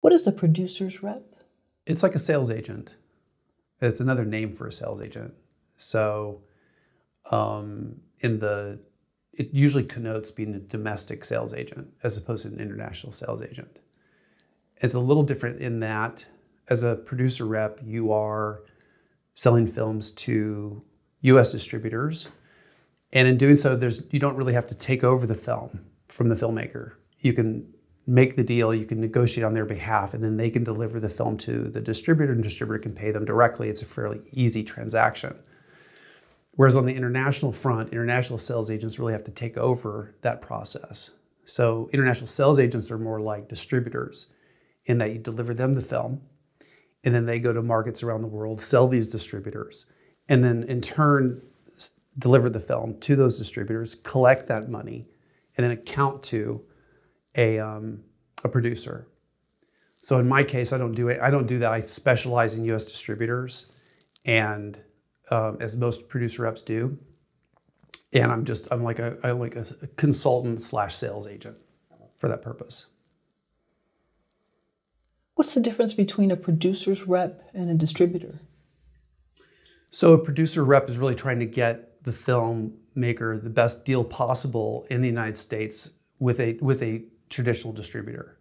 What is a producer's rep? It's like a sales agent. It's another name for a sales agent. So it usually connotes being a domestic sales agent as opposed to an international sales agent. It's a little different in that as a producer rep, you are selling films to US distributors. And in doing so, you don't really have to take over the film from the filmmaker. You can make the deal, you can negotiate on their behalf, and then they can deliver the film to the distributor, and the distributor can pay them directly. It's a fairly easy transaction. Whereas on the international front, international sales agents really have to take over that process. So international sales agents are more like distributors in that you deliver them the film, and then they go to markets around the world, sell these distributors, and then in turn deliver the film to those distributors, collect that money, and then account to a producer. So in my case, I don't do that. I specialize in US distributors, and as most producer reps do. And I'm like a consultant / sales agent for that purpose. What's the difference between a producer's rep and a distributor? So a producer rep is really trying to get the filmmaker the best deal possible in the United States with a traditional distributor.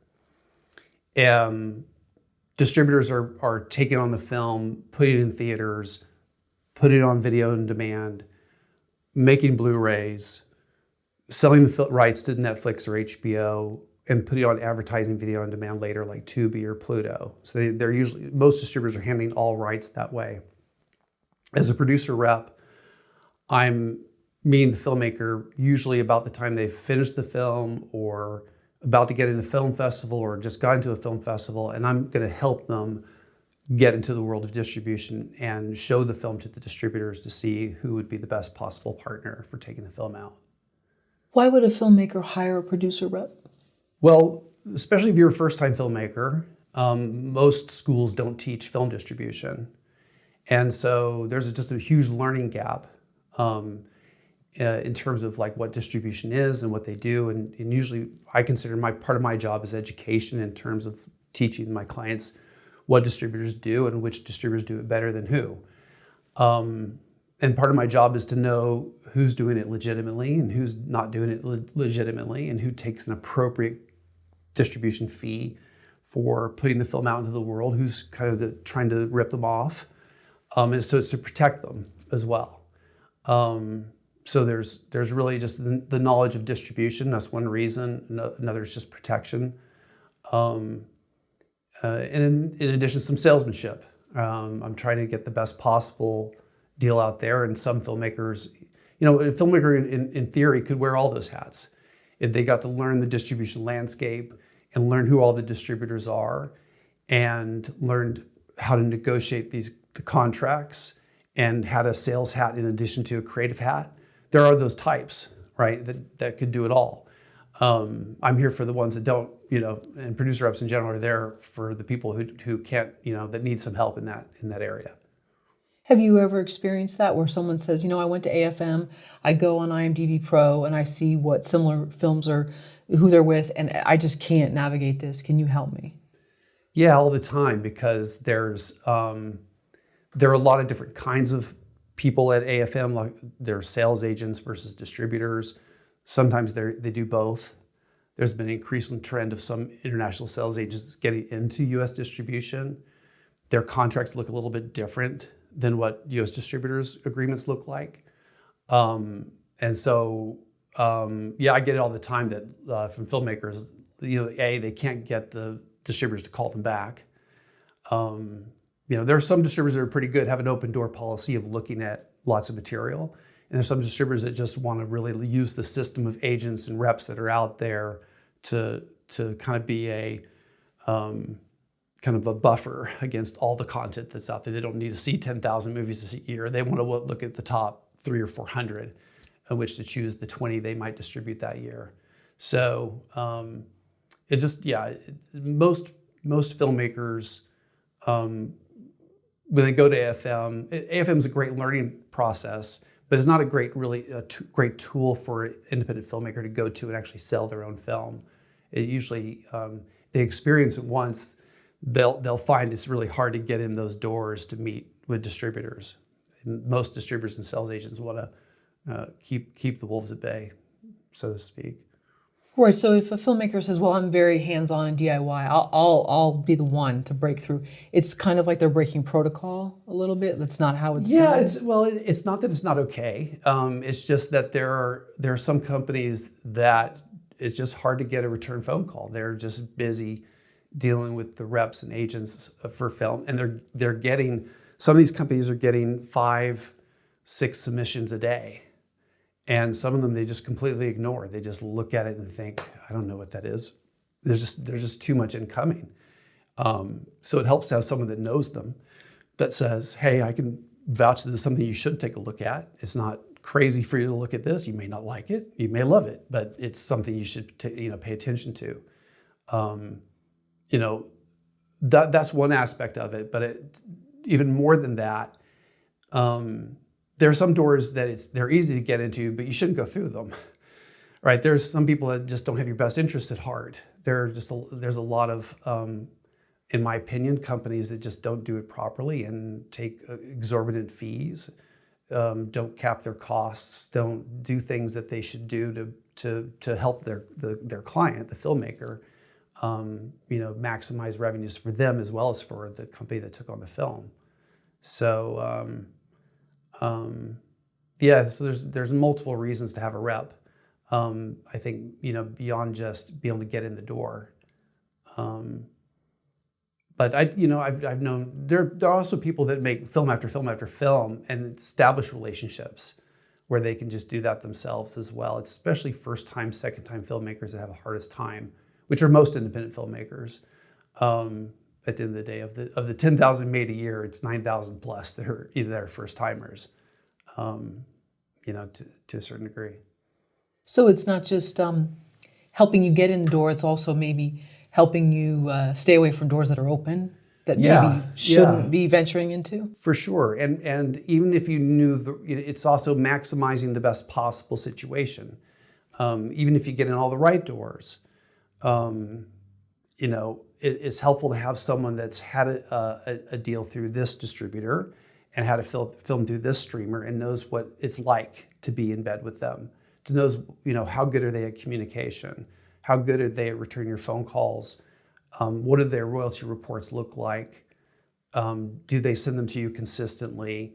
Distributors are taking on the film, putting it in theaters, putting it on video on demand, making Blu-rays, selling the rights to Netflix or HBO, and putting on advertising video on demand later like Tubi or Pluto. So they're usually, most distributors are handling all rights that way. As a producer rep, I'm meeting the filmmaker usually about the time they've finished the film or about to get into a film festival or just got into a film festival, and I'm going to help them get into the world of distribution and show the film to the distributors to see who would be the best possible partner for taking the film out. Why would a filmmaker hire a producer rep? Well, especially if you're a first-time filmmaker, most schools don't teach film distribution. And so there's just a huge learning gap in terms of like what distribution is and what they do. And usually I consider part of my job is education in terms of teaching my clients what distributors do and which distributors do it better than who. And part of my job is to know who's doing it legitimately and who's not doing it legitimately and who takes an appropriate distribution fee for putting the film out into the world, who's kind of trying to rip them off. And so it's to protect them as well. So there's really just the knowledge of distribution. That's one reason. Another is just protection. And in addition, some salesmanship. I'm trying to get the best possible deal out there. And some filmmakers, a filmmaker in theory could wear all those hats. If they got to learn the distribution landscape and learn who all the distributors are and learned how to negotiate the contracts and had a sales hat in addition to a creative hat. There are those types, right, that could do it all. I'm here for the ones that don't, and producer reps in general are there for the people who can't, that need some help in that area. Have you ever experienced that where someone says, I went to AFM, I go on IMDb Pro and I see what similar films are, who they're with, and I just can't navigate this. Can you help me? Yeah, all the time, because there are a lot of different kinds of people at AFM. Like there are sales agents versus distributors. Sometimes they do both. There's been an increasing trend of some international sales agents getting into U.S. distribution. Their contracts look a little bit different than what U.S. distributors' agreements look like. And so, I get it all the time that from filmmakers, they can't get the distributors to call them back. There are some distributors that are pretty good, have an open door policy of looking at lots of material. And there's some distributors that just want to really use the system of agents and reps that are out there to kind of be a kind of a buffer against all the content that's out there. They don't need to see 10,000 movies a year. They want to look at the top 300 or 400 in which to choose the 20 they might distribute that year. So most filmmakers, when they go to AFM is a great learning process, but it's not a great tool for an independent filmmaker to go to and actually sell their own film. It usually, they experience it once, they'll find it's really hard to get in those doors to meet with distributors. And most distributors and sales agents want to keep the wolves at bay, so to speak. Right. So if a filmmaker says, "Well, I'm very hands-on and DIY, I'll be the one to break through," it's kind of like they're breaking protocol a little bit. That's not how it's done. It's not that it's not okay. It's just that there are some companies that it's just hard to get a return phone call. They're just busy dealing with the reps and agents for film, and they're getting, some of these companies are getting 5-6 submissions a day. And some of them they just completely ignore. They just look at it and think, I don't know what that is. There's just too much incoming. So it helps to have someone that knows them, that says, hey, I can vouch that this is something you should take a look at. It's not crazy for you to look at this. You may not like it, you may love it, but it's something you should pay attention to. That's one aspect of it, but even more than that, there are some doors that they're easy to get into, but you shouldn't go through them, right? There's some people that just don't have your best interest at heart. There's a lot of, in my opinion, companies that just don't do it properly and take exorbitant fees, don't cap their costs, don't do things that they should do to help their client, the filmmaker, maximize revenues for them as well as for the company that took on the film. So. So there's multiple reasons to have a rep. I think, beyond just being able to get in the door. But I've known, there are also people that make film after film after film and establish relationships where they can just do that themselves as well. It's especially first-time, second-time filmmakers that have the hardest time, which are most independent filmmakers. At the end of the day, of the 10,000 made a year, it's 9,000 plus that are first timers, to a certain degree. So it's not just helping you get in the door; it's also maybe helping you stay away from doors that are open that maybe shouldn't be venturing into. For sure, and even if you knew, it's also maximizing the best possible situation. Even if you get in all the right doors, it's helpful to have someone that's had a deal through this distributor and had a film through this streamer and knows what it's like to be in bed with them, to knows, how good are they at communication, how good are they at returning your phone calls, what do their royalty reports look like, do they send them to you consistently?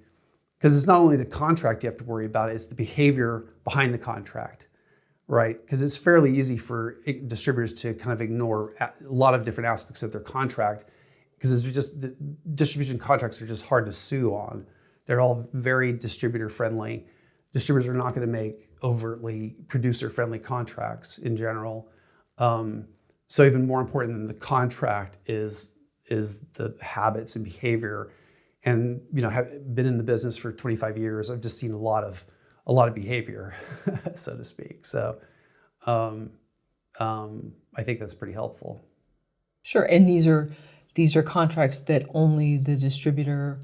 Because it's not only the contract you have to worry about, it's the behavior behind the contract. Right, because it's fairly easy for distributors to kind of ignore a lot of different aspects of their contract, because the distribution contracts are just hard to sue on. They're all very distributor friendly. Distributors are not going to make overtly producer friendly contracts in general. So even more important than the contract is the habits and behavior. And have been in the business for 25 years. I've just seen a lot of behavior, so to speak. So I think that's pretty helpful. Sure, and these are contracts that only the distributor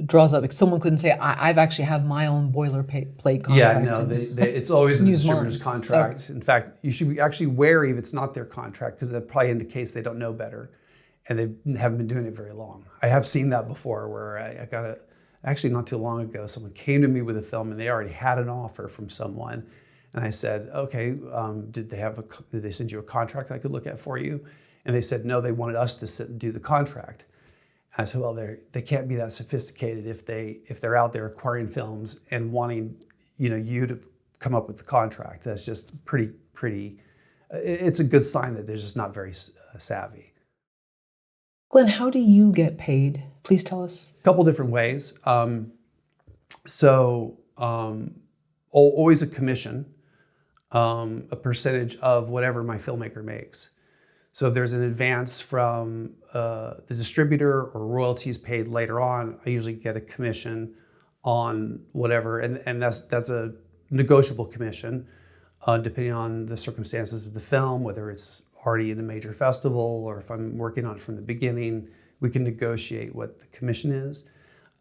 draws up. Like someone couldn't say, I've actually have my own boilerplate contract. Yeah, no, it's always a distributor's contract. Okay. In fact, you should be actually wary if it's not their contract, because that probably indicates they don't know better and they haven't been doing it very long. I have seen that before where I got actually not too long ago, someone came to me with a film and they already had an offer from someone. And I said, okay, did they send you a contract I could look at for you? And they said, no, they wanted us to sit and do the contract. And I said, well, they can't be that sophisticated if they're out there acquiring films and wanting, you to come up with the contract. That's just pretty, it's a good sign that they're just not very savvy. Glenn, how do you get paid? Please tell us. A couple different ways. Always a commission, a percentage of whatever my filmmaker makes. So if there's an advance from the distributor or royalties paid later on, I usually get a commission on whatever, and that's a negotiable commission, depending on the circumstances of the film, whether it's already in a major festival or if I'm working on it from the beginning. We can negotiate what the commission is.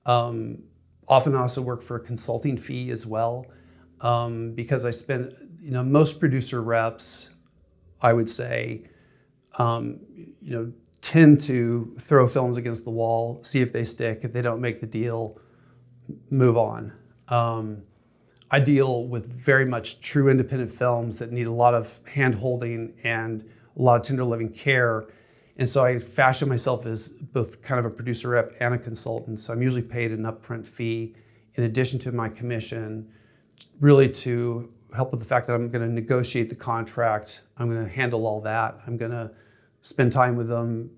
Often I also work for a consulting fee as well, because I spend, most producer reps, I would say, 10 tend to throw films against the wall, see if they stick. If they don't make the deal, move on. I deal with very much true independent films that need a lot of hand-holding and a lot of tender loving care. And so I fashion myself as both kind of a producer rep and a consultant. So I'm usually paid an upfront fee in addition to my commission, really to help with the fact that I'm going to negotiate the contract. I'm going to handle all that. I'm going to spend time with them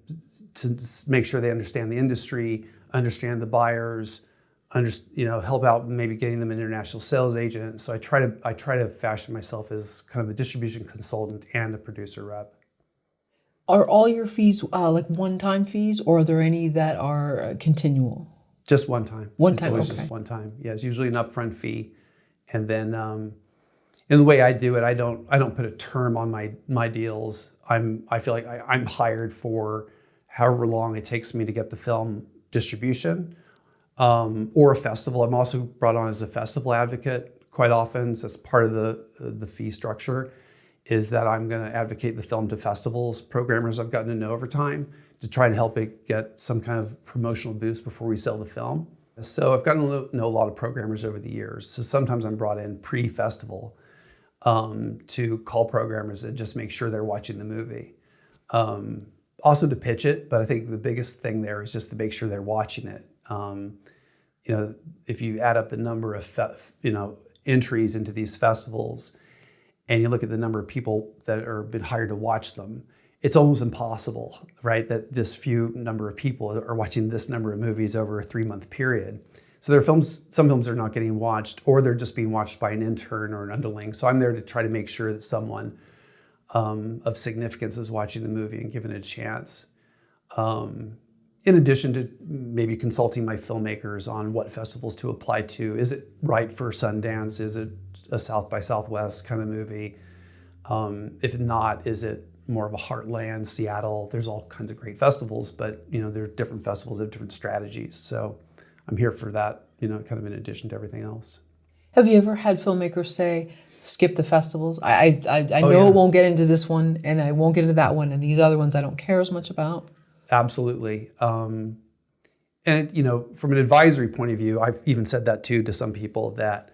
to make sure they understand the industry, understand the buyers, help out maybe getting them an international sales agent. So I try to fashion myself as kind of a distribution consultant and a producer rep. Are all your fees like one-time fees, or are there any that are continual? Just one time. One It's time, always okay. just one time. Yeah, it's usually an upfront fee, and then and the way I do it, I don't put a term on my deals. I feel like I'm hired for however long it takes me to get the film distribution. Or a festival. I'm also brought on as a festival advocate quite often. So that's part of the fee structure, is that I'm going to advocate the film to festivals, programmers I've gotten to know over time, to try and help it get some kind of promotional boost before we sell the film. So I've gotten to know a lot of programmers over the years. So sometimes I'm brought in pre-festival to call programmers and just make sure they're watching the movie. Also to pitch it, but I think the biggest thing there is just to make sure they're watching it. If you add up the number of entries into these festivals, and you look at the number of people that are been hired to watch them, it's almost impossible, right? That this few number of people are watching this number of movies over a 3-month period. So there are some films are not getting watched, or they're just being watched by an intern or an underling. So I'm there to try to make sure that someone of significance is watching the movie and giving it a chance. In addition to maybe consulting my filmmakers on what festivals to apply to. Is it right for Sundance? Is it a South by Southwest kind of movie? If not, is it more of a Heartland, Seattle? There's all kinds of great festivals, but there are different festivals that have different strategies. So I'm here for that, kind of in addition to everything else. Have you ever had filmmakers say, skip the festivals? I know yeah. it won't get into this one, and I won't get into that one, and these other ones I don't care as much about. Absolutely. And from an advisory point of view, I've even said that too to some people, that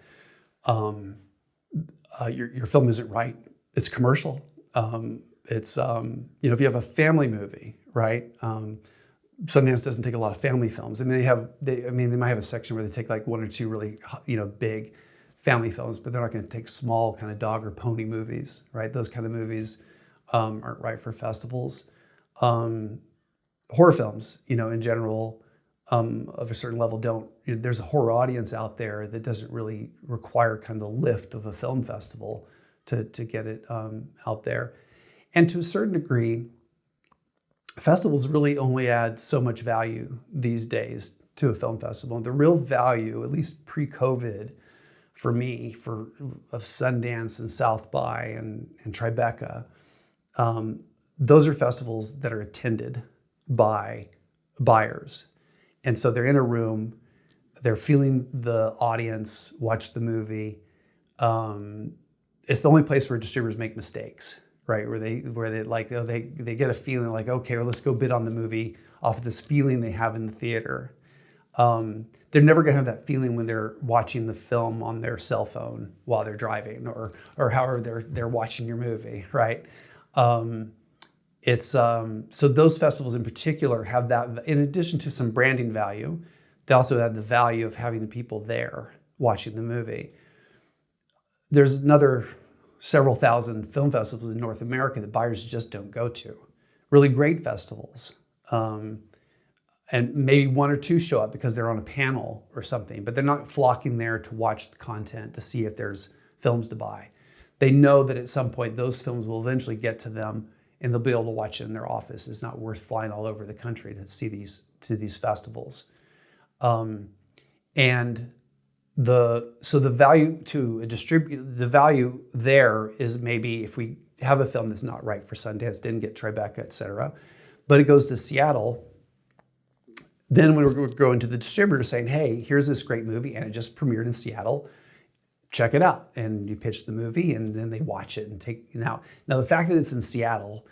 your film isn't right. It's commercial. If you have a family movie, right? Sundance doesn't take a lot of family films. I mean, they might have a section where they take like one or two really, big family films, but they're not going to take small kind of dog or pony movies, right? Those kind of movies aren't right for festivals. Horror films, in general, of a certain level, there's a horror audience out there that doesn't really require kind of the lift of a film festival to get it out there. And to a certain degree, festivals really only add so much value these days to a film festival. And the real value, at least pre-COVID, for me, of Sundance and South by and Tribeca, those are festivals that are attended by buyers. And so they're in a room, they're feeling the audience watch the movie. It's the only place where distributors make mistakes, right? Where they they get a feeling like, okay, well, let's go bid on the movie off of this feeling they have in the theater. They're never going to have that feeling when they're watching the film on their cell phone while they're driving, or however they're watching your movie, right? So those festivals in particular have that, in addition to some branding value, they also have the value of having the people there watching the movie. There's another several thousand film festivals in North America that buyers just don't go to. Really great festivals. And maybe one or two show up because they're on a panel or something, but they're not flocking there to watch the content, to see if there's films to buy. They know that at some point those films will eventually get to them and they'll be able to watch it in their office. It's not worth flying all over the country to see these festivals. And the value to a distributor, the value there is maybe if we have a film that's not right for Sundance, didn't get Tribeca, et cetera, but it goes to Seattle. Then when we're going to the distributor saying, hey, here's this great movie and it just premiered in Seattle, check it out. And you pitch the movie and then they watch it and take it out. Now the fact that it's in Seattle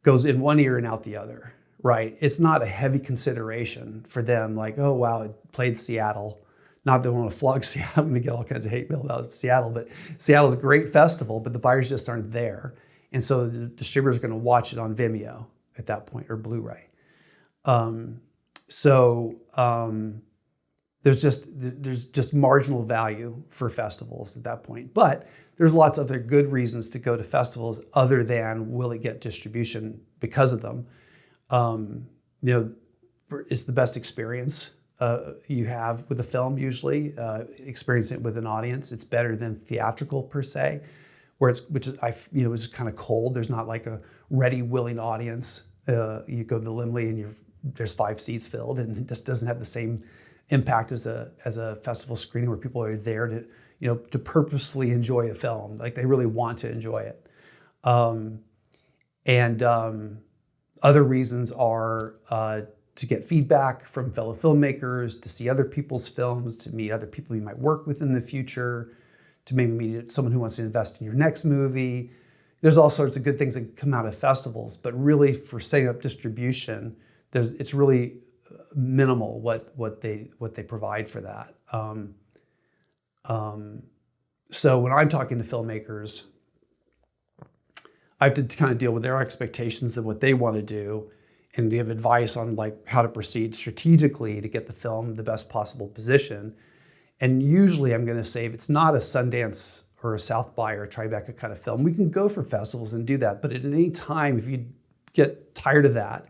goes in one ear and out the other, right? It's not a heavy consideration for them, like, oh, wow, it played Seattle. Not that I want to flog Seattle, I'm going to get all kinds of hate mail about Seattle, but Seattle's a great festival, but the buyers just aren't there. And so the distributor's going to watch it on Vimeo at that point, or Blu-ray. There's just marginal value for festivals at that point. But there's lots of other good reasons to go to festivals other than will it get distribution because of them. It's the best experience you have with a film usually. Experiencing it with an audience, it's better than theatrical per se, which is kind of cold. There's not like a ready, willing audience. You go to the Limley and there's 5 seats filled, and it just doesn't have the same impact as a festival screening where people are there to purposefully enjoy a film. Like they really want to enjoy it. Other reasons are to get feedback from fellow filmmakers, to see other people's films, to meet other people you might work with in the future, to maybe meet someone who wants to invest in your next movie. There's all sorts of good things that come out of festivals, but really for setting up distribution, it's really minimal what they provide for that. So when I'm talking to filmmakers, I have to kind of deal with their expectations of what they want to do, and give advice on like how to proceed strategically to get the film the best possible position. And usually I'm going to say if it's not a Sundance or a South by or a Tribeca kind of film, we can go for festivals and do that. But at any time, if you get tired of that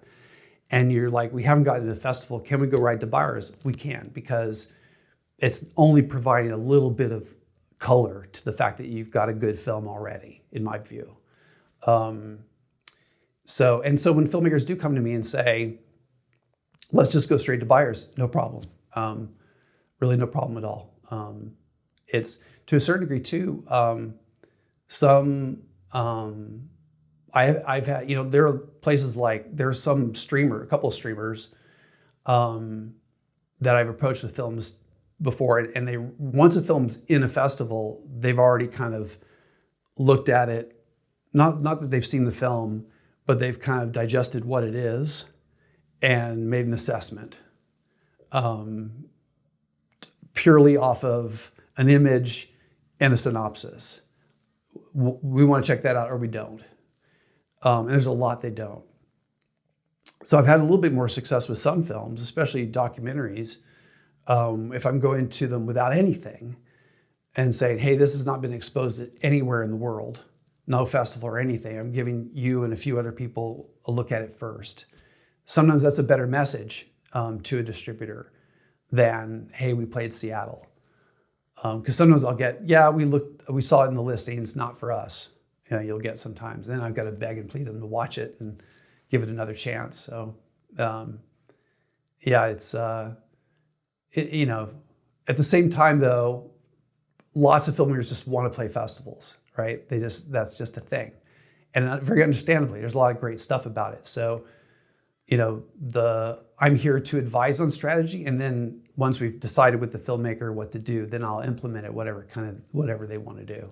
and you're like, we haven't gotten to the festival, can we go right to buyers? We can, because it's only providing a little bit of color to the fact that you've got a good film already, in my view. So when filmmakers do come to me and say, let's just go straight to buyers, no problem. Really no problem at all. It's to a certain degree too, I've had, there are places like, there's a couple of streamers that I've approached with films before, and once a film's in a festival, they've already kind of looked at it, not that they've seen the film, but they've kind of digested what it is and made an assessment purely off of an image and a synopsis. We want to check that out or we don't. And there's a lot they don't. So I've had a little bit more success with some films, especially documentaries, if I'm going to them without anything and saying, hey, this has not been exposed anywhere in the world, no festival or anything. I'm giving you and a few other people a look at it first. Sometimes that's a better message to a distributor than, hey, we played Seattle. Because sometimes I'll get, we saw it in the listings, not for us. You'll get sometimes. Then I've got to beg and plead them to watch it and give it another chance. So, it's, at the same time though, lots of filmmakers just want to play festivals, right? That's just a thing. And very understandably, there's a lot of great stuff about it. So, I'm here to advise on strategy, and then once we've decided with the filmmaker what to do, then I'll implement it, whatever they want to do.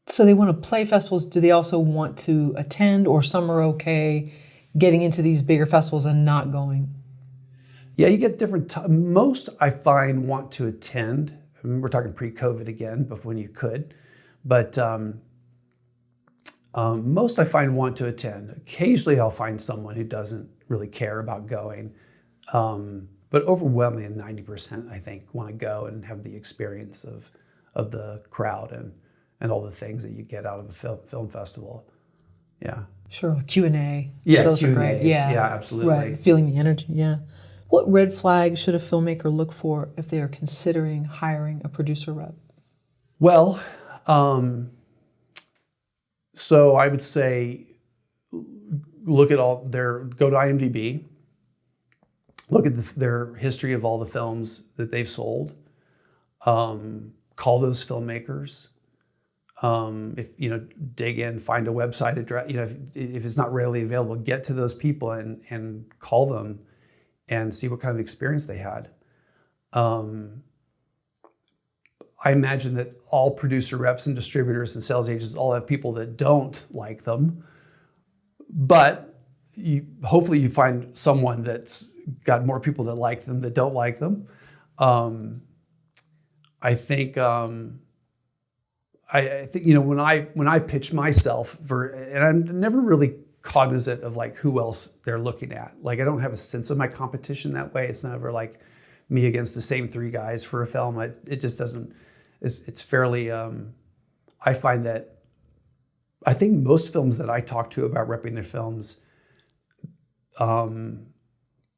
So they want to play festivals. Do they also want to attend, or some are okay getting into these bigger festivals and not going? Yeah, you get different. Most I find want to attend. I mean, we're talking pre-COVID again, before when you could, but most I find want to attend. Occasionally I'll find someone who doesn't really care about going, but overwhelmingly 90% I think want to go and have the experience of the crowd and all the things that you get out of a film festival. Yeah. Sure, Q&A. Yeah, those Q&As. are great. Yeah, absolutely. Right, feeling the energy, yeah. What red flags should a filmmaker look for if they are considering hiring a producer rep? Well, so I would say look at go to IMDb, look at their history of all the films that they've sold, call those filmmakers. If dig in, find a website address. If it's not readily available, get to those people and call them and see what kind of experience they had. I imagine that all producer reps and distributors and sales agents all have people that don't like them, but hopefully you find someone that's got more people that like them that don't like them. I think I think when I pitch myself and I'm never really cognizant of like who else they're looking at. Like I don't have a sense of my competition that way. It's never like me against the same three guys for a film. It just doesn't. It's fairly. I find that. I think most films that I talk to about repping their films aren't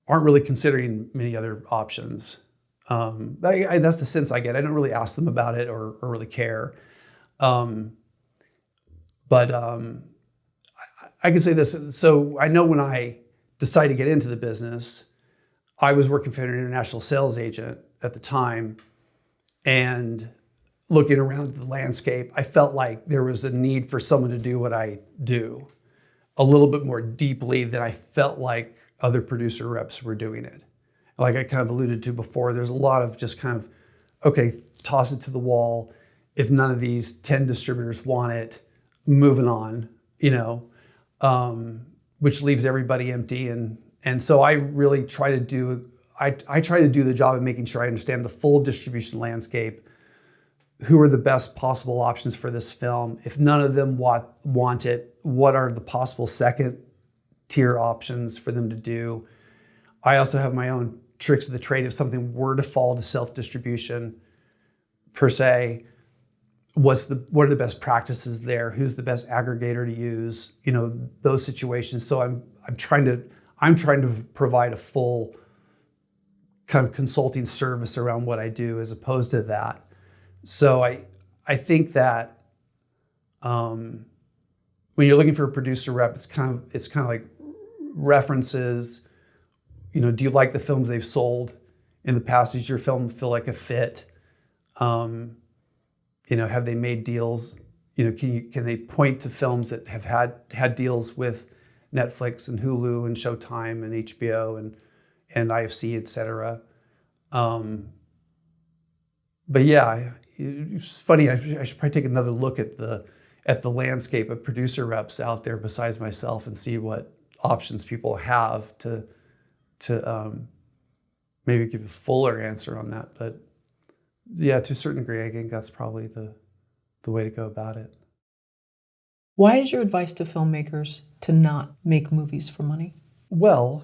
really considering many other options. That's the sense I get. I don't really ask them about it or really care. I can say this. So I know when I decided to get into the business, I was working for an international sales agent at the time, and looking around the landscape, I felt like there was a need for someone to do what I do a little bit more deeply than I felt like other producer reps were doing it. Like I kind of alluded to before, there's a lot of just kind of, okay, toss it to the wall. If none of these 10 distributors want it, moving on, which leaves everybody empty. And so I really try to do, I try to do the job of making sure I understand the full distribution landscape. Who are the best possible options for this film? If none of them want it, what are the possible second tier options for them to do? I also have my own tricks of the trade. If something were to fall to self-distribution per se, what are the best practices there? Who's the best aggregator to use? Those situations. So I'm trying to provide a full kind of consulting service around what I do as opposed to that. So I think that when you're looking for a producer rep, it's kind of like references. Do you like the films they've sold in the past? Does your film feel like a fit? Have they made deals? Can they point to films that have had deals with Netflix and Hulu and Showtime and HBO and IFC, et cetera? But yeah, it's funny. I should probably take another look at the landscape of producer reps out there besides myself and see what options people have to maybe give a fuller answer on that. But yeah, to a certain degree, I think that's probably the way to go about it. Why is your advice to filmmakers to not make movies for money? Well,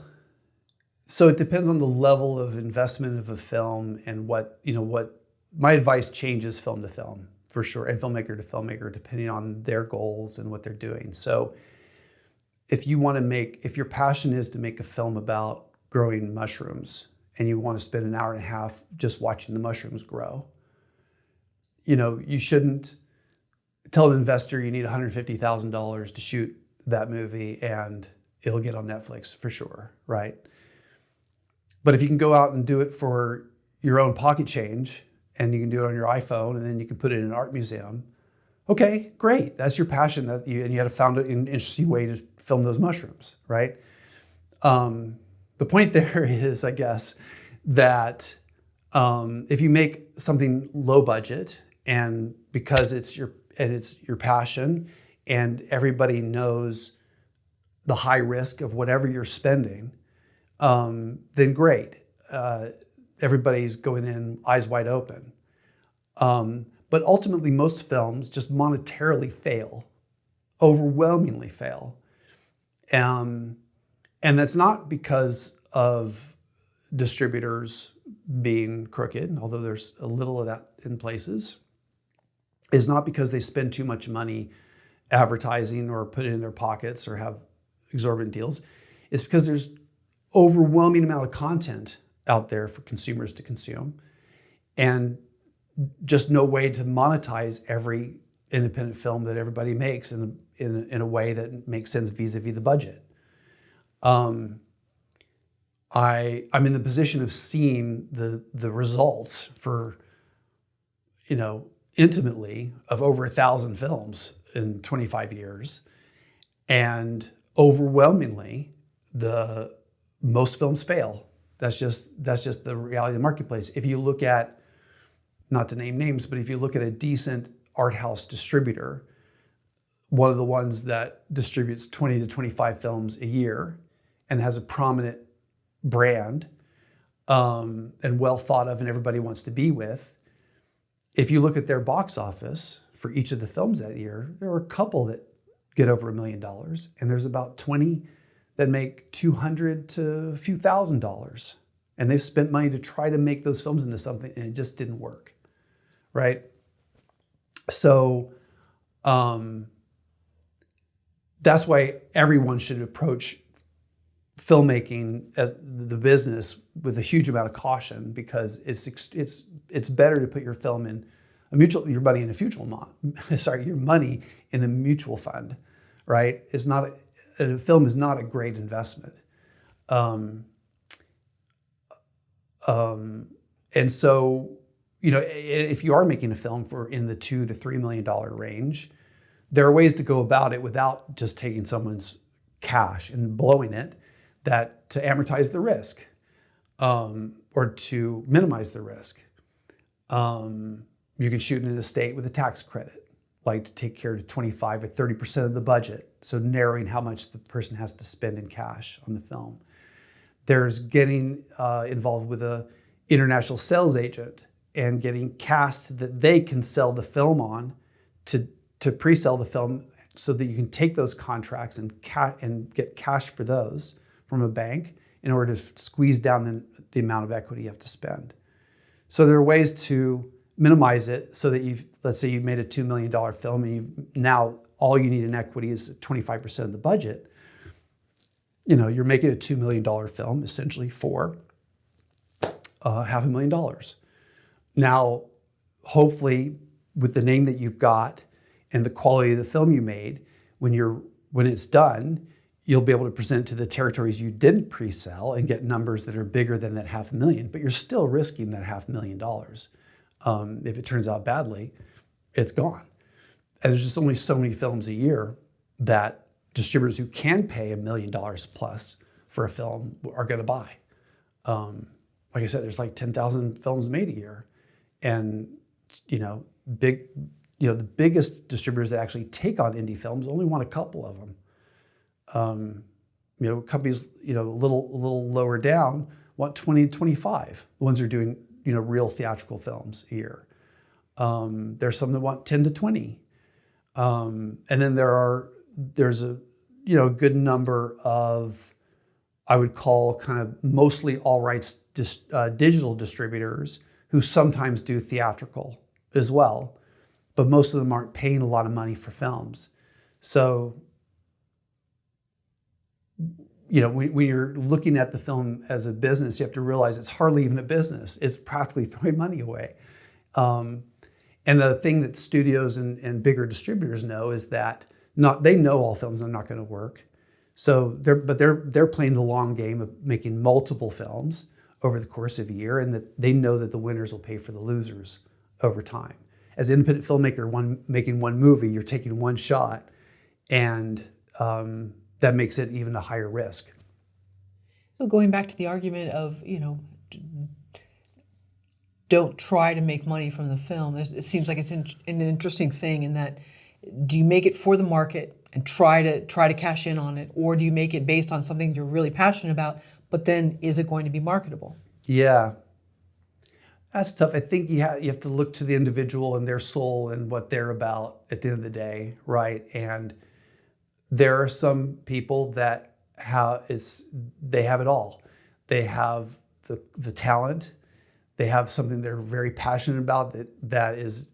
so it depends on the level of investment of a film and what my advice changes film to film for sure, and filmmaker to filmmaker, depending on their goals and what they're doing. So if your passion is to make a film about growing mushrooms and you want to spend an hour and a half just watching the mushrooms grow, you shouldn't tell an investor you need $150,000 to shoot that movie and it'll get on Netflix for sure, right? But if you can go out and do it for your own pocket change, and you can do it on your iPhone, and then you can put it in an art museum, okay, great. That's your passion, and you had found an interesting way to film those mushrooms, right? The point there is, I guess, that if you make something low budget, and because it's your passion, and everybody knows the high risk of whatever you're spending, then great. Everybody's going in eyes wide open. But ultimately, most films just monetarily fail, overwhelmingly fail. And that's not because of distributors being crooked, although there's a little of that in places. It's not because they spend too much money advertising or put it in their pockets or have exorbitant deals. It's because there's overwhelming amount of content out there for consumers to consume, and just no way to monetize every independent film that everybody makes in a way that makes sense vis-a-vis the budget. I'm in the position of seeing the results for, intimately of over 1,000 films in 25 years, and overwhelmingly most films fail. That's just the reality of the marketplace. If you look at, not to name names, but if you look at a decent art house distributor, one of the ones that distributes 20 to 25 films a year and has a prominent brand, and well thought of and everybody wants to be with, if you look at their box office for each of the films that year, there are a couple that get over $1 million, and there's about 20 that make $200 to a few $1,000s. And they've spent money to try to make those films into something, and it just didn't work, right? So that's why everyone should approach filmmaking as the business with a huge amount of caution, because it's better to put your film in your money in a your money in a mutual fund, right? A film is not a great investment. And so, if you are making a film in the $2 to $3 million range, there are ways to go about it without just taking someone's cash and blowing it, to amortize the risk, or to minimize the risk. You can shoot in an estate with a tax credit, like to take care of 25 or 30% of the budget, so narrowing how much the person has to spend in cash on the film. There's getting involved with an international sales agent and getting cast that they can sell the film on to pre-sell the film, so that you can take those contracts and get cash for those from a bank in order to squeeze down the amount of equity you have to spend. So there are ways to minimize it so that let's say you've made a $2 million film, and now all you need in equity is 25% of the budget. You're making a $2 million film essentially for $500,000. Now, hopefully, with the name that you've got and the quality of the film you made, when it's done, you'll be able to present it to the territories you didn't pre-sell and get numbers that are bigger than that $500,000. But you're still risking that $500,000. If it turns out badly, it's gone. And there's just only so many films a year that distributors who can pay $1 million plus for a film are going to buy. Like I said, there's like 10,000 films made a year, and the biggest distributors that actually take on indie films only want a couple of them. Companies a little lower down want 20 to 25. The ones who are doing real theatrical films a year. There's some that want 10 to 20, and then there's a good number of, I would call kind of mostly all rights digital distributors who sometimes do theatrical as well, but most of them aren't paying a lot of money for films. So, when you're looking at the film as a business, you have to realize it's hardly even a business. It's practically throwing money away. And the thing that studios and bigger distributors know is that they know all films are not going to work. So they're playing the long game of making multiple films over the course of a year, and that they know that the winners will pay for the losers over time. As an independent filmmaker, making one movie, you're taking one shot, and that makes it even a higher risk. So going back to the argument of, don't try to make money from the film, it seems like it's an interesting thing in that, do you make it for the market and try to cash in on it, or do you make it based on something you're really passionate about, but then is it going to be marketable? Yeah. That's tough. I think you have to look to the individual and their soul and what they're about at the end of the day, right? And there are some people that they have it all. They have the talent. They have something they're very passionate about that is,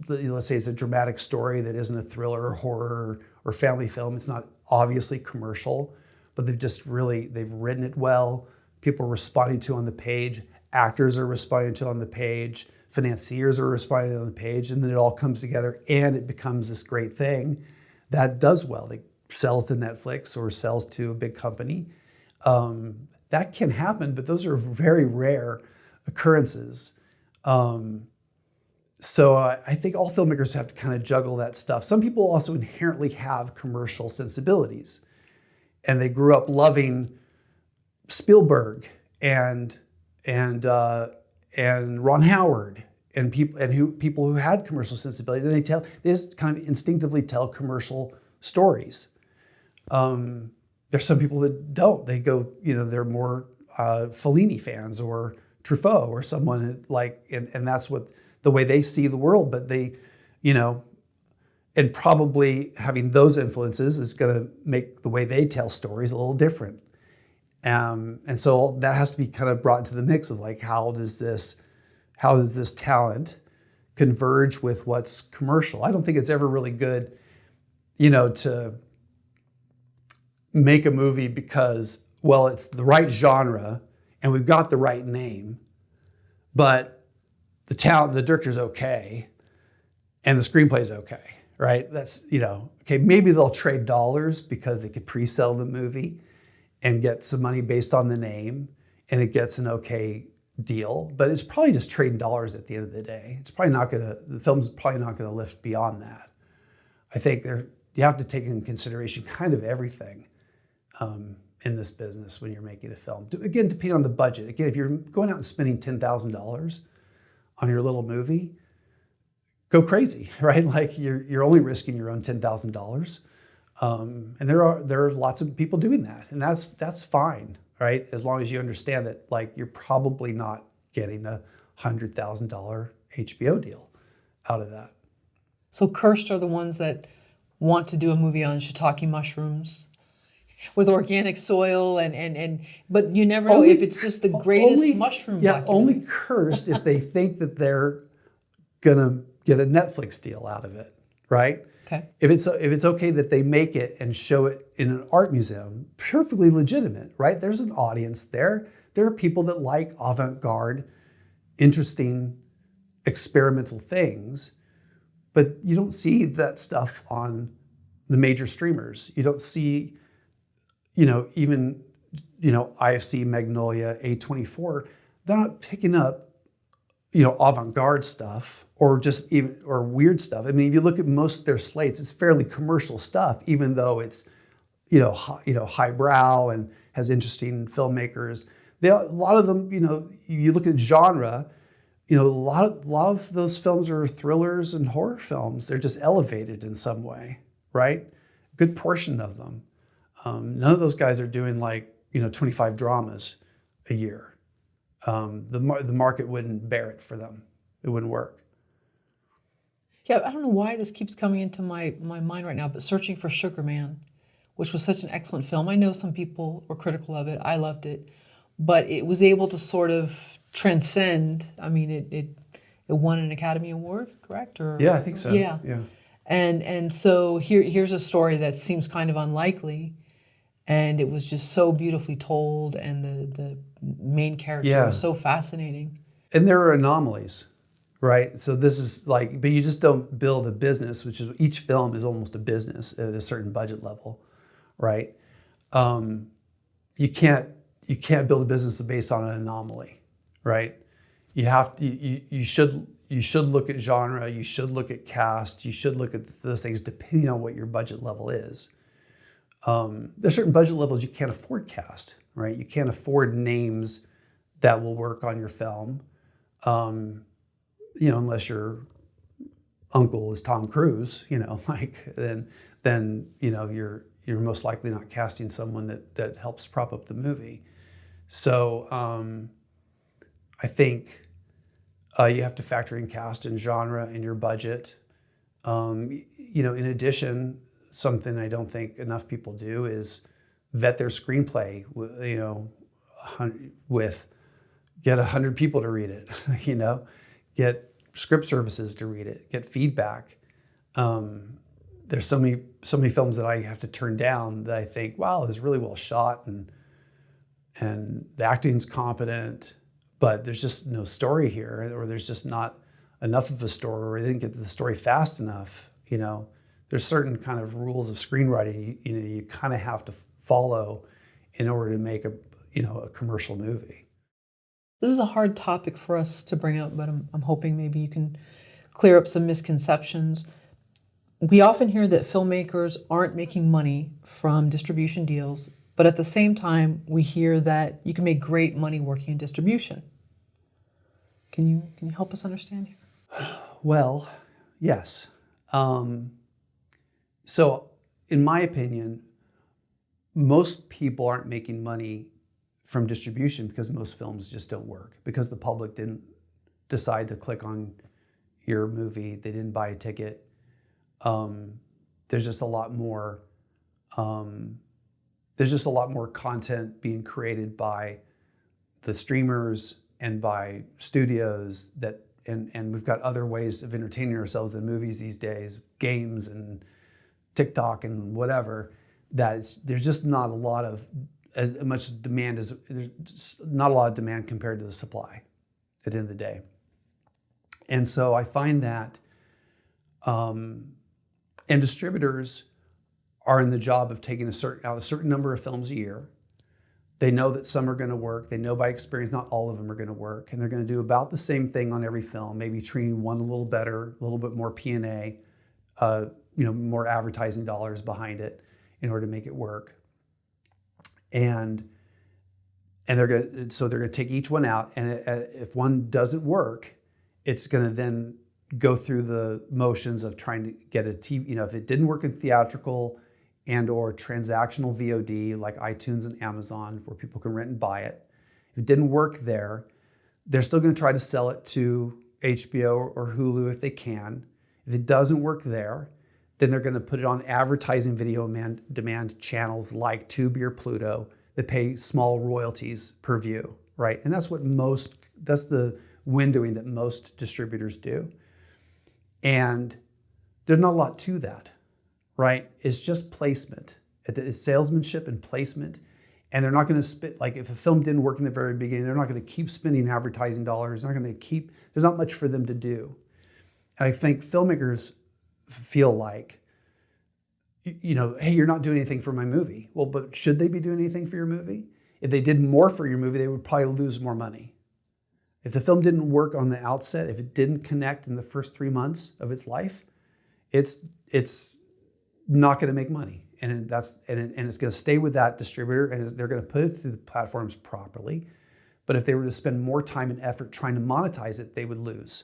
let's say it's a dramatic story that isn't a thriller or horror or family film. It's not obviously commercial, but they've written it well. People are responding to it on the page. Actors are responding to it on the page. Financiers are responding to it on the page. And then it all comes together and it becomes this great thing that does well. It sells to Netflix or sells to a big company. That can happen, but those are very rare occurrences. So I think all filmmakers have to kind of juggle that stuff. Some people also inherently have commercial sensibilities, and they grew up loving Spielberg and Ron Howard and people who had commercial sensibilities. And they just kind of instinctively tell commercial stories. There's some people that don't. They go, they're more Fellini fans or Truffaut or someone like, and that's what the way they see the world. But they, and probably having those influences is going to make the way they tell stories a little different. And so that has to be kind of brought into the mix of like, how does this talent converge with what's commercial? I don't think it's ever really good, to make a movie because, well, it's the right genre and we've got the right name, but the director's okay and the screenplay's okay, right? That's, okay, maybe they'll trade dollars because they could pre-sell the movie and get some money based on the name and it gets an okay deal, but it's probably just trading dollars at the end of the day. The film's probably not gonna lift beyond that. I think you have to take into consideration kind of everything in this business when you're making a film. Again, depending on the budget. Again, if you're going out and spending $10,000 on your little movie, go crazy, right? Like you're only risking your own $10,000. And there are lots of people doing that, and that's fine, right? As long as you understand that, like, you're probably not getting a $100,000 HBO deal out of that. So cursed are the ones that want to do a movie on shiitake mushrooms with organic soil but you never know if it's just the greatest mushroom documentary. Only cursed if they think that they're gonna get a Netflix deal out of it, right? Okay. If it's okay that they make it and show it in an art museum, perfectly legitimate, right? There's an audience there. There are people that like avant-garde, interesting, experimental things, but you don't see that stuff on the major streamers. You don't see, even, IFC, Magnolia, A24, they're not picking up, avant-garde stuff or weird stuff. I mean, if you look at most of their slates, it's fairly commercial stuff, even though it's, highbrow and has interesting filmmakers. A lot of them, you look at genre, a lot of those films are thrillers and horror films. They're just elevated in some way, right? A good portion of them. None of those guys are doing 25 dramas a year. The market wouldn't bear it for them. It wouldn't work. Yeah, I don't know why this keeps coming into my mind right now, but Searching for Sugar Man, which was such an excellent film. I know some people were critical of it. I loved it. But it was able to sort of transcend. I mean, it won an Academy Award, correct? Yeah, I think so. Yeah. And so here's a story that seems kind of unlikely, and it was just so beautifully told, and the main character was so fascinating. And there are anomalies, right? So this is but you just don't build a business, which is, each film is almost a business at a certain budget level, right? You can't build a business based on an anomaly, right? You have to. You should look at genre. You should look at cast. You should look at those things depending on what your budget level is. There's certain budget levels you can't afford cast, right? You can't afford names that will work on your film, unless your uncle is Tom Cruise, then you're most likely not casting someone that helps prop up the movie. So I think you have to factor in cast and genre in your budget. In addition, something I don't think enough people do is vet their screenplay. Get 100 people to read it. Get script services to read it. Get feedback. There's so many films that I have to turn down that I think, wow, it's really well shot and the acting's competent, but there's just no story here, or there's just not enough of a story, or they didn't get the story fast enough. There's certain kind of rules of screenwriting you kind of have to follow in order to make a commercial movie. This is a hard topic for us to bring up, but I'm hoping maybe you can clear up some misconceptions. We often hear that filmmakers aren't making money from distribution deals, but at the same time, we hear that you can make great money working in distribution. Can you help us understand here? Well, yes. So in my opinion, most people aren't making money from distribution because most films just don't work, because the public didn't decide to click on your movie, they didn't buy a ticket. There's just a lot more. There's just a lot more content being created by the streamers and by studios and we've got other ways of entertaining ourselves than movies these days, games and TikTok and whatever, that there's just not a lot of as much demand as there's not a lot of demand compared to the supply at the end of the day. And so I find that and distributors are in the job of taking a certain number of films a year. They know that some are going to work. They know by experience not all of them are going to work, and they're going to do about the same thing on every film. Maybe treating one a little better, a little bit more P&A, more advertising dollars behind it in order to make it work. And they're going to take each one out, and if one doesn't work, it's going to then go through the motions of trying to get a TV. If it didn't work in theatrical and or transactional VOD like iTunes and Amazon, where people can rent and buy it, if it didn't work there, they're still going to try to sell it to HBO or Hulu if they can. If it doesn't work there, then they're going to put it on advertising video demand channels like Tubi or Pluto that pay small royalties per view, right? And that's the windowing that most distributors do. And there's not a lot to that, right? It's just placement. It's salesmanship and placement. And they're not going to like if a film didn't work in the very beginning, they're not going to keep spending advertising dollars. They're not going to there's not much for them to do. And I think filmmakers feel like, hey, you're not doing anything for my movie. Well, but should they be doing anything for your movie? If they did more for your movie, they would probably lose more money. If the film didn't work on the outset, if it didn't connect in the first 3 months of its life, it's not going to make money, and it's going to stay with that distributor, and they're going to put it through the platforms properly. But if they were to spend more time and effort trying to monetize it, they would lose,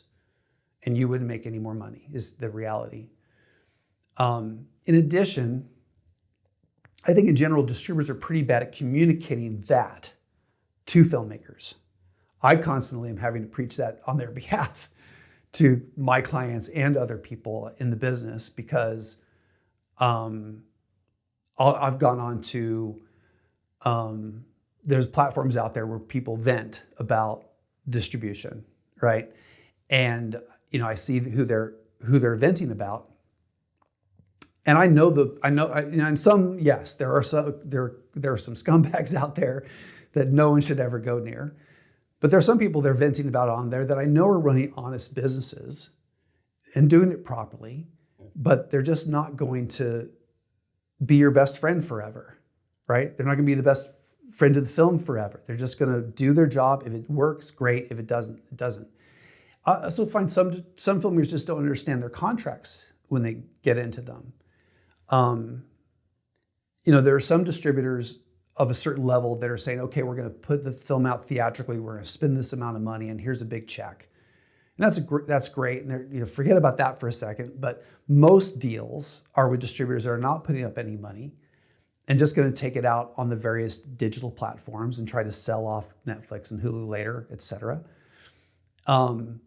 and you wouldn't make any more money. Is the reality. In addition, I think in general distributors are pretty bad at communicating that to filmmakers. I constantly am having to preach that on their behalf to my clients and other people in the business, because I've gone on to, there's platforms out there where people vent about distribution, right? And I see who they're venting about, and I know and some, yes, there are some scumbags out there that no one should ever go near. But there are some people they're venting about on there that I know are running honest businesses and doing it properly, but they're just not going to be your best friend forever, right? They're not going to be the best friend of the film forever. They're just going to do their job. If it works, great. If it doesn't, it doesn't. I also find some filmmakers just don't understand their contracts when they get into them. There are some distributors of a certain level that are saying, okay, we're going to put the film out theatrically, we're going to spend this amount of money, and here's a big check. And that's great. And forget about that for a second. But most deals are with distributors that are not putting up any money and just going to take it out on the various digital platforms and try to sell off Netflix and Hulu later, et cetera. And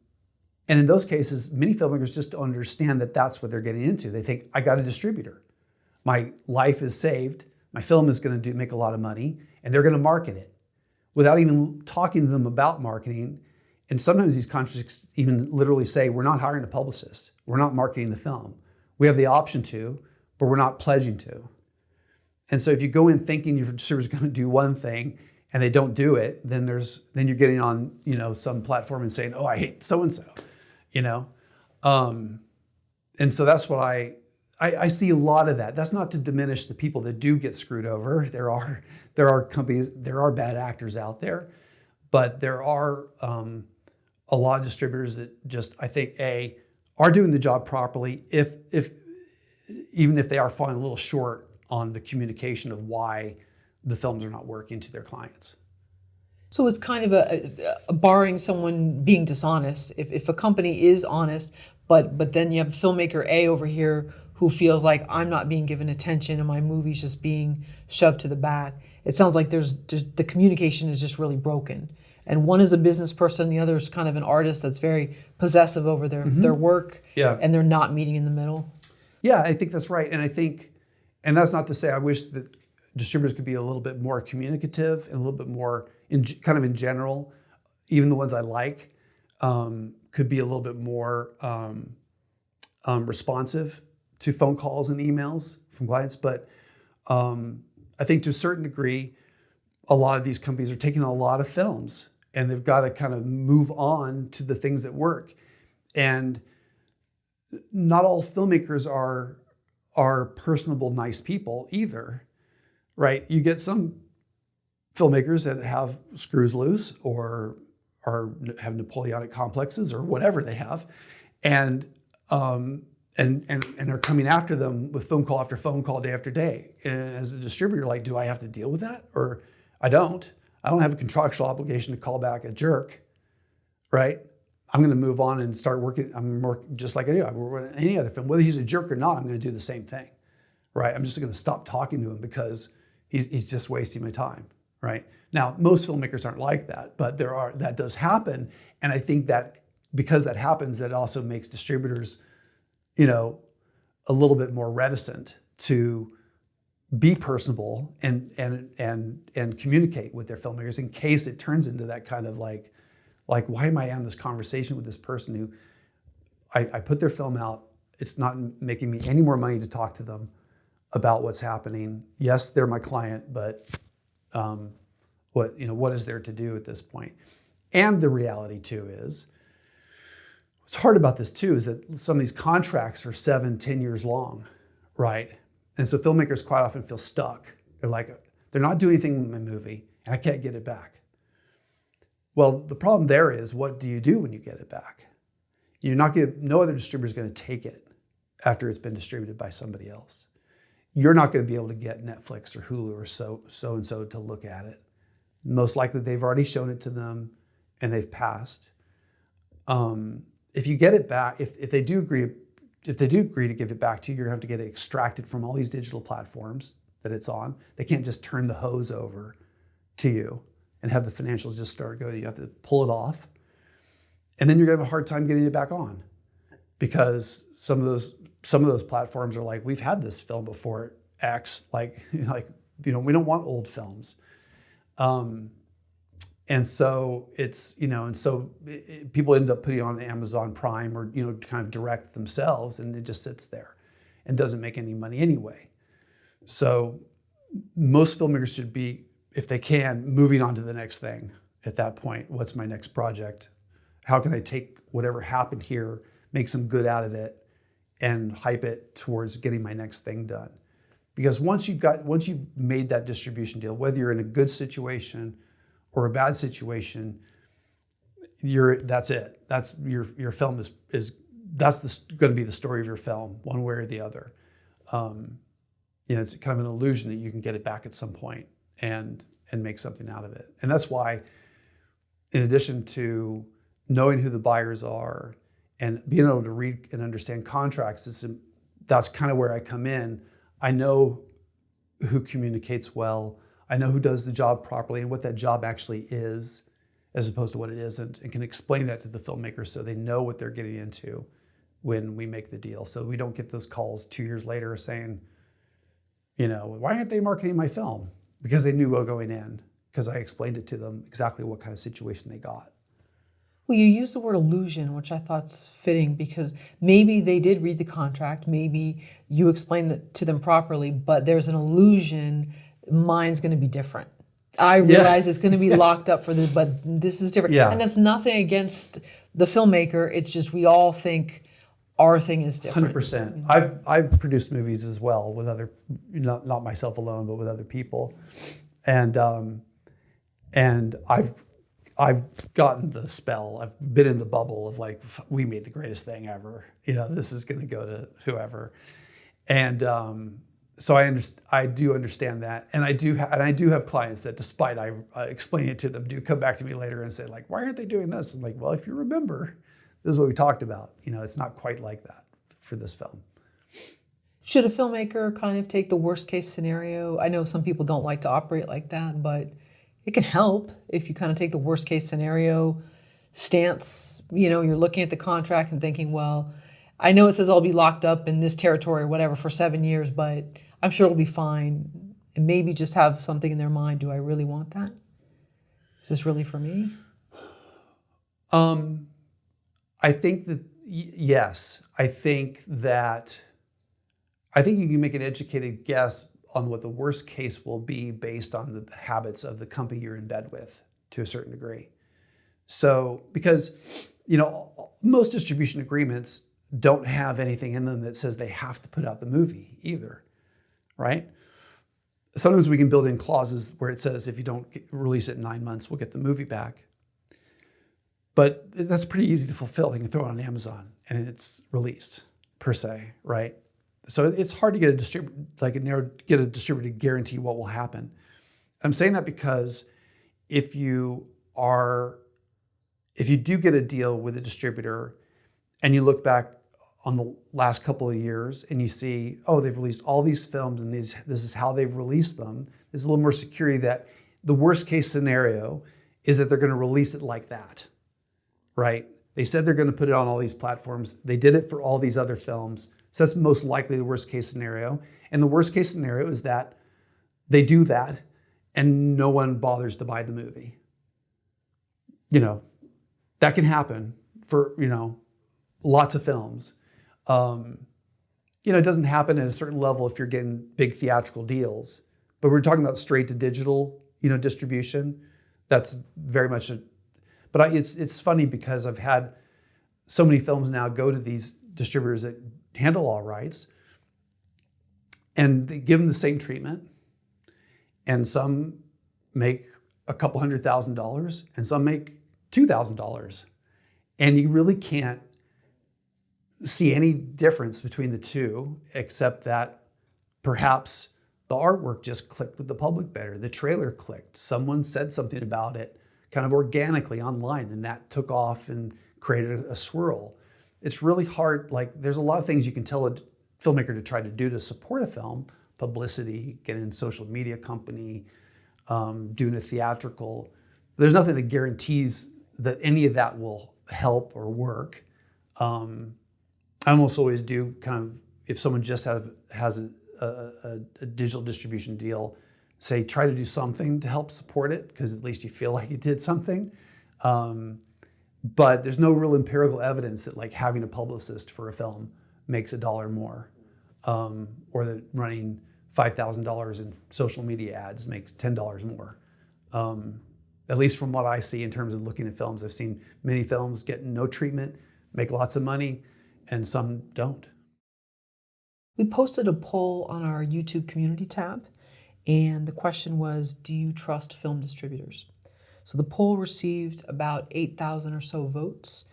in those cases, many filmmakers just don't understand that that's what they're getting into. They think, I got a distributor. My life is saved. My film is going to make a lot of money, and they're going to market it without even talking to them about marketing. And sometimes these contracts even literally say, we're not hiring a publicist. We're not marketing the film. We have the option to, but we're not pledging to. And so if you go in thinking your distributor is going to do one thing and they don't do it, then you're getting on some platform and saying, oh, I hate so-and-so, And so that's what I see a lot of that. That's not to diminish the people that do get screwed over. There are companies, there are bad actors out there, but there are a lot of distributors that just, I think, are doing the job properly, even if they are falling a little short on the communication of why the films are not working to their clients. So it's kind of a barring someone being dishonest. If a company is honest, but then you have filmmaker A over here who feels like I'm not being given attention and my movie's just being shoved to the back. It sounds like there's just, the communication is just really broken. And one is a business person, the other is kind of an artist that's very possessive over their work, and they're not meeting in the middle. Yeah, I think that's right. And I think, and that's not to say I wish that distributors could be a little bit more communicative and a little bit more, kind of in general, even the ones I like, could be a little bit more responsive to phone calls and emails from clients. But I think to a certain degree, a lot of these companies are taking a lot of films and they've got to kind of move on to the things that work. And not all filmmakers are personable, nice people either, right? You get some filmmakers that have screws loose or have Napoleonic complexes or whatever they have, and are coming after them with phone call after phone call, day after day. And as a distributor, like, do I have to deal with that? Or I don't have a contractual obligation to call back a jerk, right? I'm going to move on and start working. I'm working just like I do. I work on any other film, whether he's a jerk or not. I'm going to do the same thing, right? I'm just going to stop talking to him because he's just wasting my time, right? Now, most filmmakers aren't like that, but that does happen, and I think that because that happens, that also makes distributors, a little bit more reticent to be personable and communicate with their filmmakers in case it turns into that kind of like why am I on this conversation with this person who I put their film out, it's not making me any more money to talk to them about what's happening. Yes, they're my client, but what is there to do at this point? And the reality too is, what's hard about this too is that some of these contracts are 7-10 years long, right? And so filmmakers quite often feel stuck. They're not doing anything with my movie and I can't get it back. Well, the problem there is, what do you do when you get it back? No other distributor is going to take it after it's been distributed by somebody else. You're not going to be able to get Netflix or Hulu or so-and-so to look at it. Most likely they've already shown it to them and they've passed. If you get it back, if they do agree to give it back to you, you're going to have to get it extracted from all these digital platforms that it's on. They can't just turn the hose over to you and have the financials just start going. You have to pull it off. And then you're going to have a hard time getting it back on, because some of those platforms are like, we've had this film before X, we don't want old films. And so it's, people end up putting it on Amazon Prime or, kind of direct themselves, and it just sits there and doesn't make any money anyway. So most filmmakers should be, if they can, moving on to the next thing at that point. What's my next project? How can I take whatever happened here, make some good out of it, and hype it towards getting my next thing done? Because once you've made that distribution deal, whether you're in a good situation or a bad situation, that's it. That's your film that's going to be the story of your film, one way or the other. It's kind of an illusion that you can get it back at some point and make something out of it. And that's why, in addition to knowing who the buyers are and being able to read and understand contracts, that's kind of where I come in. I know who communicates well. I know who does the job properly and what that job actually is, as opposed to what it isn't, and can explain that to the filmmakers so they know what they're getting into when we make the deal. So we don't get those calls 2 years later saying, why aren't they marketing my film? Because they knew going in, because I explained it to them exactly what kind of situation they got. Well, you used the word illusion, which I thought's fitting, because maybe they did read the contract, maybe you explained it to them properly, but there's an illusion, mine's going to be different. I realize it's going to be locked up for this, but this is different. Yeah. And that's nothing against the filmmaker. It's just we all think our thing is different. 100%. I've produced movies as well with other, not myself alone, but with other people, and I've gotten the spell. I've been in the bubble of we made the greatest thing ever. This is going to go to whoever, and so I do understand that, and I do have clients that, despite I explain it to them, do come back to me later and say why aren't they doing this? I'm like, well, if you remember, this is what we talked about. It's not quite like that for this film. Should a filmmaker kind of take the worst case scenario? I know some people don't like to operate like that, but it can help if you kind of take the worst case scenario stance. You know, you're looking at the contract and thinking, well, I know it says I'll be locked up in this territory or whatever for 7 years, but I'm sure it'll be fine. And maybe just have something in their mind. Do I really want that? Is this really for me? I think that, yes. I think you can make an educated guess on what the worst case will be based on the habits of the company you're in bed with to a certain degree. So, because, you know, most distribution agreements don't have anything in them that says they have to put out the movie either, right? Sometimes we can build in clauses where it says if you don't release it in 9 months, we'll get the movie back. But that's pretty easy to fulfill. You can throw it on Amazon and it's released per se, right? So it's hard to get a distributor to guarantee what will happen. I'm saying that because if you do get a deal with a distributor and you look back on the last couple of years and you see, oh, they've released all these films and this is how they've released them, there's a little more security that the worst case scenario is that they're going to release it like that, right? They said they're going to put it on all these platforms. They did it for all these other films. So that's most likely the worst case scenario. And the worst case scenario is that they do that and no one bothers to buy the movie. You know, that can happen for, you know, lots of films. You know, it doesn't happen at a certain level if you're getting big theatrical deals. But we're talking about straight to digital, you know, distribution. That's very much it's funny because I've had so many films now go to these distributors that handle all rights, and they give them the same treatment. And some make a couple $100,000 and some make $2,000. And you really can't see any difference between the two, except that perhaps the artwork just clicked with the public better. The trailer clicked. Someone said something about it kind of organically online, and that took off and created a swirl. It's really hard. Like, there's a lot of things you can tell a filmmaker to try to do to support a film: publicity, getting in social media company, doing a theatrical. There's nothing that guarantees that any of that will help or work. I almost always do kind of, if someone just has a digital distribution deal, say try to do something to help support it, because at least you feel like you did something. But there's no real empirical evidence that like having a publicist for a film makes $1 more, or that running $5,000 in social media ads makes $10 more. At least from what I see in terms of looking at films, I've seen many films get no treatment, make lots of money, and some don't. We posted a poll on our YouTube community tab, and the question was, do you trust film distributors? So the poll received about 8,000 or so votes,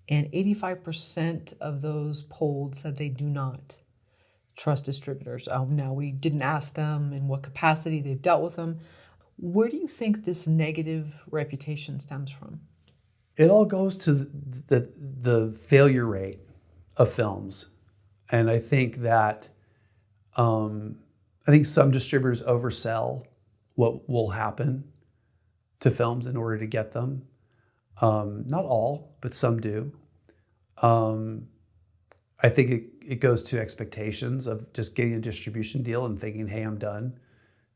and 85% of those polled said they do not trust distributors. Now, we didn't ask them in what capacity they've dealt with them. Where do you think this negative reputation stems from? It all goes to the failure rate of films. And I think that some distributors oversell what will happen to films in order to get them. Not all, but some do. I think it goes to expectations of just getting a distribution deal and thinking, hey, I'm done.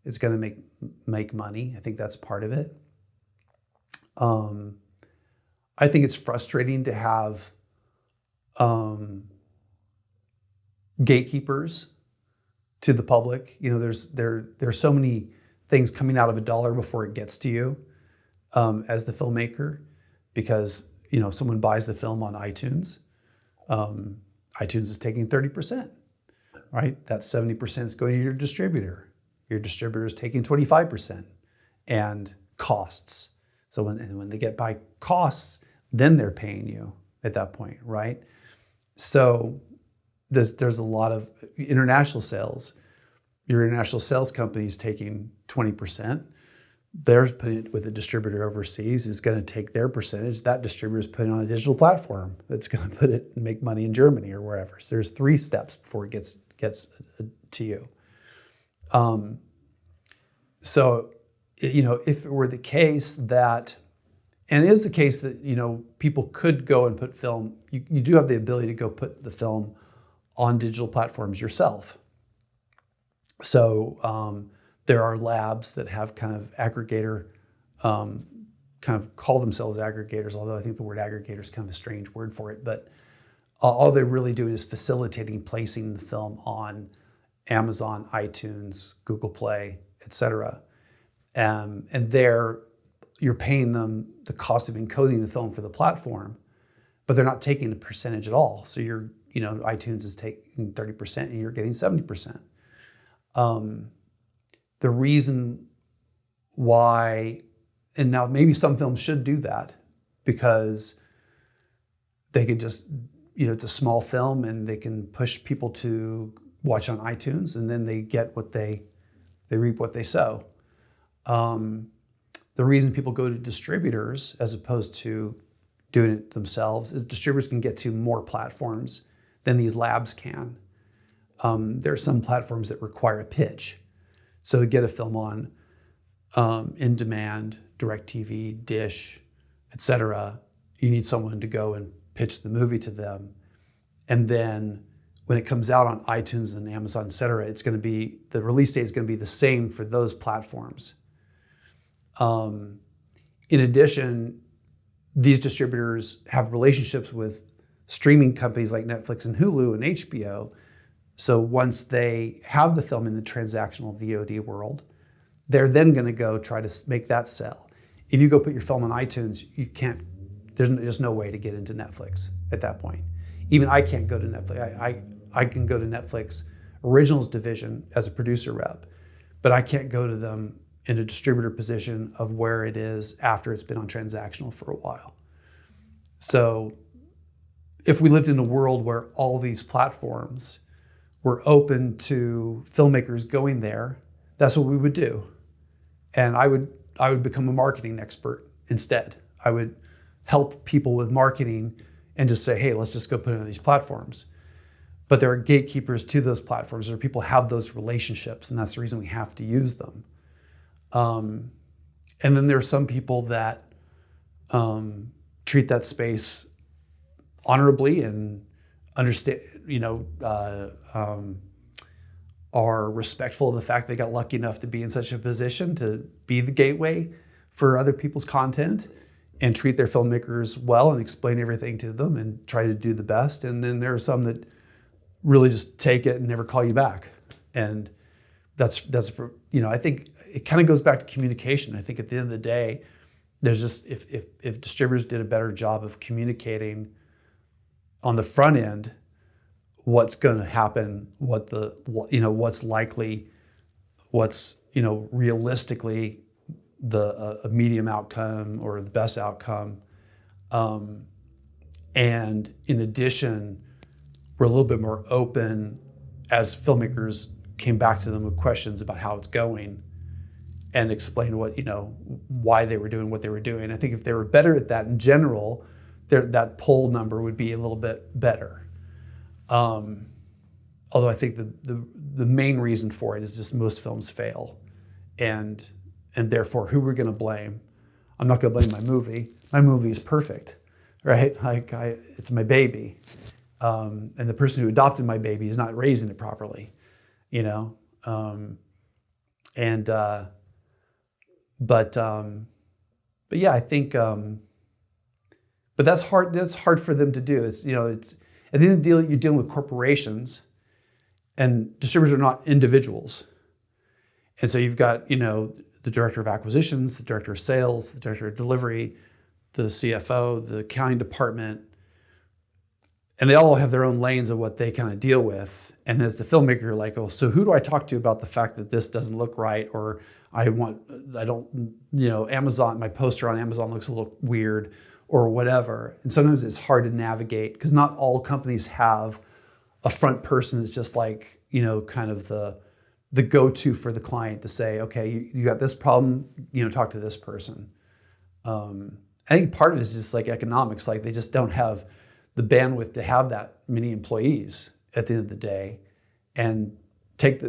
It's going to make money. I think that's part of it. I think it's frustrating to have gatekeepers to the public. You know, there's so many things coming out of $1 before it gets to you as the filmmaker, because you know someone buys the film on iTunes. iTunes is taking 30%, right? That 70% is going to your distributor. Your distributor is taking 25%, and costs. So when they get by costs, then they're paying you at that point, right? So there's a lot of international sales. Your international sales company is taking 20%. They're putting it with a distributor overseas who's going to take their percentage. That distributor is putting it on a digital platform that's going to put it and make money in Germany or wherever. So there's 3 steps before it gets gets to you. So, if it were the case that, and it is the case that, people could go and put film, you do have the ability to go put the film on digital platforms yourself. So there are labs that have kind of aggregator, kind of call themselves aggregators, although I think the word aggregator is kind of a strange word for it, but all they're really doing is facilitating placing the film on Amazon, iTunes, Google Play, etc. And there, you're paying them the cost of encoding the film for the platform, but they're not taking a percentage at all. So iTunes is taking 30% and you're getting 70%. The reason why, and now maybe some films should do that because they could just, it's a small film and they can push people to watch on iTunes and then they get what they reap what they sow. The reason people go to distributors as opposed to doing it themselves is distributors can get to more platforms than these labs can. There are some platforms that require a pitch. So to get a film on in demand, DirecTV, Dish, etc., you need someone to go and pitch the movie to them. And then when it comes out on iTunes and Amazon, etc., it's going to be, the release date is going to be the same for those platforms. In addition, these distributors have relationships with streaming companies like Netflix and Hulu and HBO. So once they have the film in the transactional VOD world, they're then going to go try to make that sell. If you go put your film on iTunes, you can't, there's no way to get into Netflix at that point. Even I can't go to Netflix. I can go to Netflix Originals division as a producer rep, but I can't go to them in a distributor position of where it is after it's been on transactional for a while. So if we lived in a world where all these platforms were open to filmmakers going there, that's what we would do. And I would become a marketing expert instead. I would help people with marketing and just say, hey, let's just go put it on these platforms. But there are gatekeepers to those platforms, or people have those relationships, and that's the reason we have to use them. And then there are some people that treat that space honorably and understand, are respectful of the fact they got lucky enough to be in such a position to be the gateway for other people's content and treat their filmmakers well and explain everything to them and try to do the best. And then there are some that really just take it and never call you back. And that's for, I think it kind of goes back to communication. I think at the end of the day, there's just, if distributors did a better job of communicating on the front end, what's going to happen, what's likely, what's, realistically a medium outcome or the best outcome. And in addition, we're a little bit more open as filmmakers came back to them with questions about how it's going and explain what, why they were doing what they were doing. I think if they were better at that in general, that poll number would be a little bit better. Although I think the main reason for it is just most films fail. And therefore, who we're going to blame? I'm not going to blame my movie. My movie is perfect, right? It's my baby. And the person who adopted my baby is not raising it properly, But yeah, I think, but that's hard. That's hard for them to do. It's at the end of the day, you're dealing with corporations, and distributors are not individuals. And so you've got, the director of acquisitions, the director of sales, the director of delivery, the CFO, the accounting department, and they all have their own lanes of what they kind of deal with. And as the filmmaker, you're like, oh, so who do I talk to about the fact that this doesn't look right? Or Amazon, my poster on Amazon looks a little weird or whatever. And sometimes it's hard to navigate because not all companies have a front person that's just like, kind of the go-to for the client to say, okay, you got this problem, talk to this person. I think part of it is just like economics, like they just don't have the bandwidth to have that many employees at the end of the day. and take the,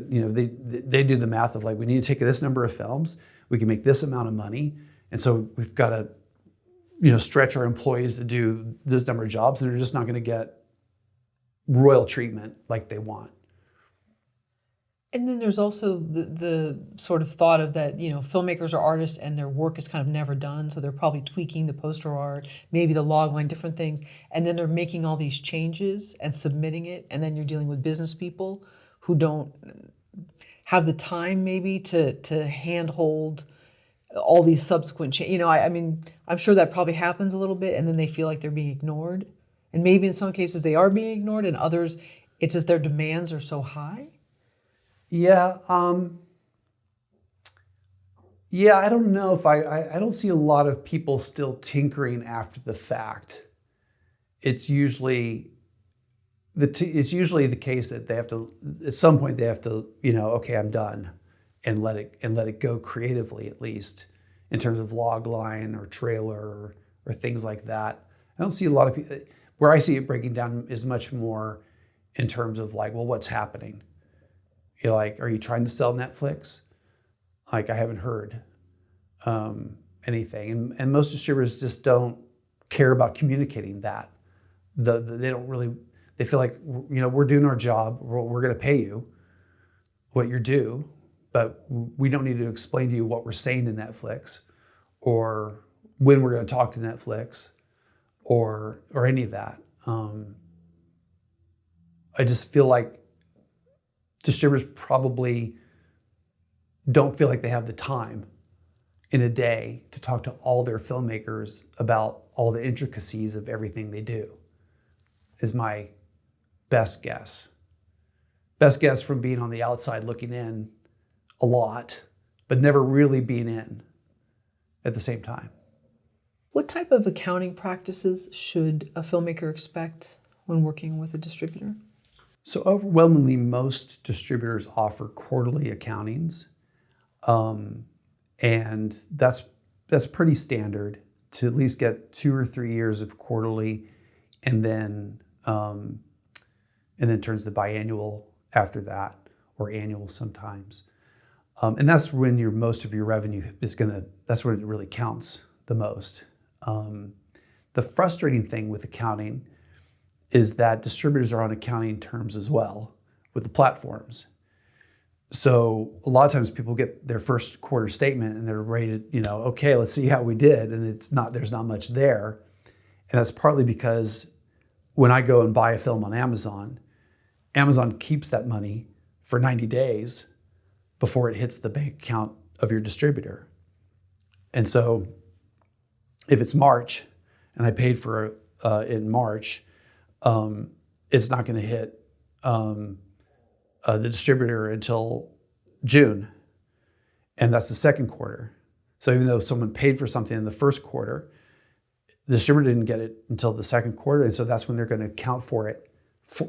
they do the math of like, we need to take this number of films, we can make this amount of money, and so we've got to stretch our employees to do this number of jobs, and they're just not going to get royal treatment like they want. And then there's also the sort of thought of that, filmmakers are artists and their work is kind of never done. So they're probably tweaking the poster art, maybe the log line, different things. And then they're making all these changes and submitting it. And then you're dealing with business people who don't have the time maybe to handhold all these subsequent changes. I mean, I'm sure that probably happens a little bit, and then they feel like they're being ignored. And maybe in some cases they are being ignored, and others, it's just their demands are so high. Yeah, I don't know if I don't see a lot of people still tinkering after the fact. It's usually the case that they have to, at some point they have to, okay, I'm done, and let it go creatively, at least in terms of log line or trailer or things like that. I don't see a lot of people. Where I see it breaking down is much more in terms of like, well, what's happening? You're like, are you trying to sell Netflix? Like, I haven't heard anything. And most distributors just don't care about communicating that. They don't really, they feel like, we're doing our job. We're going to pay you what you're due, but we don't need to explain to you what we're saying to Netflix or when we're going to talk to Netflix or any of that. I just feel like distributors probably don't feel like they have the time in a day to talk to all their filmmakers about all the intricacies of everything they do, is my best guess. Best guess from being on the outside looking in a lot, but never really being in at the same time. What type of accounting practices should a filmmaker expect when working with a distributor? So overwhelmingly, most distributors offer quarterly accountings, and that's pretty standard to at least get 2 or 3 years of quarterly, and then turns to biannual after that, or annual sometimes. And that's when most of your revenue that's when it really counts the most. The frustrating thing with accounting is that distributors are on accounting terms as well with the platforms. So a lot of times people get their first quarter statement and they're rated, okay, let's see how we did. And there's not much there. And that's partly because when I go and buy a film on Amazon keeps that money for 90 days before it hits the bank account of your distributor. And so if it's March and I paid for in March, it's not going to hit the distributor until June, and that's the second quarter. So even though someone paid for something in the first quarter, the distributor didn't get it until the second quarter, and so that's when they're going to account for it,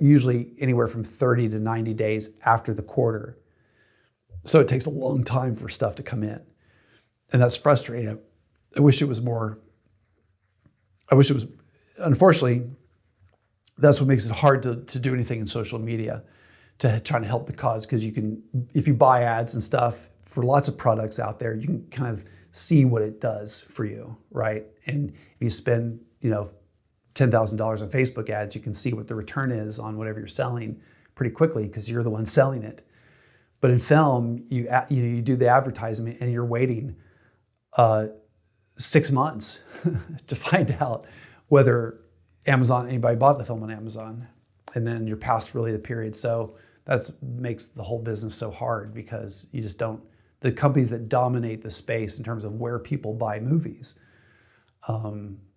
usually anywhere from 30 to 90 days after the quarter. So it takes a long time for stuff to come in, and that's frustrating. I wish it was more. Unfortunately, that's what makes it hard to do anything in social media, to try to help the cause, because if you buy ads and stuff for lots of products out there, you can kind of see what it does for you, right? And if you spend, $10,000 on Facebook ads, you can see what the return is on whatever you're selling pretty quickly because you're the one selling it. But in film, you do the advertisement and you're waiting 6 months to find out whether anybody bought the film on Amazon, and then you're past really the period. So that makes the whole business so hard, because you just don't, the companies that dominate the space in terms of where people buy movies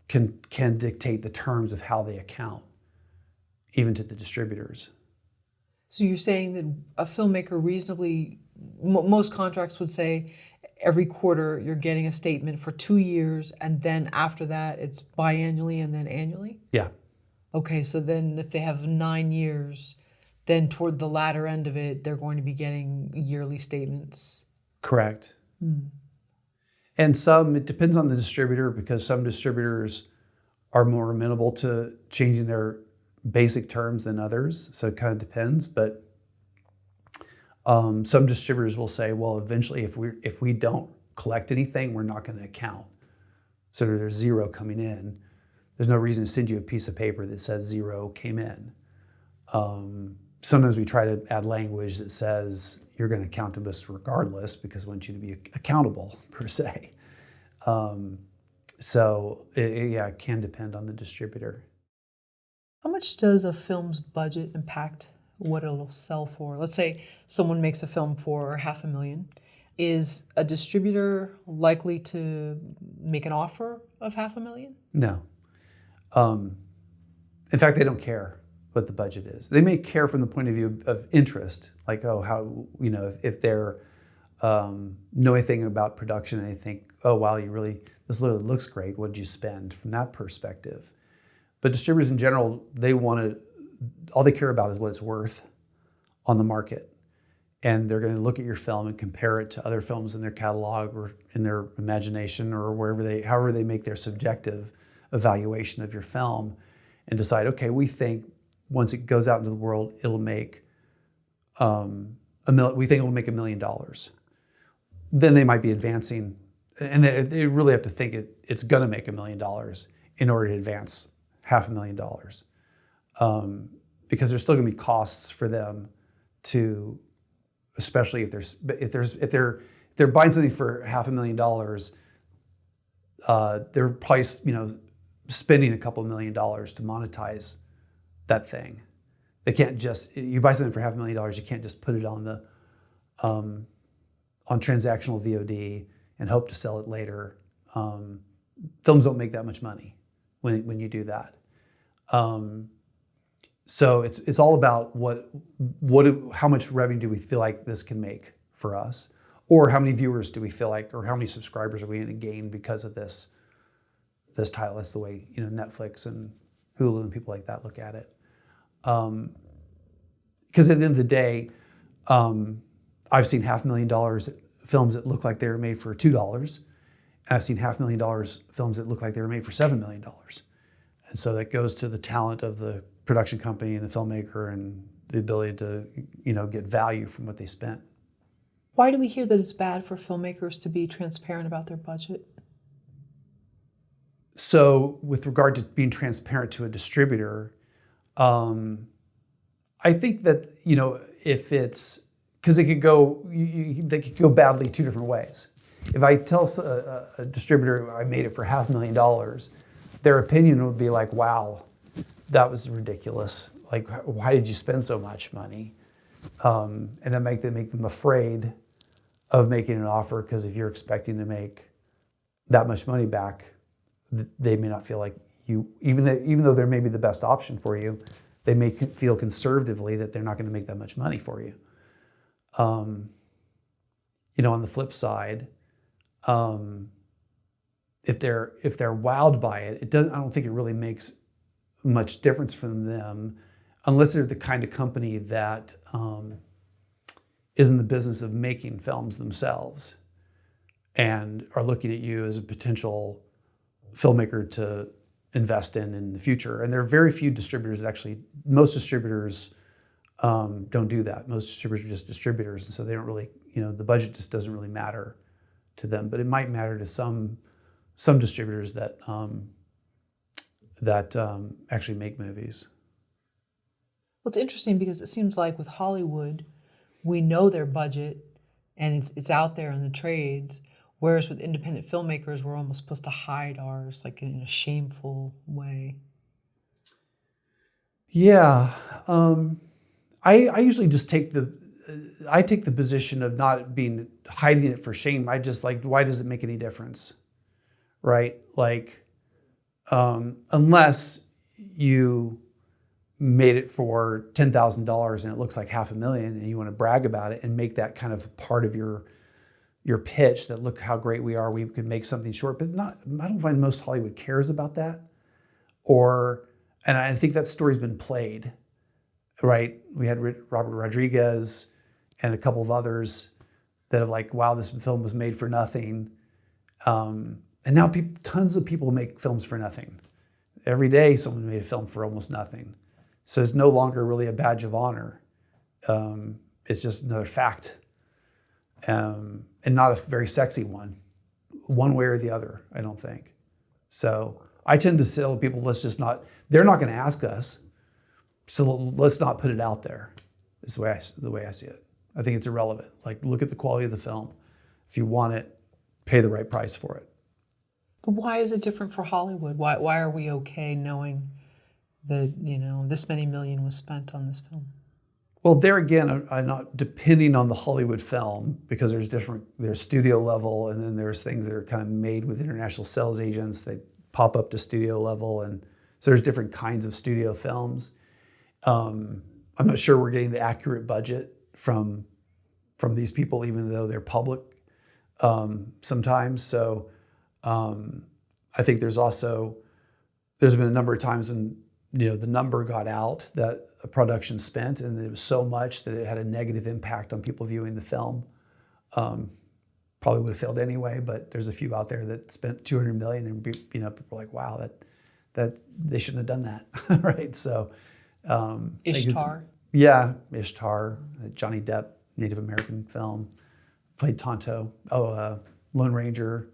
can dictate the terms of how they account, even to the distributors. So you're saying that a filmmaker reasonably, most contracts would say every quarter you're getting a statement for 2 years, and then after that it's biannually and then annually? Yeah. Okay, so then if they have 9 years, then toward the latter end of it, they're going to be getting yearly statements. Correct. And it depends on the distributor, because some distributors are more amenable to changing their basic terms than others. So it kind of depends. But Some distributors will say, well, eventually if we don't collect anything, we're not going to account. So there's zero coming in. There's no reason to send you a piece of paper that says zero came in. Sometimes we try to add language that says you're going to count to us regardless because we want you to be accountable, per se. So it can depend on the distributor. How much does a film's budget impact what it'll sell for? Let's say someone makes a film for $500,000. Is a distributor likely to make an offer of $500,000? No. In fact, they don't care what the budget is. They may care from the point of view of interest, like, oh, how, if they're know anything about production and they think, oh, wow, this literally looks great. What did you spend from that perspective? But distributors in general, all they care about is what it's worth on the market. And they're going to look at your film and compare it to other films in their catalog or in their imagination or however they make their subjective evaluation of your film and decide, okay, we think once it goes out into the world, it'll make we think it'll make $1 million. Then they might be advancing, and they really have to think it's going to make $1 million in order to advance $500,000, because there's still going to be costs for them to, especially if they're buying something for $500,000, they're probably spending a couple $1 million to monetize that thing. They can't just, you buy something for $500,000, you can't just put it on on transactional VOD and hope to sell it later. Films don't make that much money when you do that. So it's all about how much revenue do we feel like this can make for us, or how many viewers do we feel like, or how many subscribers are we going to gain because of this title. That's the way Netflix and Hulu and people like that look at it. Because at the end of the day, I've seen $500,000 films that look like they were made for $2, and I've seen $500,000 films that look like they were made for $7 million. And so that goes to the talent of the production company and the filmmaker and the ability to, get value from what they spent. Why do we hear that it's bad for filmmakers to be transparent about their budget? So with regard to being transparent to a distributor, I think that, if it's, because they could go badly two different ways. If I tell a distributor I made it for $500,000, their opinion would be like, wow, that was ridiculous. Like, why did you spend so much money? And then make them afraid of making an offer, because if you're expecting to make that much money back, they may not feel like you, even though they're maybe the best option for you, they may feel conservatively that they're not going to make that much money for you. On the flip side, if they're wowed by it, I don't think it really makes much difference from them, unless they're the kind of company that is in the business of making films themselves and are looking at you as a potential filmmaker to invest in the future. And there are very few distributors that most distributors don't do that. Most distributors are just distributors, and so they don't really, the budget just doesn't really matter to them. But it might matter to some distributors that actually make movies. Well, it's interesting because it seems like with Hollywood, we know their budget and it's out there in the trades, whereas with independent filmmakers, we're almost supposed to hide ours, like in a shameful way. Yeah. I usually just take the position of not hiding it for shame. I just why does it make any difference? Right? Like, unless you made it for $10,000 and it looks like $500,000 and you want to brag about it and make that kind of part of your pitch, that look how great we are, we could make something short. But I don't find most Hollywood cares about that. And I think that story's been played, right? We had Robert Rodriguez and a couple of others that have wow, this film was made for nothing. And now tons of people make films for nothing. Every day someone made a film for almost nothing. So it's no longer really a badge of honor. It's just another fact, and not a very sexy one way or the other, I don't think. So I tend to tell people, they're not going to ask us, so let's not put it out there, is the way I see it. I think it's irrelevant. Like, look at the quality of the film. If you want it, pay the right price for it. But why is it different for Hollywood? Why are we okay knowing that, this many million was spent on this film? Well, there again, I'm not depending on the Hollywood film, because there's studio level, and then there's things that are kind of made with international sales agents. They pop up to studio level, and so there's different kinds of studio films. I'm not sure we're getting the accurate budget from these people, even though they're public sometimes. So I think there's been a number of times when the number got out that a production spent, and it was so much that it had a negative impact on people viewing the film. Probably would have failed anyway, but there's a few out there that spent $200 million, and people are like, wow, that they shouldn't have done that, right? So Ishtar. Ishtar, Johnny Depp, Native American film, played Tonto. Lone Ranger.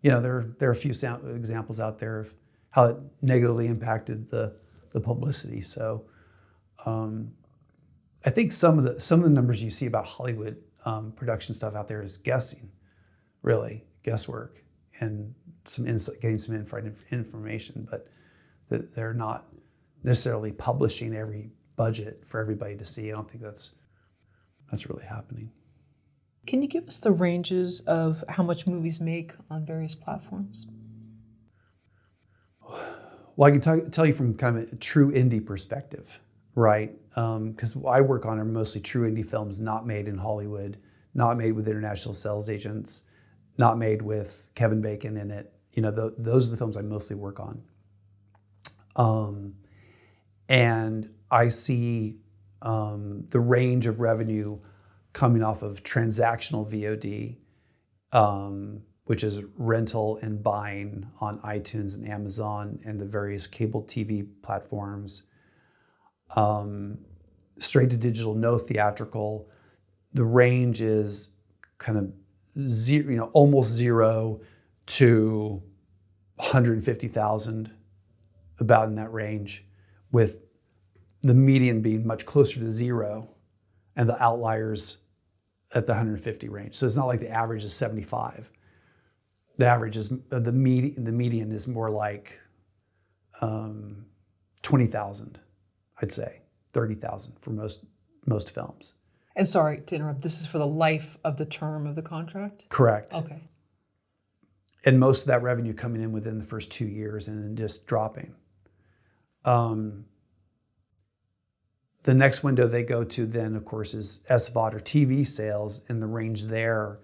There are a few examples out there of how it negatively impacted the publicity. So I think some of the numbers you see about Hollywood production stuff out there is guessing, really guesswork, and getting some information, but that they're not necessarily publishing every budget for everybody to see. I don't think that's really happening. Can you give us the ranges of how much movies make on various platforms? Well, I can tell you from kind of a true indie perspective, right? Because what I work on are mostly true indie films, not made in Hollywood, not made with international sales agents, not made with Kevin Bacon in it. Those are the films I mostly work on. And I see the range of revenue coming off of transactional VOD, which is rental and buying on iTunes and Amazon and the various cable TV platforms. Straight to digital, no theatrical. The range is kind of zero, almost zero to 150,000, about in that range, with the median being much closer to zero and the outliers at the 150 range. So it's not like the average is 75. The average is the median is more like 20,000, I'd say 30,000 for most films. And sorry to interrupt, this is for the life of the term of the contract? Correct. Okay. And most of that revenue coming in within the first 2 years and then just dropping. The next window they go to then, of course, is SVOD or TV sales, and the range there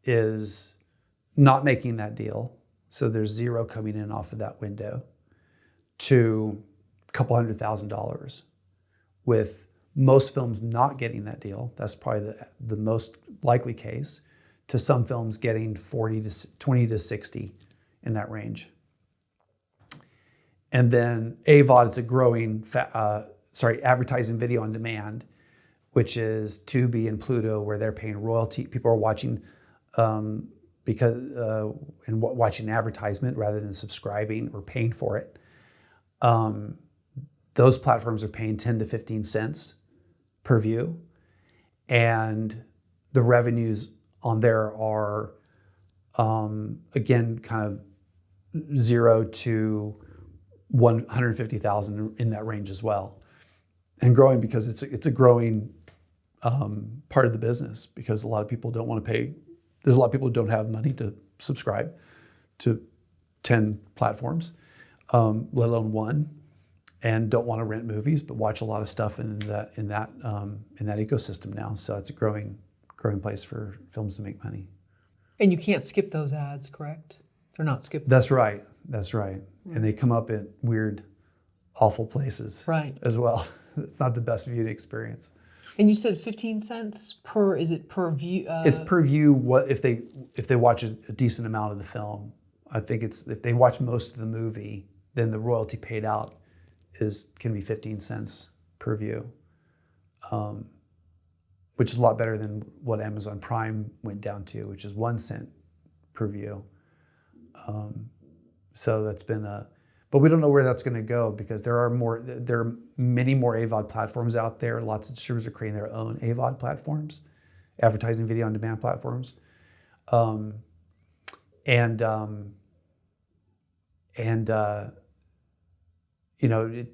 is not making that deal. So there's zero coming in off of that window to a couple $100,000, with most films not getting that deal. That's probably the most likely case, to some films getting 20 to 60 in that range. And then AVOD is a growing advertising video on demand, which is Tubi and Pluto, where they're paying royalty. People are watching watching advertisement rather than subscribing or paying for it. Those platforms are paying 10 to 15 cents per view, and the revenues on there are again kind of 0 to 150,000 in that range as well. And growing, because it's a growing part of the business, because a lot of people don't want to pay. There's a lot of people who don't have money to subscribe to 10 platforms, let alone one, and don't want to rent movies, but watch a lot of stuff in that ecosystem now. So it's a growing place for films to make money. And you can't skip those ads, correct? They're not skippable. That's right. And they come up in weird, awful places, right, as well. It's not the best viewed experience. And you said 15 cents per, is it per view? It's per view. What if they watch a decent amount of the film? I think it's, if they watch most of the movie, then the royalty paid out can be 15 cents per view. which is a lot better than what Amazon Prime went down to, which is 1 cent per view. So that's been but we don't know where that's going to go, because there are many more AVOD platforms out there. Lots of distributors are creating their own AVOD platforms, advertising video on demand platforms. It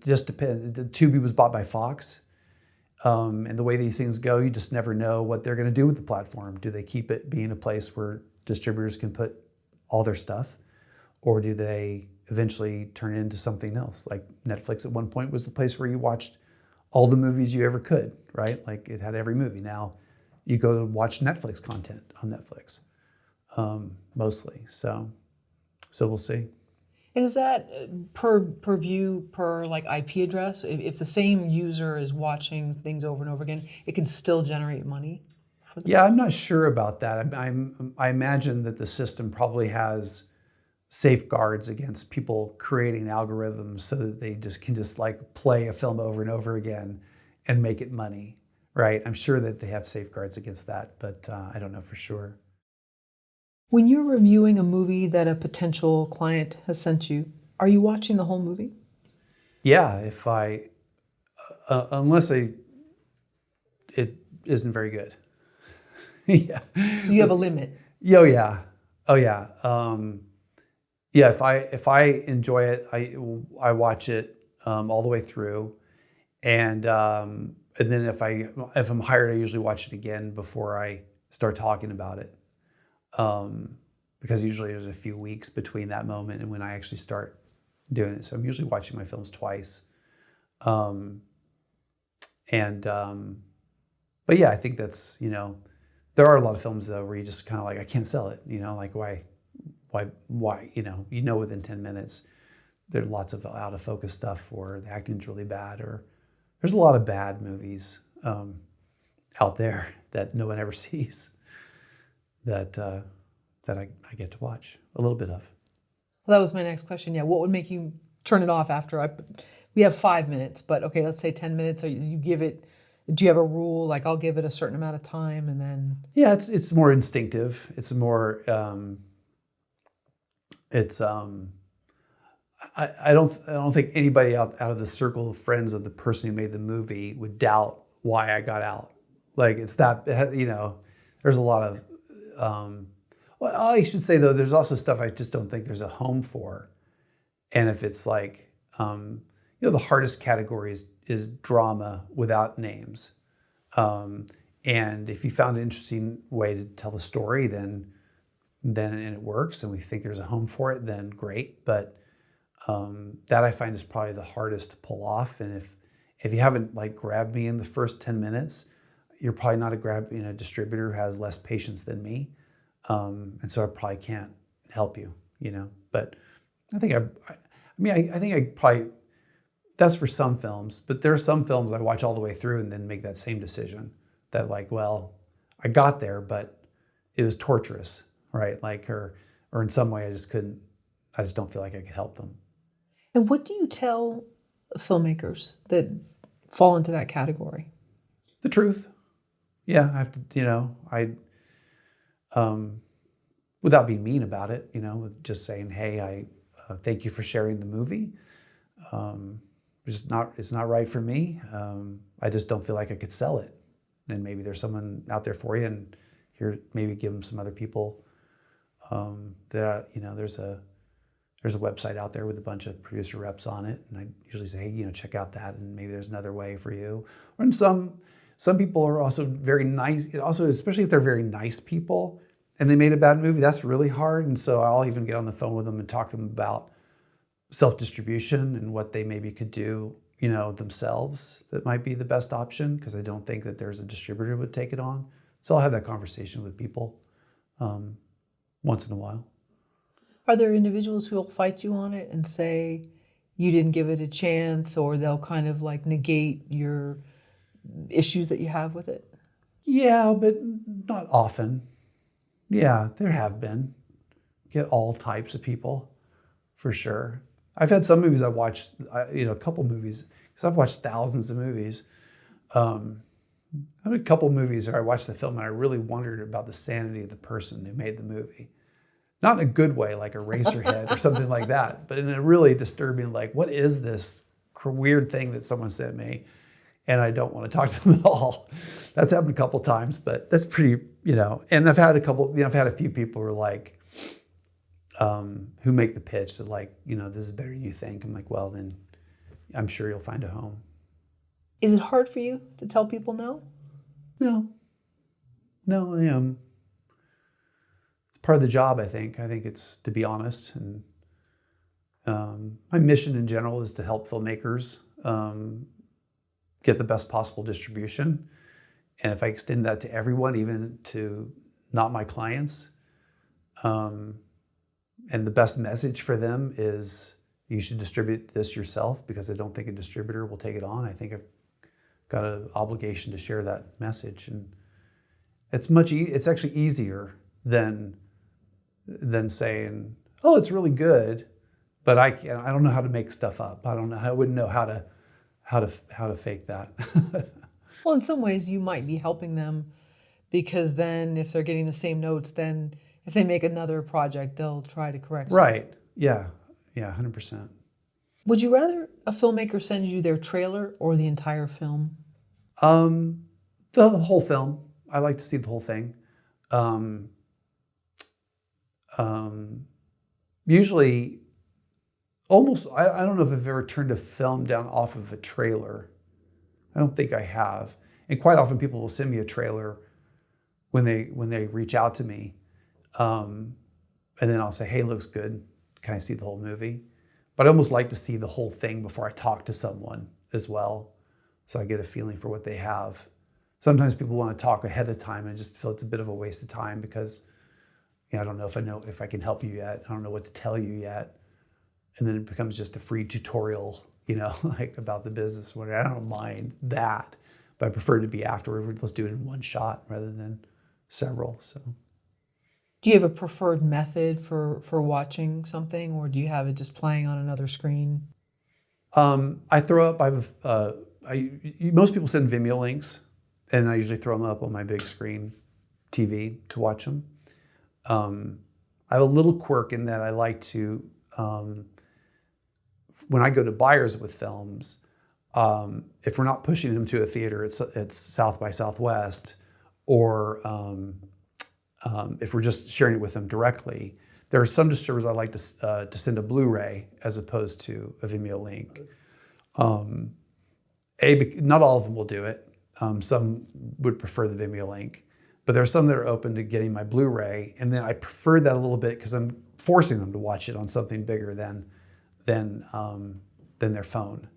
just depends. Tubi was bought by Fox. And the way these things go, you just never know what they're going to do with the platform. Do they keep it being a place where distributors can put all their stuff? Or do they eventually turn it into something else? Like Netflix at one point was the place where you watched all the movies you ever could, right? Like it had every movie. Now you go to watch Netflix content on Netflix, mostly. So we'll see. And is that per view, per like IP address? If the same user is watching things over and over again, it can still generate money for them? Yeah, I'm not sure about that. I imagine that the system probably has safeguards against people creating algorithms so that they can like play a film over and over again and make it money, right? I'm sure that they have safeguards against that, but I don't know for sure. When you're reviewing a movie that a potential client has sent you, are you watching the whole movie? Yeah, if unless it isn't very good. Yeah. So you have a limit. Oh yeah. Yeah, if I enjoy it, I watch it all the way through, and then if I'm hired, I usually watch it again before I start talking about it, because usually there's a few weeks between that moment and when I actually start doing it. So I'm usually watching my films twice, but yeah, I think that's there are a lot of films though where you just kind of like, I can't sell it, like why, within 10 minutes, there's lots of out of focus stuff, or the acting's really bad, or there's a lot of bad movies out there that no one ever sees that I get to watch a little bit of. Well, that was my next question. Yeah, what would make you turn it off after we have 5 minutes, but okay, let's say 10 minutes. Or you give it, do you have a rule? Like I'll give it a certain amount of time and then. Yeah, it's more instinctive. It's more, I don't think anybody out of the circle of friends of the person who made the movie would doubt why I got out. Like it's that, there's a lot of, well, I should say though, there's also stuff I just don't think there's a home for. And if it's like, the hardest category is drama without names. And if you found an interesting way to tell the story, then and it works, and we think there's a home for it, then great. But that I find is probably the hardest to pull off. And if you haven't like grabbed me in the first 10 minutes, you're probably not a distributor who has less patience than me. And so I probably can't help you, But I think I think I probably, that's for some films, but there are some films I watch all the way through and then make that same decision that like, well, I got there, but it was torturous, right? Like, or in some way I just don't feel like I could help them. And what do you tell filmmakers that fall into that category? The truth. Yeah, I have to, without being mean about it, with just saying, hey, I thank you for sharing the movie. It's not right for me. I just don't feel like I could sell it. And maybe there's someone out there for you, and here maybe give them some other people. There's a website out there with a bunch of producer reps on it, and I usually say, hey, check out that, and maybe there's another way for you. And some people are also very nice. Also, especially if they're very nice people, and they made a bad movie, that's really hard. And so I'll even get on the phone with them and talk to them about self-distribution and what they maybe could do, themselves that might be the best option, because I don't think that there's a distributor who would take it on. So I'll have that conversation with people once in a while. Are there individuals who will fight you on it and say you didn't give it a chance, or they'll kind of like negate your issues that you have with it? Yeah, but not often. Yeah, there have been. Get all types of people, for sure. I've had some movies I watched, a couple movies, because I've watched thousands of movies, I had a couple movies where I watched the film and I really wondered about the sanity of the person who made the movie. Not in a good way, like Eraserhead or something like that, but in a really disturbing, like, what is this weird thing that someone sent me? And I don't want to talk to them at all. That's happened a couple times, but that's pretty, and I've had I've had a few people who are like, who make the pitch that like, this is better than you think. I'm like, well, then I'm sure you'll find a home. Is it hard for you to tell people no? No, I am. It's part of the job, I think. I think it's to be honest. And my mission in general is to help filmmakers get the best possible distribution. And if I extend that to everyone, even to not my clients, and the best message for them is you should distribute this yourself, because I don't think a distributor will take it on. I think I've got an obligation to share that message, and it's actually easier than saying, oh, it's really good, but I don't know how to make stuff up. I wouldn't know how to fake that. Well, in some ways you might be helping them, because then if they're getting the same notes, then if they make another project, they'll try to correct something. Right. Yeah, 100%. Would you rather a filmmaker send you their trailer or the entire film? The whole film. I like to see the whole thing. Usually, almost, I don't know if I've ever turned a film down off of a trailer. I don't think I have. And quite often people will send me a trailer when they reach out to me. And then I'll say, hey, looks good. Can I see the whole movie? But I almost like to see the whole thing before I talk to someone as well, so I get a feeling for what they have. Sometimes people want to talk ahead of time, and I just feel it's a bit of a waste of time, because I don't know if I can help you yet. I don't know what to tell you yet. And then it becomes just a free tutorial, like about the business. I don't mind that, but I prefer it to be afterward. Let's do it in one shot rather than several. So. Do you have a preferred method for watching something, or do you have it just playing on another screen? I throw up. Most people send Vimeo links, and I usually throw them up on my big screen TV to watch them. I have a little quirk in that I like to, when I go to buyers with films, if we're not pushing them to a theater, it's South by Southwest, or if we're just sharing it with them directly. There are some distributors I like to send a Blu-ray as opposed to a Vimeo link. Not all of them will do it. Some would prefer the Vimeo link, but there are some that are open to getting my Blu-ray, and then I prefer that a little bit because I'm forcing them to watch it on something bigger than their phone,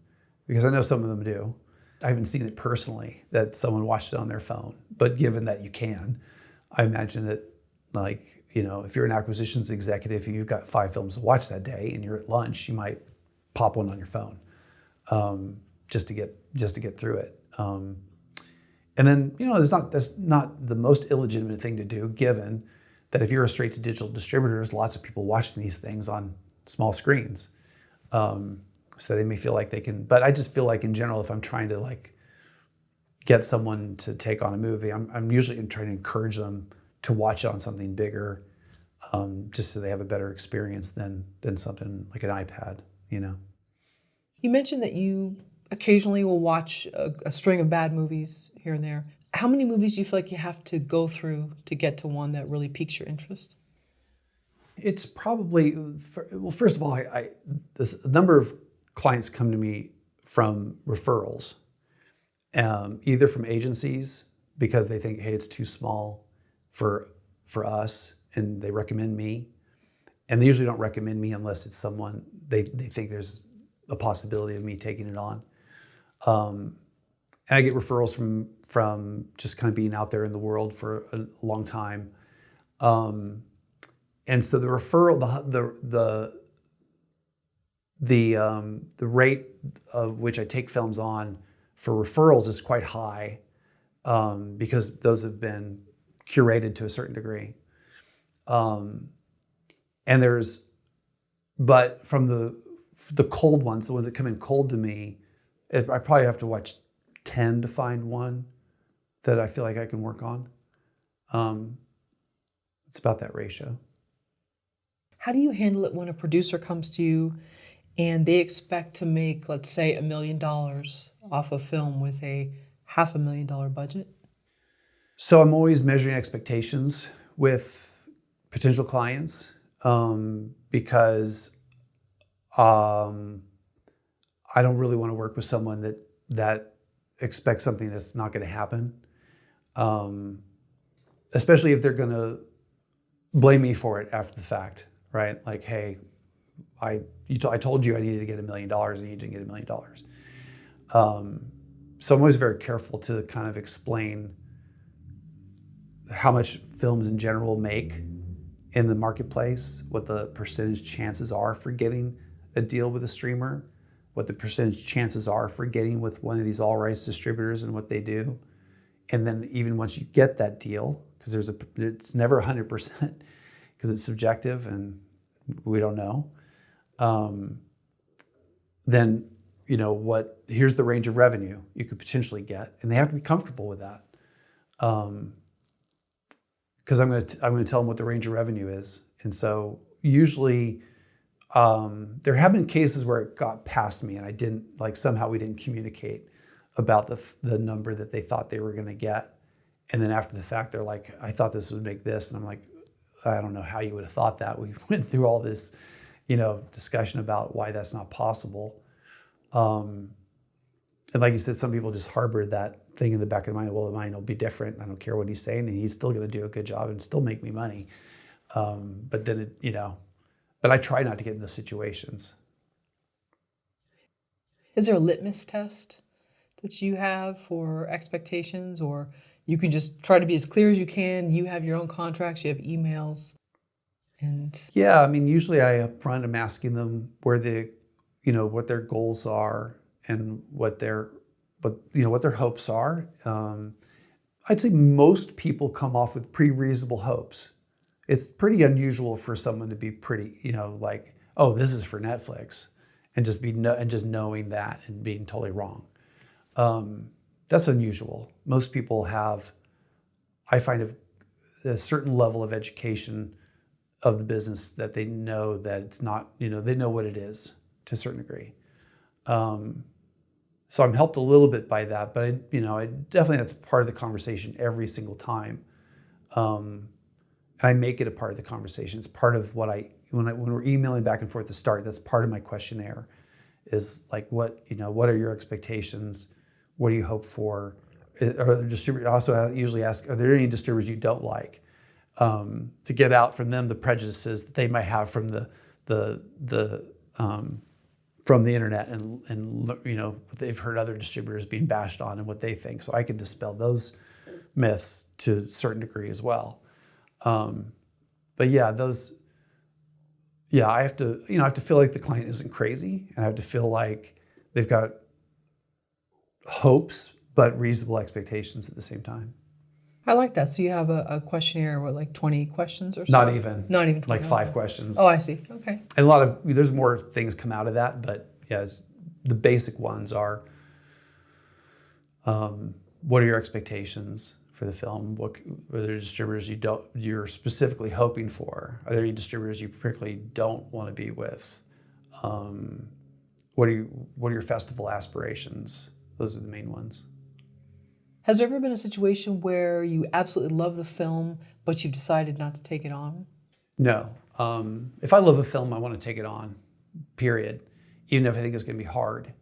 because I know some of them do. I haven't seen it personally that someone watched it on their phone, but given that you can, I imagine that, if you're an acquisitions executive and you've got 5 films to watch that day and you're at lunch, you might pop one on your phone just to get through it. And then, that's not the most illegitimate thing to do, given that if you're a straight to digital distributor, there's lots of people watching these things on small screens. So they may feel like they can, but I just feel like in general, if I'm trying to get someone to take on a movie, I'm usually trying to encourage them to watch it on something bigger, just so they have a better experience than something like an iPad, You mentioned that you occasionally will watch a string of bad movies here and there. How many movies do you feel like you have to go through to get to one that really piques your interest? It's probably, well, first of all, a number of clients come to me from referrals, either from agencies because they think, hey, it's too small for us, and they recommend me. And they usually don't recommend me unless it's someone they think there's a possibility of me taking it on. And I get referrals from just kind of being out there in the world for a long time. And so the referral, the rate of which I take films on for referrals is quite high, because those have been curated to a certain degree. But from the cold ones, the ones that come in cold to me, I probably have to watch 10 to find one. that I feel like I can work on. It's about that ratio. How do you handle it when a producer comes to you and they expect to make, let's say, $1 million off a film with a $500,000 budget? So I'm always measuring expectations with potential clients because I don't really want to work with someone that expects something that's not going to happen, especially if they're going to blame me for it after the fact, right? Like, hey, I told you I needed to get $1 million and you didn't get $1 million. So I'm always very careful to kind of explain how much films in general make in the marketplace, what the percentage chances are for getting a deal with a streamer, what the percentage chances are for getting with one of these all rights distributors and what they do. And then even once you get that deal, because it's never 100% because it's subjective and we don't know, then here's the range of revenue you could potentially get, and they have to be comfortable with that. Because I'm going to tell them what the range of revenue is. And so usually there have been cases where it got past me and I didn't, somehow we didn't communicate about the number that they thought they were going to get. And then after the fact, they're like, I thought this would make this. And I'm like, I don't know how you would have thought that. We went through all this, discussion about why that's not possible. And like you said, some people just harbor that thing in the back of their mind. Well, mine will be different. I don't care what he's saying, and he's still going to do a good job and still make me money. But then, but I try not to get in those situations. Is there a litmus test that you have for expectations, or you can just try to be as clear as you can? You have your own contracts, you have emails, and yeah, I mean, usually I upfront am asking them where what their goals are and what their hopes are. I'd say most people come off with pretty reasonable hopes. It's pretty unusual for someone to be pretty, like, oh, this is for Netflix, and just knowing that and being totally wrong. That's unusual. Most people have, I find, a certain level of education of the business that they know that it's not, they know what it is to a certain degree. So I'm helped a little bit by that, but I definitely, that's part of the conversation every single time. And I make it a part of the conversation. It's part of what when we're emailing back and forth to start, that's part of my questionnaire is like, what are your expectations? What do you hope for? Or the distributor also usually ask, are there any distributors you don't like? To get out from them the prejudices that they might have from from the internet and they've heard other distributors being bashed on and what they think. So I can dispel those myths to a certain degree as well. But yeah, I have to feel like the client isn't crazy, and I have to feel like they've got hopes but reasonable expectations at the same time. I like that. So you have a questionnaire with like 20 questions or so? Not even 20. Like 5 questions. Oh, I see. Okay. And there's more things come out of that, but yes, the basic ones are, what are your expectations for the film? What are there distributors you're specifically hoping for? Are there any distributors you particularly don't want to be with? What are your festival aspirations? Those are the main ones. Has there ever been a situation where you absolutely love the film, but you've decided not to take it on? No. If I love a film, I want to take it on, period. Even if I think it's going to be hard.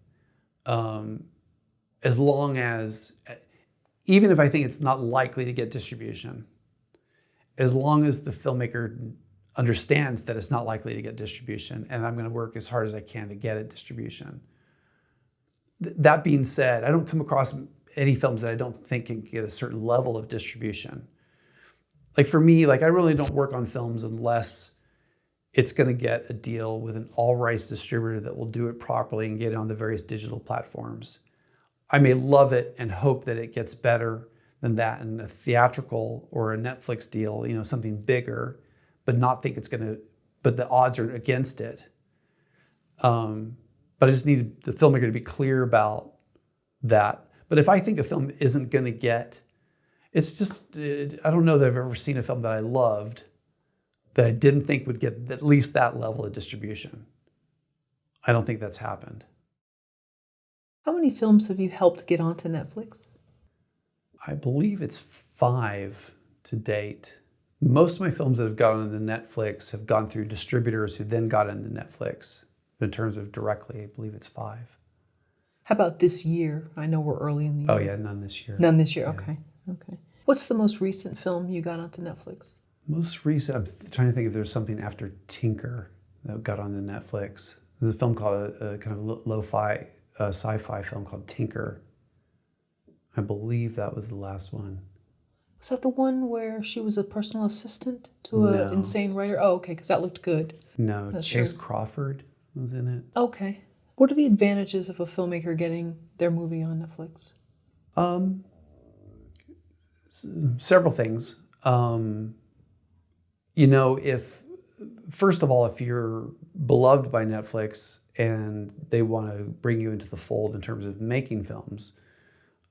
Even if I think it's not likely to get distribution, as long as the filmmaker understands that it's not likely to get distribution, and I'm going to work as hard as I can to get it distribution. That being said, I don't come across any films that I don't think can get a certain level of distribution. Like for me, I really don't work on films unless it's going to get a deal with an all rights distributor that will do it properly and get it on the various digital platforms. I may love it and hope that it gets better than that in a theatrical or a Netflix deal, something bigger, but not think it's going to, but the odds are against it. But I just need the filmmaker to be clear about that. But if I think a film isn't going to get It's just, I don't know that I've ever seen a film that I loved that I didn't think would get at least that level of distribution. I don't think that's happened. How many films have you helped get onto Netflix? I believe it's 5 to date. Most of my films that have gone into Netflix have gone through distributors who then got into Netflix. But in terms of directly, I believe it's 5. How about this year? I know we're early in the year. Oh yeah, none this year. None this year, okay. Okay. What's the most recent film you got onto Netflix? Most recent, I'm trying to think if there's something after Tinker that got onto Netflix. There's a film called a kind of lo-fi sci-fi film called Tinker. I believe that was the last one. Was that the one where she was a personal assistant to an No. insane writer? Oh, okay, because that looked good. No, Not Chase sure. Crawford was in it. Okay. What are the advantages of a filmmaker getting their movie on Netflix? Several things. If first of all, if you're beloved by Netflix and they want to bring you into the fold in terms of making films,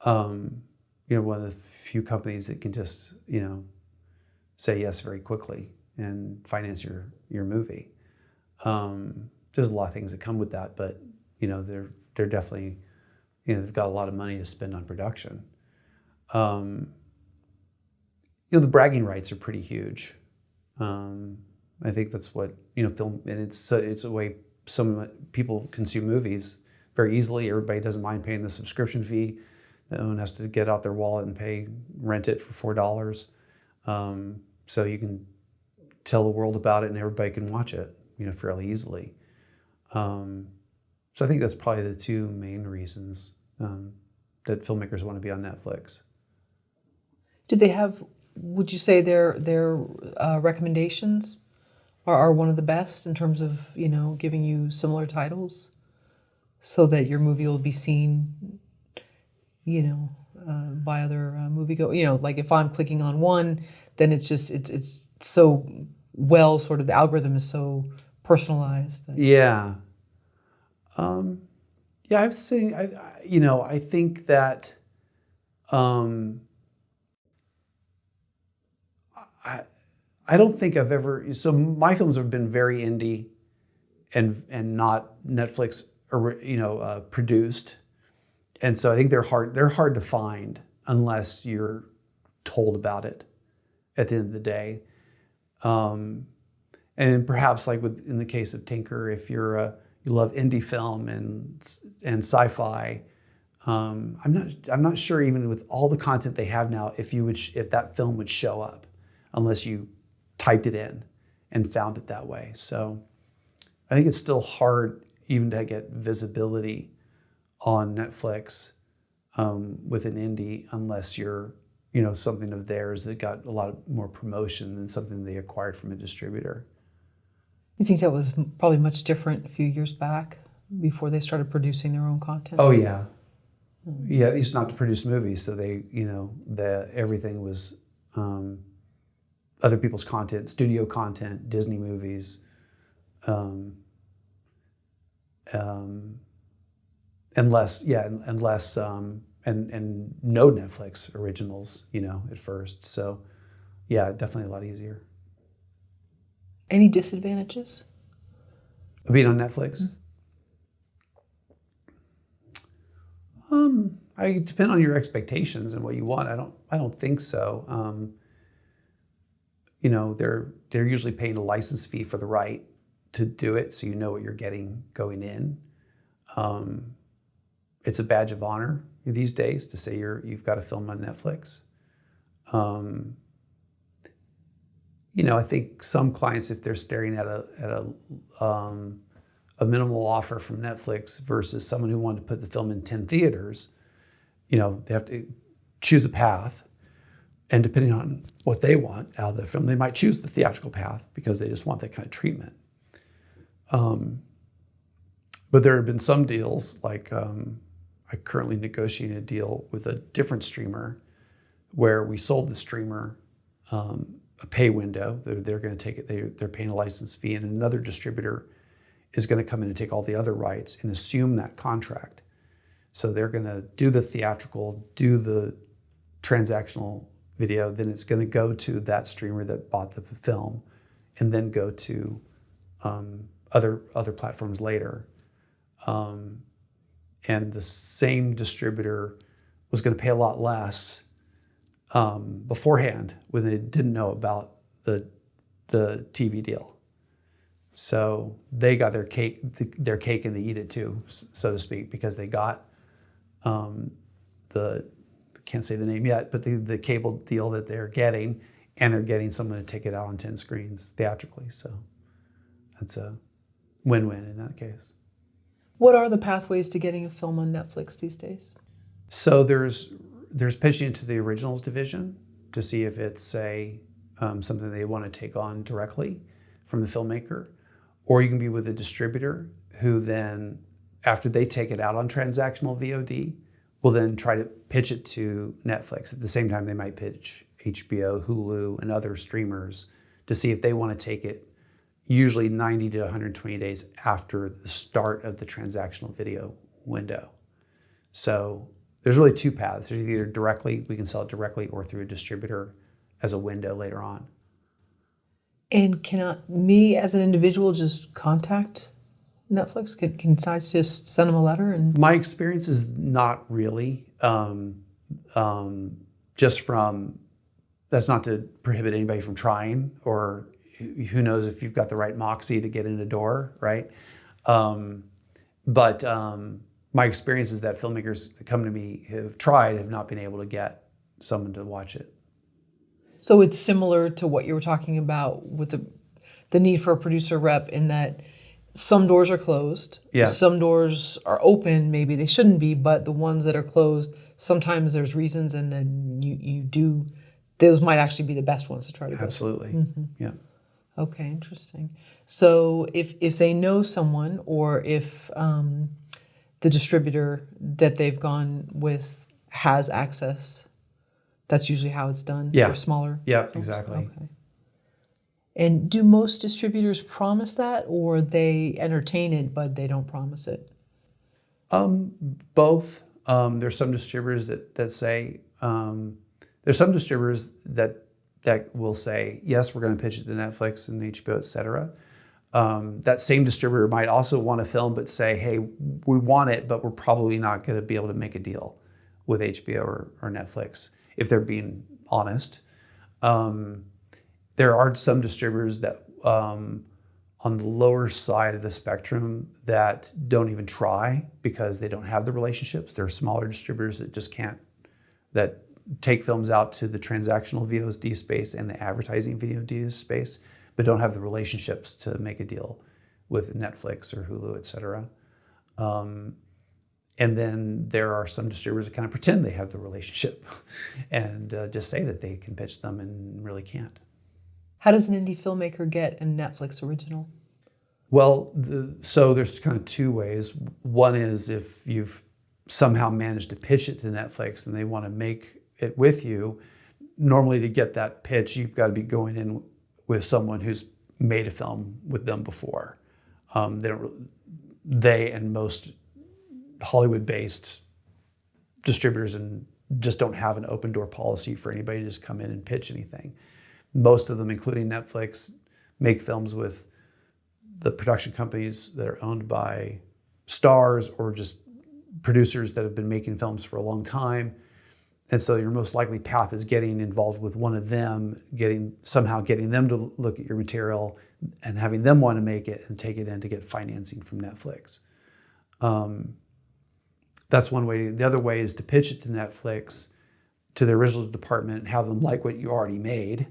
one of the few companies that can just, say yes very quickly and finance your movie. There's a lot of things that come with that, but they're definitely, they've got a lot of money to spend on production. The bragging rights are pretty huge. I think that's what film, and it's a way some people consume movies very easily. Everybody doesn't mind paying the subscription fee. No one has to get out their wallet and rent it for $4. So you can tell the world about it, and everybody can watch it, fairly easily. So I think that's probably the 2 main reasons that filmmakers want to be on Netflix. Do they have, would you say their recommendations are one of the best in terms of, giving you similar titles so that your movie will be seen, by other moviegoers? Like if I'm clicking on one, then it's so well, sort of the algorithm is so personalized. Yeah. I've seen, I think that I don't think I've ever, so my films have been very indie and not Netflix produced. And so I think they're hard to find unless you're told about it at the end of the day. And perhaps like in the case of Tinker, if you love indie film and sci-fi, I'm not sure even with all the content they have now if that film would show up unless you typed it in and found it that way. So I think it's still hard even to get visibility on Netflix with an indie unless you're something of theirs that got a lot more promotion than something they acquired from a distributor. You think that was probably much different a few years back before they started producing their own content? Oh yeah. Yeah, they used not to produce movies, so they, everything was other people's content, studio content, Disney movies, and less no Netflix originals, at first. So yeah, definitely a lot easier. Any disadvantages? Being on Netflix? I depend on your expectations and what you want. I don't think so. They're usually paying a license fee for the right to do it, so you know what you're getting going in. It's a badge of honor these days to say you've got a film on Netflix. I think some clients, if they're staring at a minimal offer from Netflix versus someone who wanted to put the film in 10 theaters, they have to choose a path. And depending on what they want out of the film, they might choose the theatrical path because they just want that kind of treatment. But there have been some deals, like I currently negotiated a deal with a different streamer where we sold the streamer a pay window. They're going to take it. They're paying a license fee, and another distributor is going to come in and take all the other rights and assume that contract. So they're going to do the theatrical, do the transactional video, then it's going to go to that streamer that bought the film, and then go to other platforms later. And the same distributor was going to pay a lot less beforehand when they didn't know about the TV deal. So they got their cake and they eat it too, so to speak, because they got can't say the name yet, but the cable deal that they're getting, and they're getting someone to take it out on 10 screens theatrically. So that's a win-win in that case. What are the pathways to getting a film on Netflix these days? So there's pitching into the originals division to see if it's something they want to take on directly from the filmmaker, or you can be with a distributor who then, after they take it out on transactional VOD, will then try to pitch it to Netflix. At the same time, they might pitch HBO, Hulu, and other streamers to see if they want to take it, usually 90 to 120 days after the start of the transactional video window. So there's really two paths. There's either directly, we can sell it directly, or through a distributor as a window later on. And can me as an individual just contact Netflix? Can I just send them a letter? And my experience is not really. Just from, that's not to prohibit anybody from trying, or who knows if you've got the right moxie to get in the door, right? But my experience is that filmmakers that come to me have tried, have not been able to get someone to watch it. So it's similar to what you were talking about with the need for a producer rep, in that some doors are closed, Yeah. Some doors are open, maybe they shouldn't be, but the ones that are closed, sometimes there's reasons, and then you do, those might actually be the best ones to try to go. Absolutely, yeah. Okay, interesting. So if they know someone, or if the distributor that they've gone with has access, that's usually how it's done for smaller Yeah, films? exactly. Okay. And do most distributors promise that, or they entertain it but they don't promise it? Both. There's some distributors that say, there's some distributors that will say, yes, we're going to pitch it to Netflix and HBO, et cetera. That same distributor might also want a film but say, hey, we want it, but we're probably not going to be able to make a deal with HBO or Netflix, if they're being honest. There are some distributors that on the lower side of the spectrum that don't even try because they don't have the relationships. There are smaller distributors that just can't, that take films out to the transactional VOD space and the advertising VOD space, but don't have the relationships to make a deal with Netflix or Hulu, et cetera. And then there are some distributors that kind of pretend they have the relationship and just say that they can pitch them and really can't. How does an indie filmmaker get a Netflix original? Well, so there's kind of two ways. One is if you've somehow managed to pitch it to Netflix and they want to make it with you, normally to get that pitch, you've got to be going in with someone who's made a film with them before. They and most Hollywood-based distributors and just don't have an open door policy for anybody to just come in and pitch anything. Most of them, including Netflix, make films with the production companies that are owned by Starz or just producers that have been making films for a long time. And so your most likely path is getting involved with one of them, somehow getting them to look at your material and having them want to make it and take it in to get financing from Netflix. That's one way. The other way is to pitch it to Netflix, to the original department, and have them like what you already made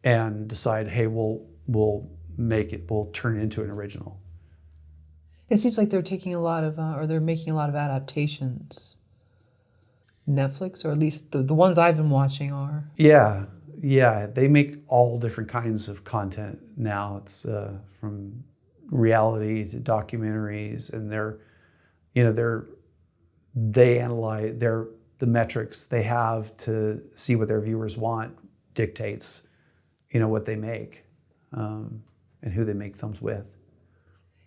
and decide, hey, we'll make it, we'll turn it into an original. It seems like they're taking a lot of, or they're making a lot of adaptations. Netflix, or at least the ones I've been watching are. Yeah, they make all different kinds of content now. It's from reality to documentaries, and they analyze the metrics they have to see what their viewers want dictates, what they make, and who they make films with.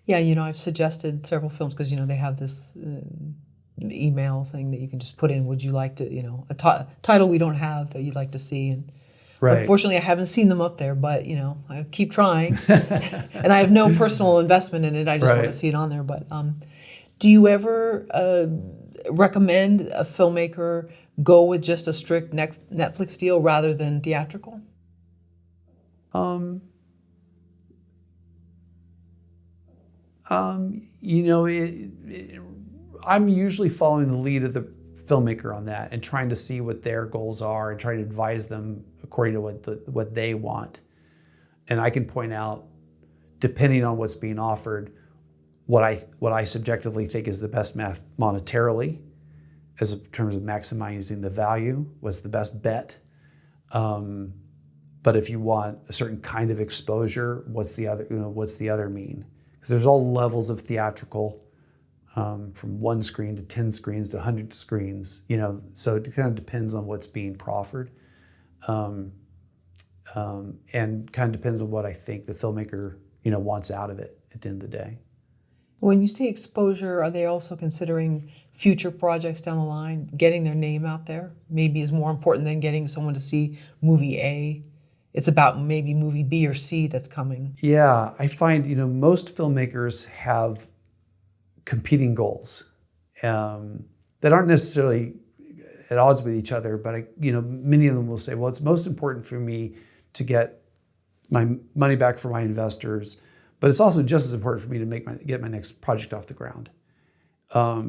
Yeah, I've suggested several films because, they have this email thing that you can just put in, would you like to, a title we don't have that you'd like to see. And Right. unfortunately, I haven't seen them up there, but, I keep trying. And I have no personal investment in it. I just want to Right. see it on there. But do you ever recommend a filmmaker go with just a strict Netflix deal rather than theatrical? I'm usually following the lead of the filmmaker on that and trying to see what their goals are and trying to advise them according to what they want. And I can point out, depending on what's being offered, what I subjectively think is the best math monetarily, as in terms of maximizing the value, what's the best bet. But if you want a certain kind of exposure, what's the other mean? Because there's all levels of theatrical, from 1 screen to 10 screens to 100 screens, so it kind of depends on what's being proffered. And kind of depends on what I think the filmmaker, wants out of it at the end of the day. When you say exposure, are they also considering future projects down the line? Getting their name out there maybe is more important than getting someone to see movie A. It's about maybe movie B or C that's coming. Yeah, I find, most filmmakers have competing goals that aren't necessarily at odds with each other, but many of them will say, well, it's most important for me to get my money back for my investors, but it's also just as important for me to get my next project off the ground. So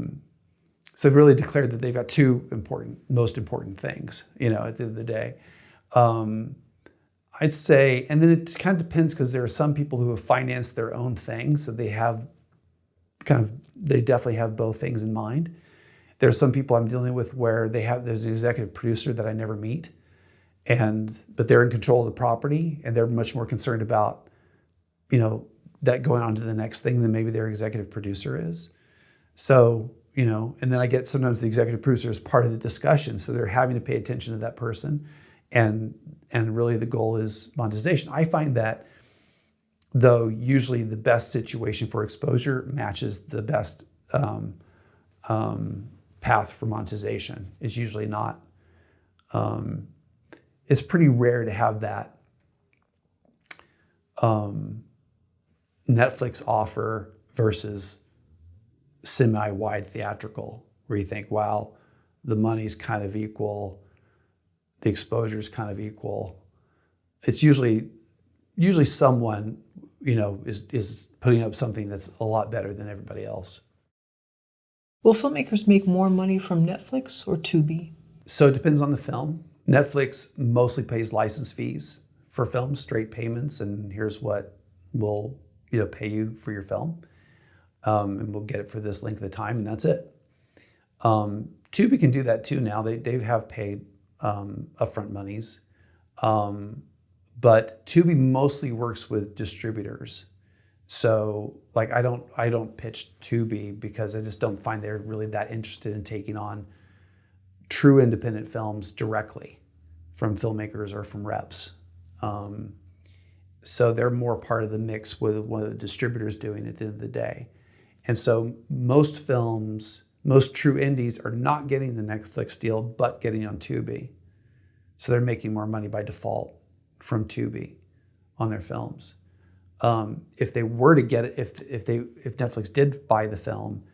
they've really declared that they've got two most important things, at the end of the day. I'd say, and then it kind of depends, because there are some people who have financed their own thing, so they definitely have both things in mind. There's some people I'm dealing with where there's an executive producer that I never meet, but they're in control of the property, and they're much more concerned about, that going on to the next thing than maybe their executive producer is. So, and then I get sometimes the executive producer is part of the discussion, so they're having to pay attention to that person, and really the goal is monetization. I find that, though, usually the best situation for exposure matches the best path for monetization. Is usually not. It's pretty rare to have that Netflix offer versus semi-wide theatrical, where you think, wow, the money's kind of equal, the exposure's kind of equal. It's usually someone, is putting up something that's a lot better than everybody else. Will filmmakers make more money from Netflix or Tubi? So it depends on the film. Netflix mostly pays license fees for films, straight payments, and here's what we'll pay you for your film, and we'll get it for this length of time, and that's it. Tubi can do that too now. They have paid upfront monies, but Tubi mostly works with distributors. So I don't pitch Tubi because I just don't find they're really that interested in taking on true independent films directly from filmmakers or from reps. So they're more part of the mix with what the distributor's doing at the end of the day. And so most true indies are not getting the Netflix deal, but getting on Tubi. So they're making more money by default from Tubi on their films. If they were to get it, if Netflix did buy the film,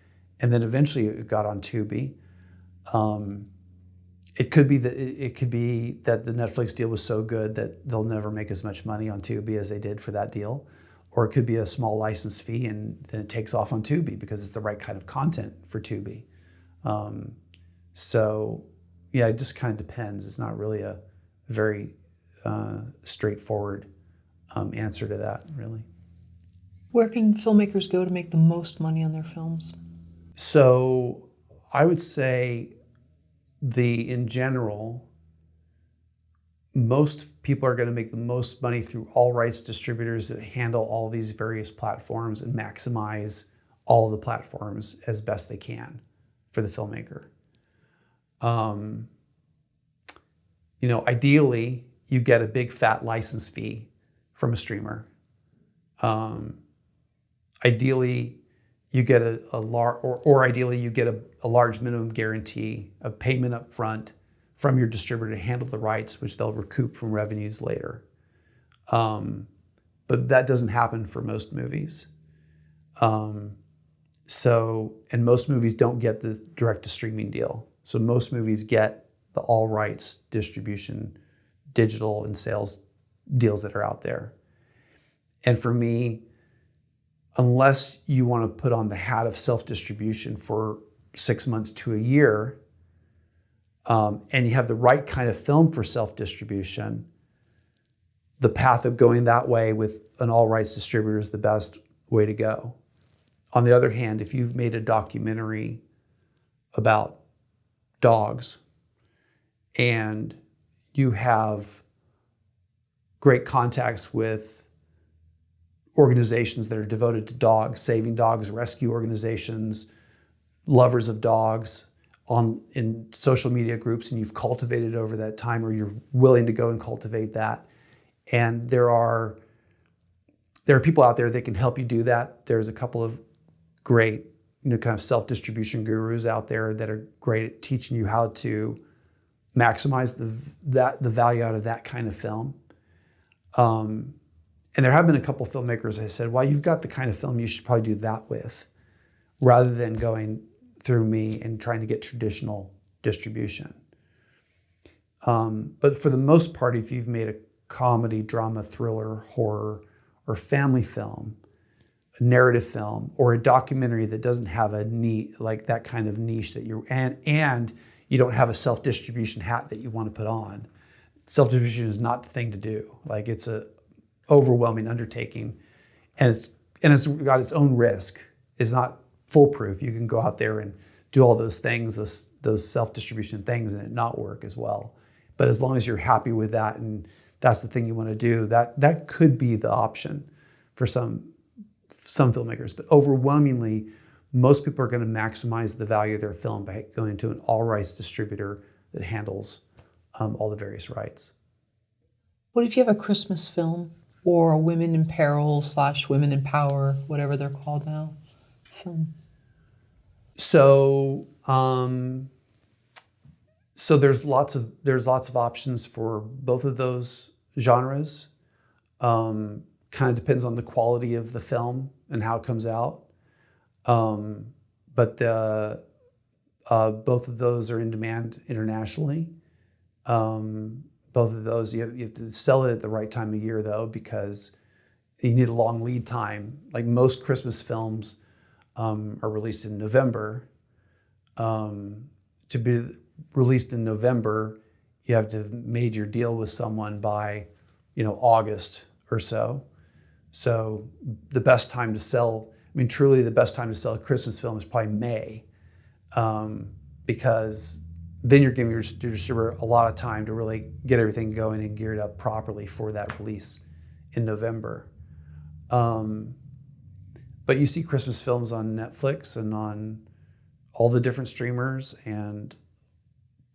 and then eventually it got on Tubi, it could be that the Netflix deal was so good that they'll never make as much money on Tubi as they did for that deal, or it could be a small license fee and then it takes off on Tubi because it's the right kind of content for Tubi. So yeah, it just kind of depends. It's not really a very straightforward answer to that, really. Where can filmmakers go to make the most money on their films? So I would say in general, most people are going to make the most money through all rights distributors that handle all these various platforms and maximize all of the platforms as best they can for the filmmaker. Ideally, you get a big fat license fee from a streamer. Ideally, you get a large, or ideally you get a large minimum guarantee, a payment up front from your distributor to handle the rights, which they'll recoup from revenues later. But that doesn't happen for most movies. And most movies don't get the direct to streaming deal. So most movies get the all rights distribution, digital and sales deals that are out there. And for me, unless you want to put on the hat of self-distribution for 6 months to a year, and you have the right kind of film for self-distribution, the path of going that way with an all rights distributor is the best way to go. On the other hand, if you've made a documentary about dogs and you have great contacts with organizations that are devoted to dogs, saving dogs, rescue organizations, lovers of dogs in social media groups, and you've cultivated over that time, or you're willing to go and cultivate that. And there are people out there that can help you do that. There's a couple of great, kind of self-distribution gurus out there that are great at teaching you how to maximize the value out of that kind of film. And there have been a couple filmmakers I said, well, you've got the kind of film you should probably do that with, rather than going through me and trying to get traditional distribution. But for the most part, if you've made a comedy, drama, thriller, horror, or family film, a narrative film, or a documentary that doesn't have a like that kind of niche that and you don't have a self-distribution hat that you want to put on, self-distribution is not the thing to do. Like, it's a overwhelming undertaking, and it's got its own risk. It's not foolproof. You can go out there and do all those things, those self-distribution things, and it not work as well. But as long as you're happy with that and that's the thing you want to do, that could be the option for some filmmakers. But overwhelmingly, most people are going to maximize the value of their film by going to an all rights distributor that handles all the various rights. What if you have a Christmas film or a women in peril / women in power, whatever they're called now, film? So there's lots of options for both of those genres. Kind of depends on the quality of the film and how it comes out. But both of those are in demand internationally. Both of those, you have to sell it at the right time of year, though, because you need a long lead time. Like, most Christmas films are released in November. To be released in November, you have to have made your deal with someone by, August or so. So the best time to sell, truly the best time to sell a Christmas film is probably May, because then you're giving your distributor a lot of time to really get everything going and geared up properly for that release in November. But you see Christmas films on Netflix and on all the different streamers and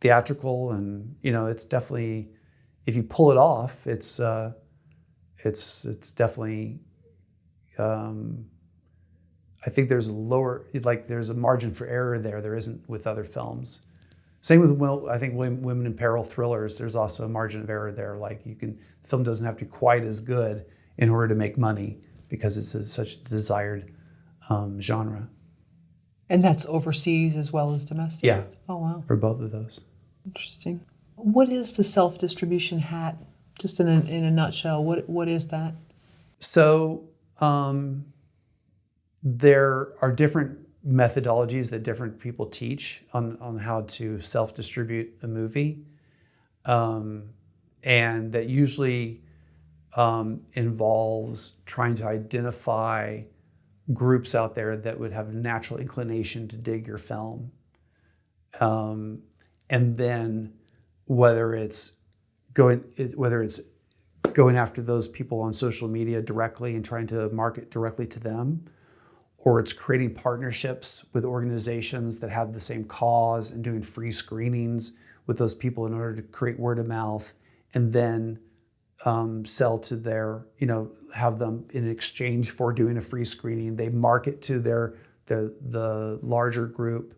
theatrical, and it's definitely, if you pull it off, it's definitely. I think there's there's a margin for error there. There isn't with other films. Same with, I think, women in peril thrillers. There's also a margin of error there. Like, the film doesn't have to be quite as good in order to make money because it's such a desired genre. And that's overseas as well as domestic? Yeah. Oh, wow. For both of those. Interesting. What is the self-distribution hat? Just in a nutshell, what is that? So there are different methodologies that different people teach on how to self-distribute a movie. And that usually involves trying to identify groups out there that would have a natural inclination to dig your film. And then whether it's going after those people on social media directly and trying to market directly to them, or it's creating partnerships with organizations that have the same cause and doing free screenings with those people in order to create word of mouth, and then sell to their, have them in exchange for doing a free screening. They market to their the larger group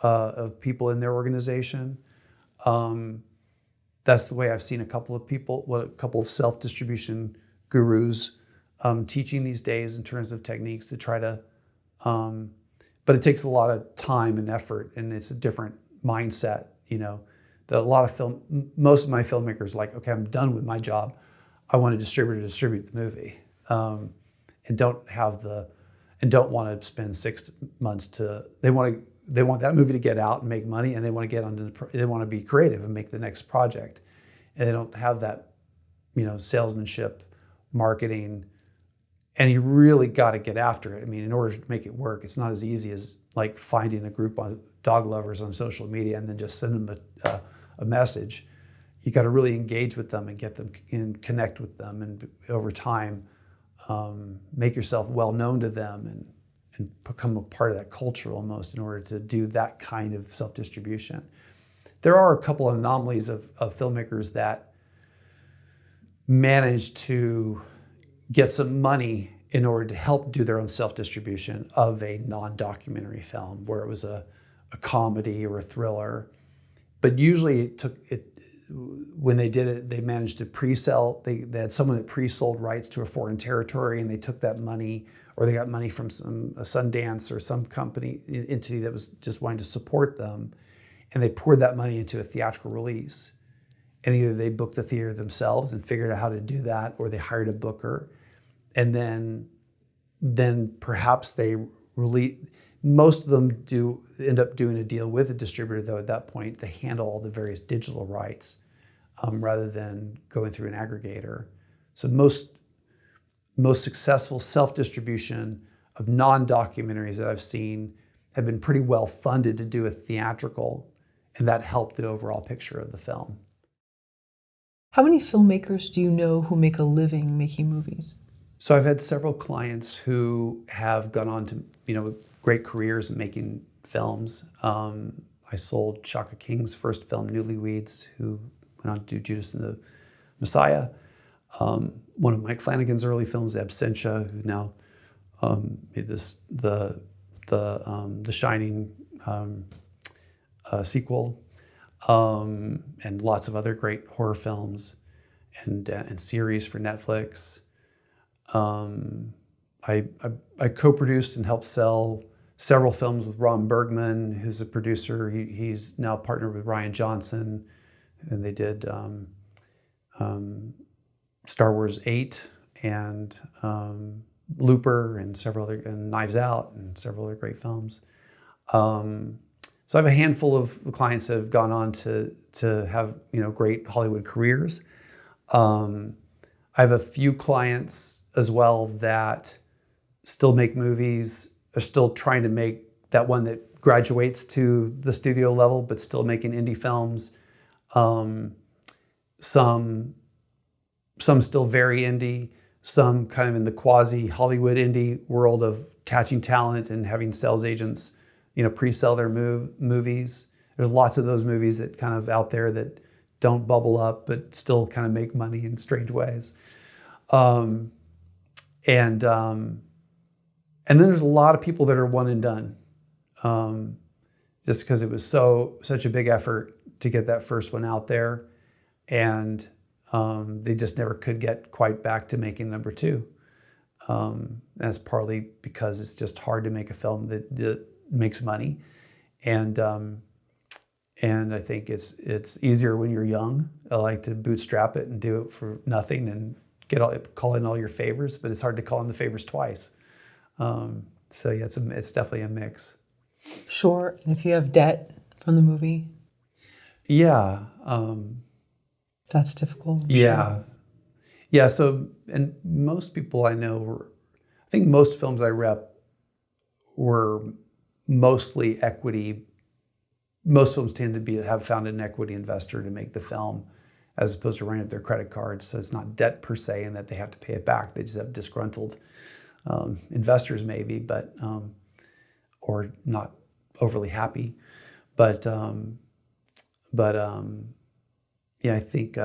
of people in their organization. That's the way I've seen a couple of self-distribution gurus teaching these days in terms of techniques to try to, but it takes a lot of time and effort, and it's a different mindset. Most of my filmmakers are like, okay, I'm done with my job. I want a distributor to distribute the movie, and don't want to spend 6 months they want that movie to get out and make money, and they want to be creative and make the next project, and they don't have that, salesmanship, marketing, and you really got to get after it. I mean, in order to make it work, it's not as easy as like finding a group of dog lovers on social media and then just send them a message. You got to really engage with them and get them and connect with them, and over time, make yourself well known to them and become a part of that culture almost in order to do that kind of self-distribution. There are a couple of anomalies of filmmakers that manage to get some money in order to help do their own self-distribution of a non-documentary film, where it was a comedy or a thriller. But usually when they did it, they managed to pre-sell. They had someone that pre-sold rights to a foreign territory, and they took that money, or they got money from a Sundance or some entity that was just wanting to support them, and they poured that money into a theatrical release. And either they booked the theater themselves and figured out how to do that, or they hired a booker, and then perhaps they release. Most of them do end up doing a deal with a distributor, though, at that point, to handle all the various digital rights, rather than going through an aggregator. So most successful self-distribution of non-documentaries that I've seen have been pretty well funded to do a theatrical, and that helped the overall picture of the film. How many filmmakers do you know who make a living making movies? So I've had several clients who have gone on to, great careers in making films. I sold Shaka King's first film, Newlyweds, who went on to do Judas and the Messiah. One of Mike Flanagan's early films, Absentia, who now made the Shining sequel, and lots of other great horror films and series for Netflix. I co-produced and helped sell several films with Ron Bergman, who's a producer. He's now partnered with Rian Johnson, and they did Star Wars 8 and Looper and several other, and Knives Out and several other great films. So I have a handful of clients that have gone on to have great Hollywood careers. I have a few clients as well that still make movies, are still trying to make that one that graduates to the studio level, but still making indie films. Some still very indie, some kind of in the quasi Hollywood indie world of catching talent and having sales agents, pre-sell their movies. There's lots of those movies that kind of out there that don't bubble up, but still kind of make money in strange ways. And then there's a lot of people that are one and done, just because it was such a big effort to get that first one out there, and they just never could get quite back to making number two. That's partly because it's just hard to make a film that makes money, and I think it's easier when you're young. I like to bootstrap it and do it for nothing and call in all your favors, but it's hard to call in the favors twice. So yeah, it's definitely a mix. Sure. And if you have debt from the movie? Yeah. That's difficult. Yeah. Sure. Yeah. So, and most people I know I think most films I rep were mostly equity. Most films tend to have found an equity investor to make the film, as opposed to running up their credit cards. So it's not debt per se, and that they have to pay it back. They just have disgruntled investors maybe, but or not overly happy. But yeah, I think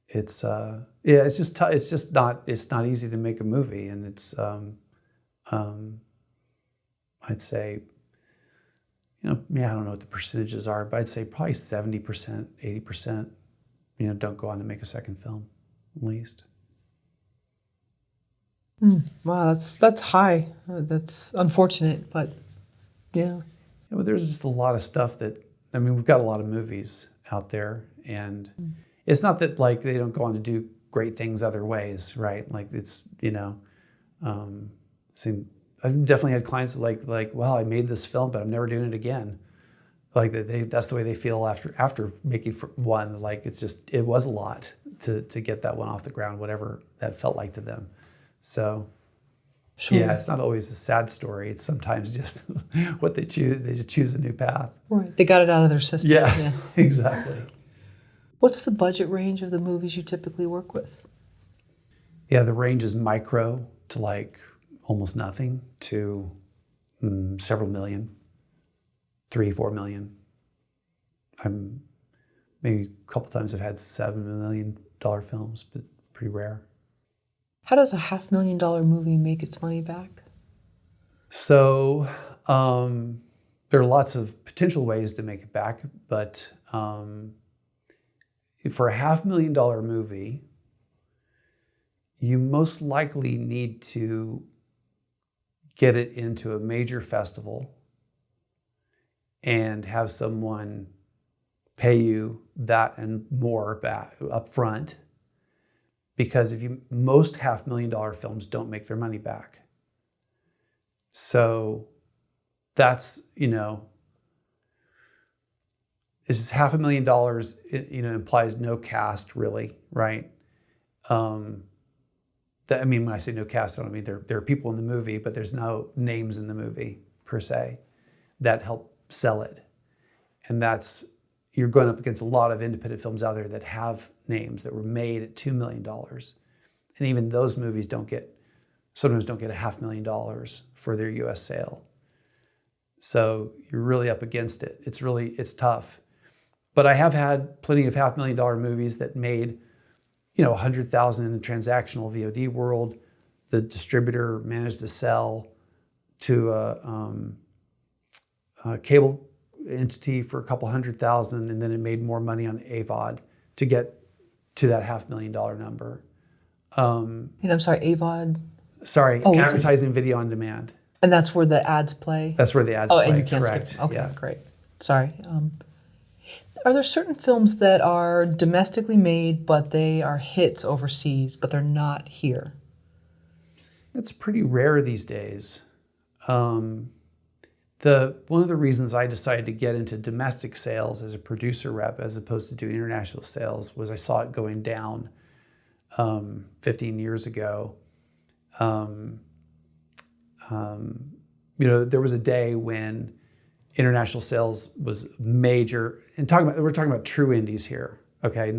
it's just not easy to make a movie, and it's I'd say, I don't know what the percentages are, but I'd say probably 70%, 80%, don't go on to make a second film, at least. Wow, that's high. That's unfortunate, but yeah. Well, there's just a lot of stuff we've got a lot of movies out there, and it's not that like they don't go on to do great things other ways, right? Like it's, I've definitely had clients like, well, I made this film, but I'm never doing it again. Like that's the way they feel after making one. Like it was a lot to get that one off the ground, whatever that felt like to them. So Sure. yeah, it's not always a sad story. It's sometimes just what they choose. They just choose a new path. Right. They got it out of their system. Yeah. Exactly. What's the budget range of the movies you typically work with? Yeah, the range is micro to like almost nothing to several million, 3-4 million. I'm maybe a couple times I've had $7 million films, but pretty rare. How does a $500,000 movie make its money back? So there are lots of potential ways to make it back, but for a $500,000 movie, you most likely need to get it into a major festival and have someone pay you that and more back up front. Because most $500,000 films don't make their money back. So that's, it's just $500,000, implies no cast really, right? When I say no cast, I don't mean there are people in the movie, but there's no names in the movie per se that help sell it. And you're going up against a lot of independent films out there that have names that were made at $2 million. And even those movies sometimes don't get $500,000 for their US sale. So you're really up against it. It's tough. But I have had plenty of $500,000 movies that made, $100,000 in the transactional VOD world. The distributor managed to sell to a cable entity for a couple $100,000, and then it made more money on AVOD to get to that $500,000 number. And I'm sorry, AVOD? Sorry, advertising video on demand. And that's where the ads play? That's where the ads play, and you can't correct. skip. Okay, yeah. Great. Sorry. Are there certain films that are domestically made, but they are hits overseas, but they're not here? It's pretty rare these days. One of the reasons I decided to get into domestic sales as a producer rep as opposed to doing international sales was I saw it going down 15 years ago. There was a day when international sales was major, and we're talking about true indies here. Okay,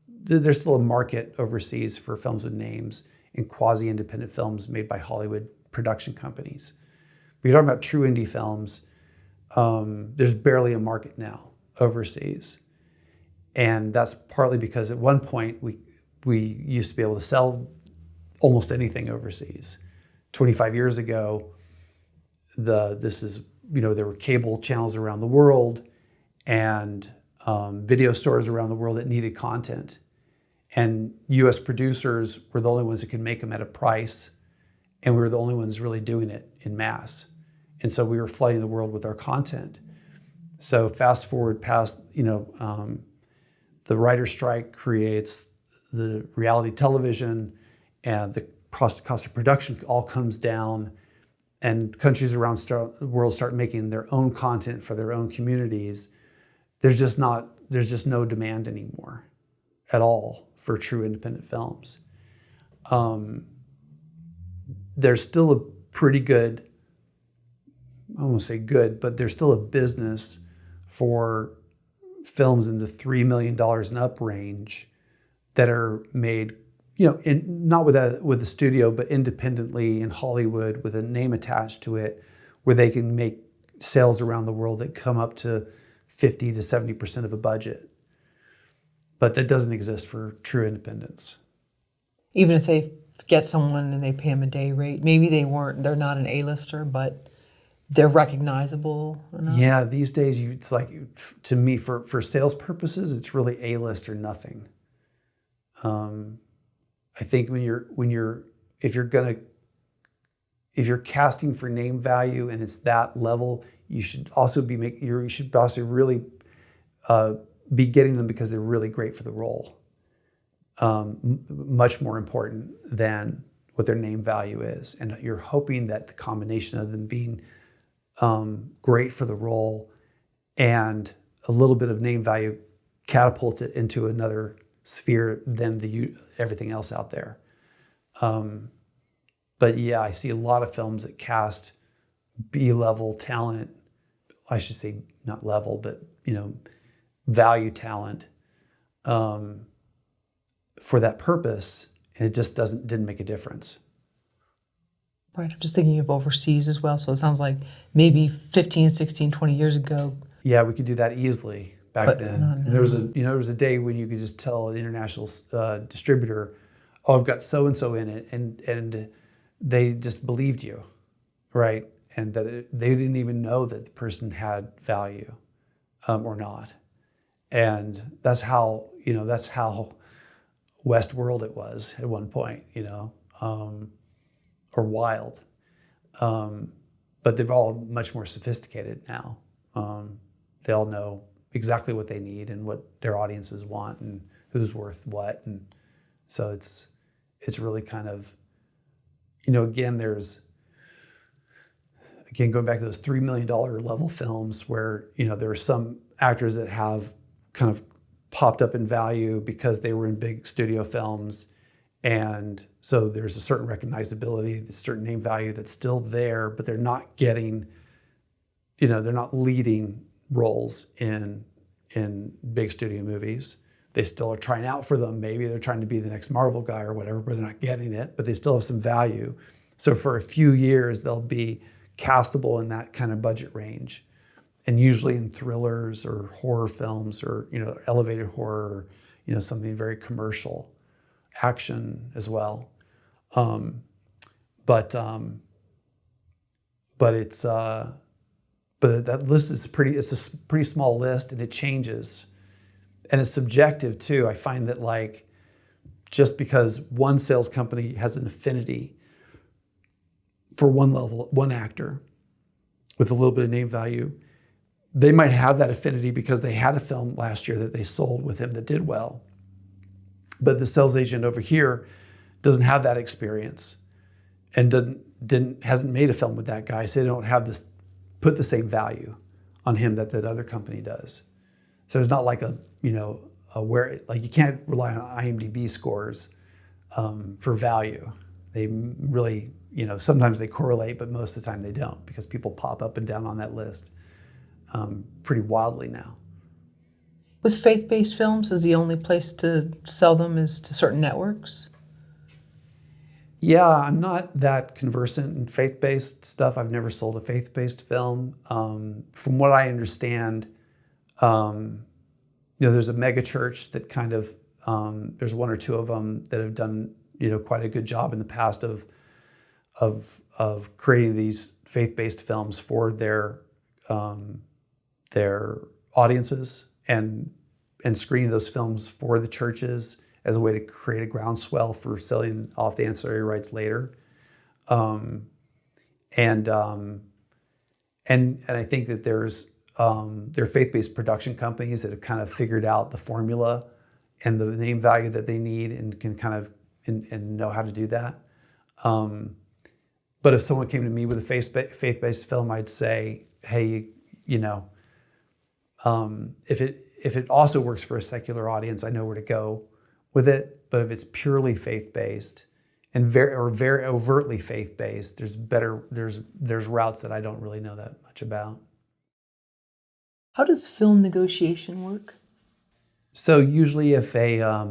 there's still a market overseas for films with names and quasi-independent films made by Hollywood production companies. But you're talking about true indie films. There's barely a market now overseas, and that's partly because at one point we used to be able to sell almost anything overseas. 25 years ago, there were cable channels around the world and video stores around the world that needed content. And US producers were the only ones that could make them at a price, and we were the only ones really doing it in mass. And so we were flooding the world with our content. So fast forward past, the writer's strike creates the reality television, and the cost of production all comes down, and countries around the world start making their own content for their own communities. There's just no demand anymore at all for true independent films. There's still a pretty good, I won't say good, but there's still a business for films in the $3 million and up range that are made, not with a studio, but independently in Hollywood with a name attached to it, where they can make sales around the world that come up to 50 to 70% of a budget. But that doesn't exist for true independents. Even if they get someone and they pay them a day rate, maybe they're not an A-lister, but they're recognizable enough? Yeah, these days it's like, to me, for sales purposes, it's really A-list or nothing. I think if you're casting for name value and it's that level, you should also really be getting them because they're really great for the role. Much more important than what their name value is. And you're hoping that the combination of them being great for the role and a little bit of name value catapults it into another sphere than everything else out there. But yeah, I see a lot of films that cast B-level talent. I should say not level, but value talent for that purpose, and it just didn't make a difference. Right. I'm just thinking of overseas as well. So it sounds like maybe 15, 16, 20 years ago. Yeah, we could do that easily back then. No. There was a day when you could just tell an international distributor, "Oh, I've got so and so in it," and they just believed you, right? And that they didn't even know that the person had value or not. And that's how Westworld it was at one point, or Wild. But they're all much more sophisticated now. They all know exactly what they need and what their audiences want and who's worth what. And so it's really kind of, again, going back to those $3 million level films where, there are some actors that have kind of popped up in value because they were in big studio films. And so there's a certain recognizability, a certain name value that's still there, but they're not getting, they're not leading roles in big studio movies. They still are trying out for them. Maybe they're trying to be the next Marvel guy or whatever, but they're not getting it, but they still have some value. So for a few years, they'll be castable in that kind of budget range. And usually in thrillers or horror films or, elevated horror, or, something very commercial, action as well. But that list is it's a pretty small list, and it changes. And it's subjective too. I find that just because one sales company has an affinity for one actor with a little bit of name value, they might have that affinity because they had a film last year that they sold with him that did well. But the sales agent over here doesn't have that experience and hasn't made a film with that guy, so they don't have put the same value on him that other company does. So there's not you can't rely on IMDb scores for value. They really, sometimes they correlate, but most of the time they don't, because people pop up and down on that list pretty wildly now. With faith-based films, is the only place to sell them is to certain networks? Yeah, I'm not that conversant in faith-based stuff. I've never sold a faith-based film. From what I understand, there's a mega church that kind of, there's one or two of them that have done, quite a good job in the past of creating these faith-based films for their audiences and screening those films for the churches as a way to create a groundswell for selling off the ancillary rights later. And I think that there are faith-based production companies that have kind of figured out the formula and the name value that they need and can kind of and know how to do that. But if someone came to me with a faith-based film, I'd say, hey, if it also works for a secular audience, I know where to go with it. But if it's purely faith-based and very overtly faith-based, there's routes that I don't really know that much about. How does film negotiation work? So usually if a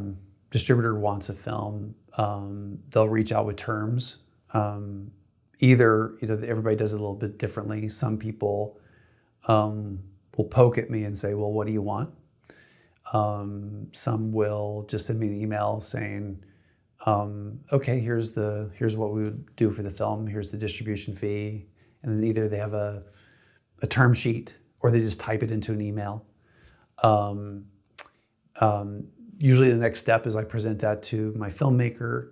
distributor wants a film, they'll reach out with terms. Either everybody does it a little bit differently. Some people will poke at me and say, well, what do you want? Some will just send me an email saying, okay, here's what we would do for the film. Here's the distribution fee. and then either they have a term sheet or they just type it into an email. Usually the next step is I present that to my filmmaker,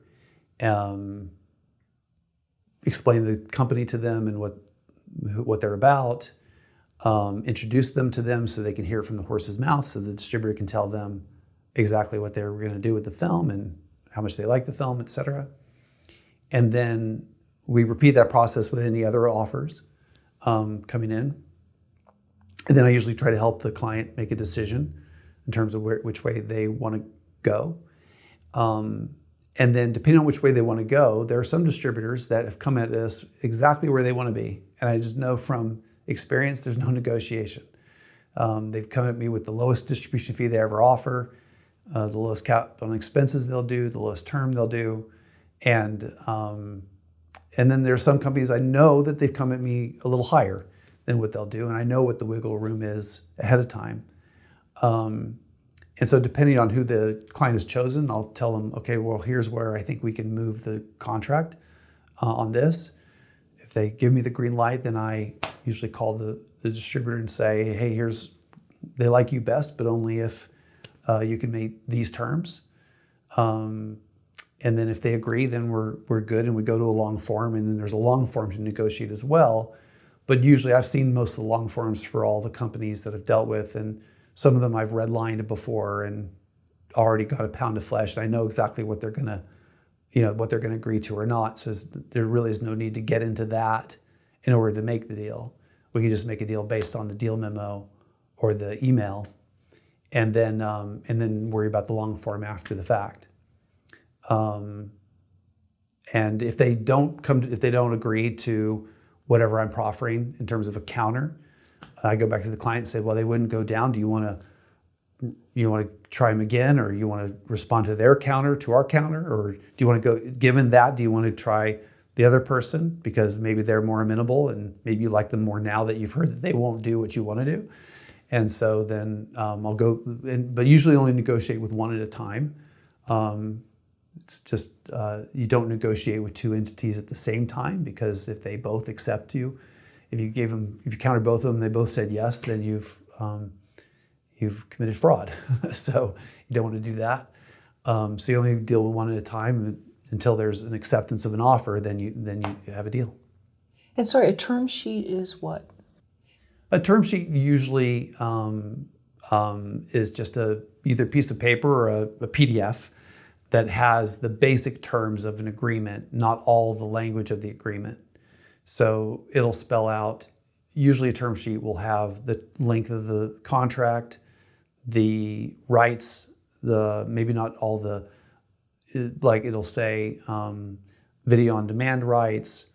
explain the company to them and what they're about, introduce them to them so they can hear it from the horse's mouth, so the distributor can tell them exactly what they're going to do with the film and how much they like the film, etc. And then we repeat that process with any other offers coming in. And then I usually try to help the client make a decision in terms of which way they want to go. And then depending on which way they want to go, there are some distributors that have come at us exactly where they want to be. And I just know from experience, there's no negotiation. They've come at me with the lowest distribution fee they ever offer, the lowest cap on expenses they'll do, the lowest term they'll do. And then there are some companies I know that they've come at me a little higher than what they'll do. And I know what the wiggle room is ahead of time. And so depending on who the client has chosen, I'll tell them, okay, well, here's where I think we can move the contract on this. If they give me the green light, then I usually call the distributor and say, hey, they like you best, but only if you can make these terms. And then if they agree, then we're good, and we go to a long form, and then there's a long form to negotiate as well. But usually I've seen most of the long forms for all the companies that I've dealt with, and some of them I've redlined before and already got a pound of flesh, and I know exactly what they're gonna agree to or not. So there really is no need to get into that in order to make the deal. We can just make a deal based on the deal memo or the email, and then worry about the long form after the fact. And if they don't agree to whatever I'm proffering in terms of a counter, I go back to the client and say, well, they wouldn't go down. Do you want to try them again, or you want to respond to their counter, to our counter, or do you want to go, given that, do you want to try the other person because maybe they're more amenable and maybe you like them more now that you've heard that they won't do what you want to do? And so then I'll go, but usually only negotiate with one at a time. It's just, you don't negotiate with two entities at the same time, because if they both accept you, if you countered both of them, they both said yes, then you've committed fraud. So you don't want to do that. So you only deal with one at a time until there's an acceptance of an offer. Then you have a deal. And sorry, a term sheet is what? A term sheet usually is just either a piece of paper or a PDF that has the basic terms of an agreement, not all the language of the agreement. So it'll spell out, usually a term sheet will have the length of the contract, the rights, maybe not all like it'll say video on demand rights,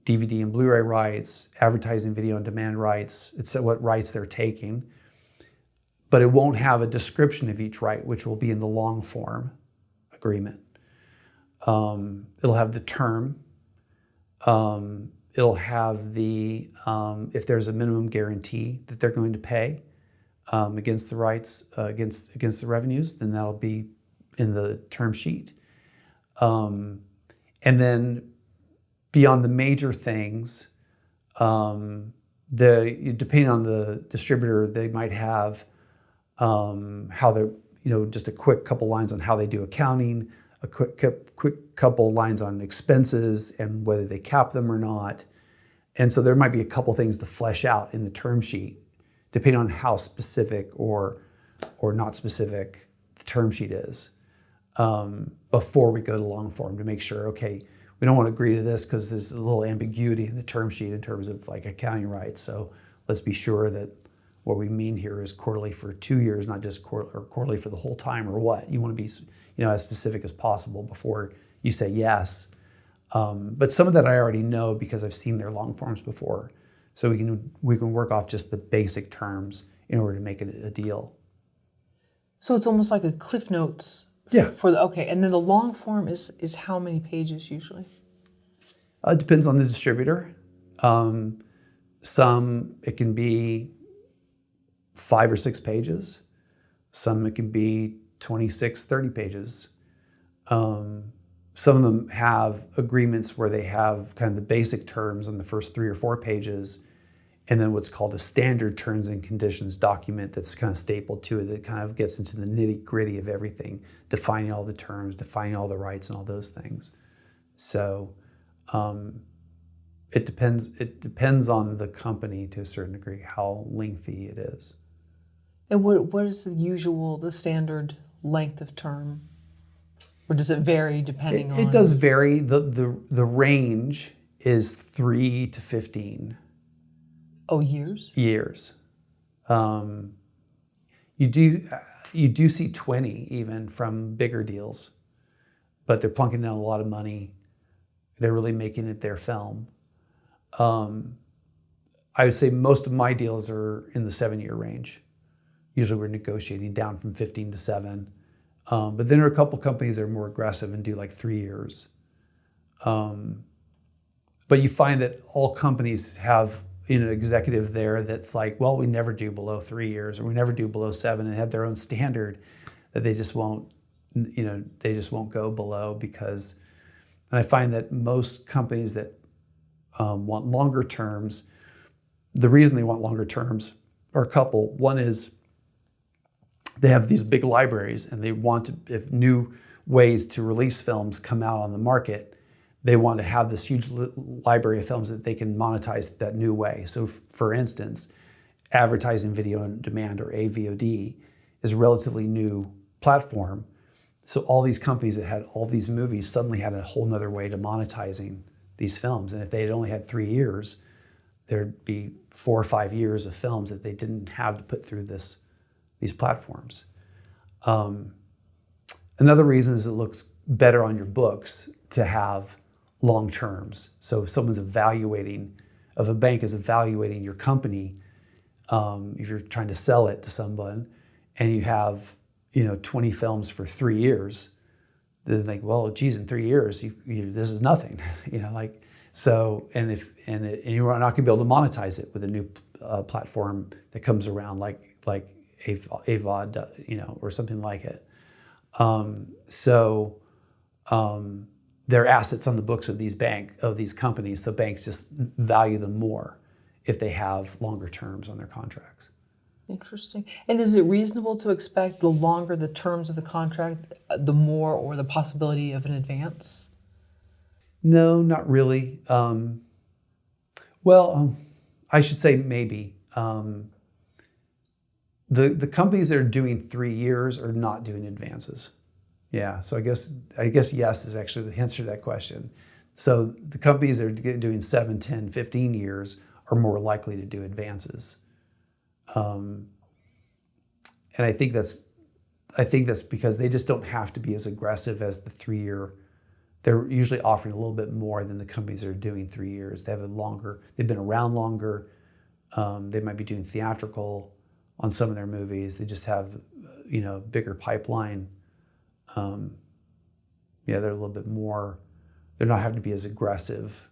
DVD and Blu-ray rights, advertising video on demand rights. It's what rights they're taking. But it won't have a description of each right, which will be in the long form agreement. It'll have the term. It'll have if there's a minimum guarantee that they're going to pay against the rights, against the revenues, then that'll be in the term sheet. And then beyond the major things, depending on the distributor, they might have how they're, just a quick couple lines on how they do accounting, a quick couple lines on expenses and whether they cap them or not. And so there might be a couple things to flesh out in the term sheet, depending on how specific or not specific the term sheet is, before we go to long form, to make sure, okay, we don't want to agree to this because there's a little ambiguity in the term sheet in terms of like accounting rights. So let's be sure that what we mean here is quarterly for 2 years, not just quarterly for the whole time, or what. You want to be as specific as possible before you say yes. But some of that I already know because I've seen their long forms before. So we can work off just the basic terms in order to make it a deal. So it's almost like a Cliff Notes. Yeah. Okay, and then the long form is how many pages usually? It depends on the distributor. Some it can be 5 or 6 pages. Some it can be 26, 30 pages. some of them have agreements where they have kind of the basic terms on the first 3 or 4 pages, and then what's called a standard terms and conditions document that's kind of stapled to it that kind of gets into the nitty-gritty of everything, defining all the terms, defining all the rights and all those things. So it depends on the company to a certain degree how lengthy it is. And what is the standard length of term? Or does it vary depending on? It does vary. The range is 3 to 15. Oh, years? Years. You do see 20 even from bigger deals, but they're plunking down a lot of money. They're really making it their film. I would say most of my deals are in the 7-year range. Usually we're negotiating down from 15 to 7. But then there are a couple companies that are more aggressive and do like 3 years. But you find that all companies have an executive there that's like, well, we never do below 3 years, or we never do below 7, and have their own standard that they just won't go below because. And I find that most companies that want longer terms, the reason they want longer terms are a couple. One is they have these big libraries and they want to, if new ways to release films come out on the market, they want to have this huge library of films that they can monetize that new way. So for instance, advertising video on demand, or AVOD, is a relatively new platform. So all these companies that had all these movies suddenly had a whole nother way to monetizing these films. And if they had only had 3 years, there'd be 4 or 5 years of films that they didn't have to put through these platforms. Another reason is it looks better on your books to have long terms. So if someone's if a bank is evaluating your company, if you're trying to sell it to someone and you have 20 films for 3 years, they're like, well, geez, in 3 years, this is nothing, so, and you're not gonna be able to monetize it with a new platform that comes around like AVOD, or something like it. They're assets on the books of these companies, so banks just value them more if they have longer terms on their contracts. Interesting. And is it reasonable to expect the longer the terms of the contract, the more or the possibility of an advance? No, not really. I should say maybe. The companies that are doing 3 years are not doing advances. Yeah, so I guess yes is actually the answer to that question. So the companies that are doing 7, 10, 15 years are more likely to do advances. And I think that's because they just don't have to be as aggressive as the 3 year. They're usually offering a little bit more than the companies that are doing 3 years. They've been around longer. They might be doing theatrical on some of their movies. They just have, bigger pipeline. They're a little bit more, they're not having to be as aggressive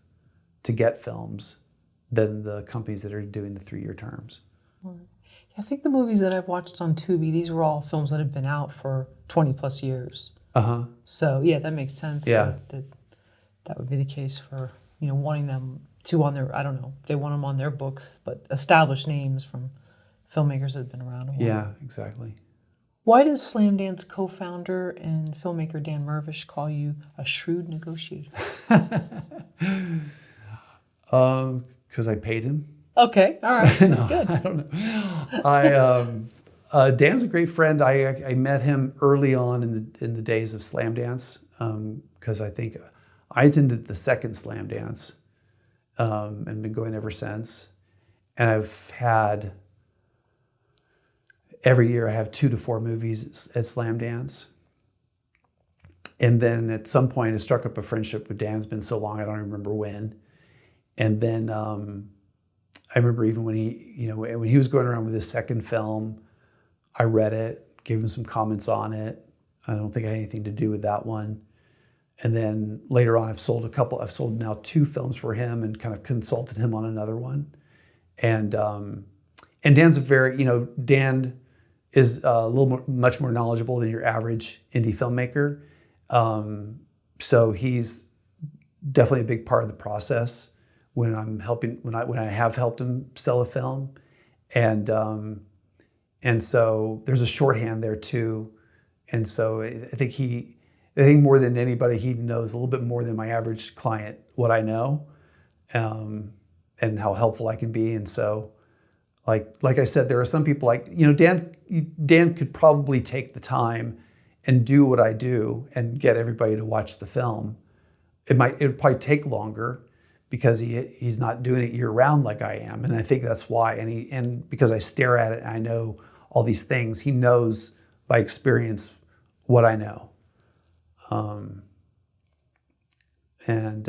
to get films than the companies that are doing the 3-year terms. Right. I think the movies that I've watched on Tubi, these were all films that have been out for 20 plus years. Uh-huh. So yeah, that makes sense. Yeah. That would be the case for, wanting them to on their, I don't know if they want them on their books, but established names from filmmakers that have been around a while. Yeah, exactly. Why does Slamdance co-founder and filmmaker Dan Mervish call you a shrewd negotiator? Because I paid him. Okay, all right, that's good. I don't know. Dan's a great friend. I met him early on in the days of Slamdance because I think I attended the second Slamdance and been going ever since. And I've had every year I have 2 to 4 movies at Slamdance. And then at some point I struck up a friendship with Dan. It's been so long I don't remember when. And then I remember even when he was going around with his second film, I read it, gave him some comments on it. I don't think I had anything to do with that one. And then later on, I've sold now 2 films for him and kind of consulted him on another one. And Dan's Dan is much more knowledgeable than your average indie filmmaker. So he's definitely a big part of the process when I'm helping, when I have helped him sell a film. And so there's a shorthand there too. And so I think more than anybody, he knows a little bit more than my average client what I know, and how helpful I can be. And so, like I said, there are some people like, Dan could probably take the time and do what I do and get everybody to watch the film. It would probably take longer because he's not doing it year round like I am. And I think that's why, and because I stare at it and I know all these things, he knows by experience what I know. And then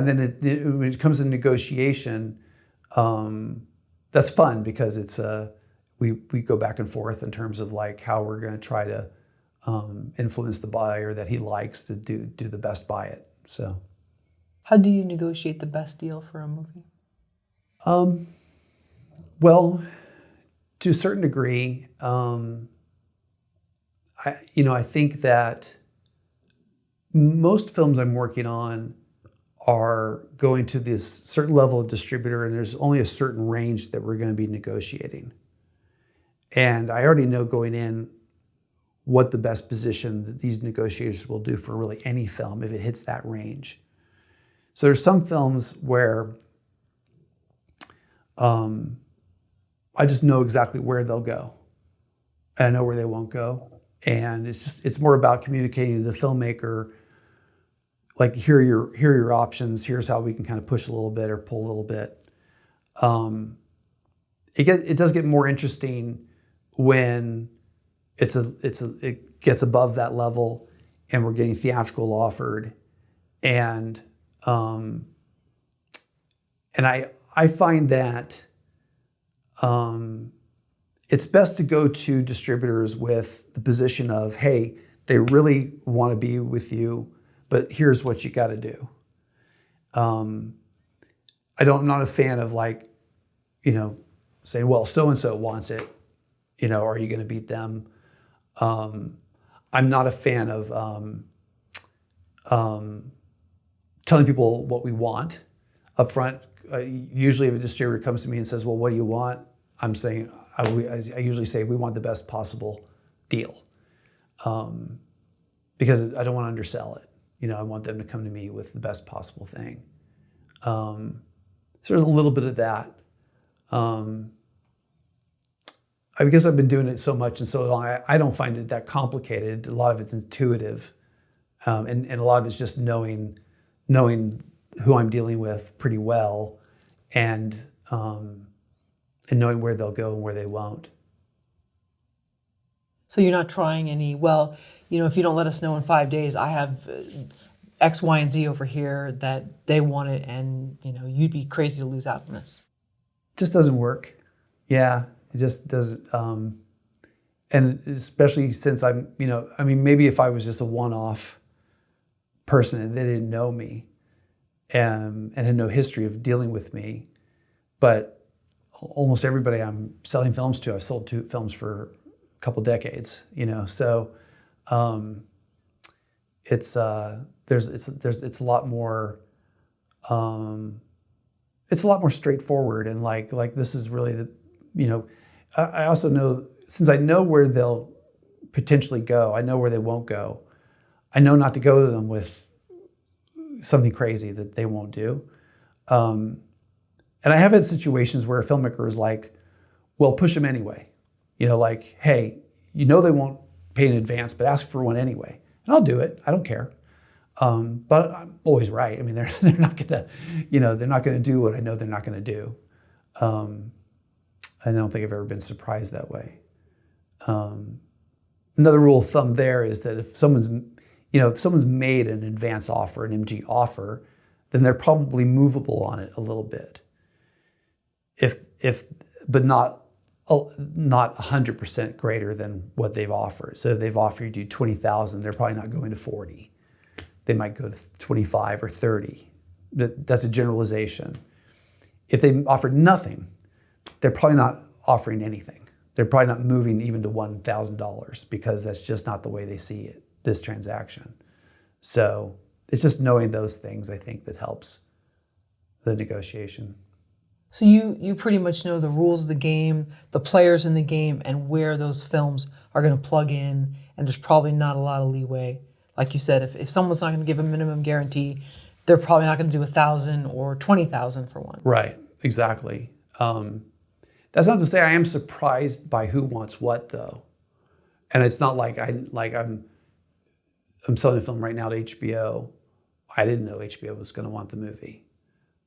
when it comes to negotiation, that's fun because it's we go back and forth in terms of like how we're going to try to influence the buyer that he likes to do the best by it. So, how do you negotiate the best deal for a movie? Well, to a certain degree, I think that most films I'm working on are going to this certain level of distributor, and there's only a certain range that we're going to be negotiating. And I already know going in what the best position that these negotiators will do for really any film if it hits that range. So there's some films where I just know exactly where they'll go, and I know where they won't go. And it's more about communicating to the filmmaker, like, here are your options. Here's how we can kind of push a little bit or pull a little bit. It does get more interesting when it gets above that level and we're getting theatrical offered, and I find that it's best to go to distributors with the position of, hey, they really want to be with you, but here's what you got to do. I'm not a fan of saying, well, so-and-so wants it, are you going to beat them? I'm not a fan of telling people what we want up front. Usually if a distributor comes to me and says, well, what do you want? I'm saying, I usually say, we want the best possible deal. Because I don't want to undersell it. I want them to come to me with the best possible thing. So there's a little bit of that. Because I've been doing it so much and so long, I don't find it that complicated. A lot of it's intuitive. And a lot of it's just knowing who I'm dealing with pretty well, and knowing where they'll go and where they won't. So you're not trying any, if you don't let us know in 5 days, I have X, Y, and Z over here that they want it, and you'd be crazy to lose out on this. It just doesn't work. Yeah, it just doesn't. And especially since maybe if I was just a one-off person and they didn't know me and had no history of dealing with me, but almost everybody I'm selling films to, I've sold to films for a couple decades, so it's a lot more straightforward, and like this is really I also know, since I know where they'll potentially go, I know where they won't go. I know not to go to them with something crazy that they won't do. And I have had situations where a filmmaker is like, well, push them anyway. Hey, they won't pay in advance, but ask for one anyway. And I'll do it. I don't care. But I'm always right. I mean, they're not gonna, they're not gonna do what I know they're not gonna do. I don't think I've ever been surprised that way. Another rule of thumb there is that if someone's made an advance offer, an MG offer, then they're probably movable on it a little bit. But not 100% greater than what they've offered. So if they've offered you 20,000, they're probably not going to 40. They might go to 25 or 30. That's a generalization. If they offered nothing, they're probably not offering anything. They're probably not moving even to $1,000 because that's just not the way they see it, this transaction. So it's just knowing those things, I think, that helps the negotiation. So you pretty much know the rules of the game, the players in the game, and where those films are going to plug in, and there's probably not a lot of leeway. Like you said, if someone's not going to give a minimum guarantee, they're probably not going to do 1,000 or 20,000 for one. Right, exactly. That's not to say I am surprised by who wants what, though. And it's not like I'm selling a film right now to HBO. I didn't know HBO was going to want the movie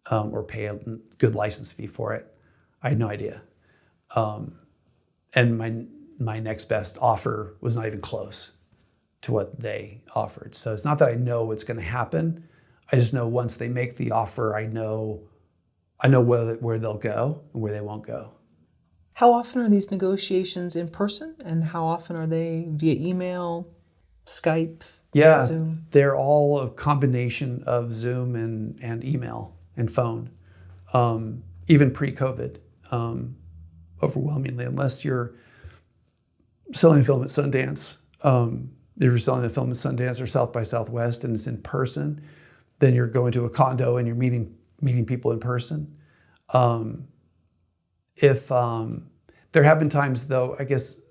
or pay a good license fee for it. I had no idea. And my next best offer was not even close to what they offered. So it's not that I know what's going to happen. I just know once they make the offer, I know where they'll go and where they won't go. How often are these negotiations in person, and how often are they via email, Skype, Zoom? They're all a combination of Zoom and email and phone, even pre-COVID, overwhelmingly, unless you're selling a film at Sundance. If you're selling a film at Sundance or South by Southwest and it's in person, then you're going to a condo and you're meeting people in person. If there have been times, though, I guess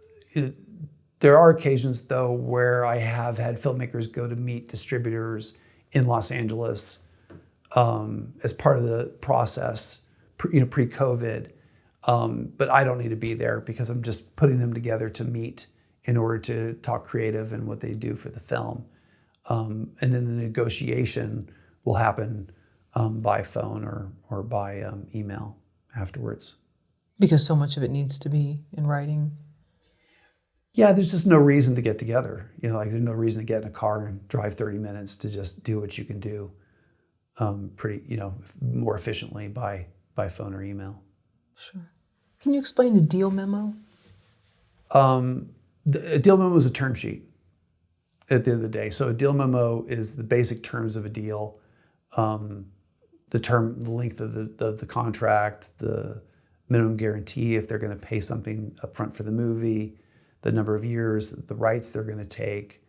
there are occasions, though, where I have had filmmakers go to meet distributors in Los Angeles as part of the process, pre-COVID. But I don't need to be there because I'm just putting them together to meet in order to talk creative and what they do for the film. And then the negotiation will happen by phone or by email afterwards. Because so much of it needs to be in writing. Yeah, there's just no reason to get together. There's no reason to get in a car and drive 30 minutes to just do what you can do more efficiently by phone or email. Sure. Can you explain a deal memo? A deal memo is a term sheet at the end of the day. So a deal memo is the basic terms of a deal, the length of the contract, the minimum guarantee if they're going to pay something up front for the movie, the number of years, the rights they're going to take,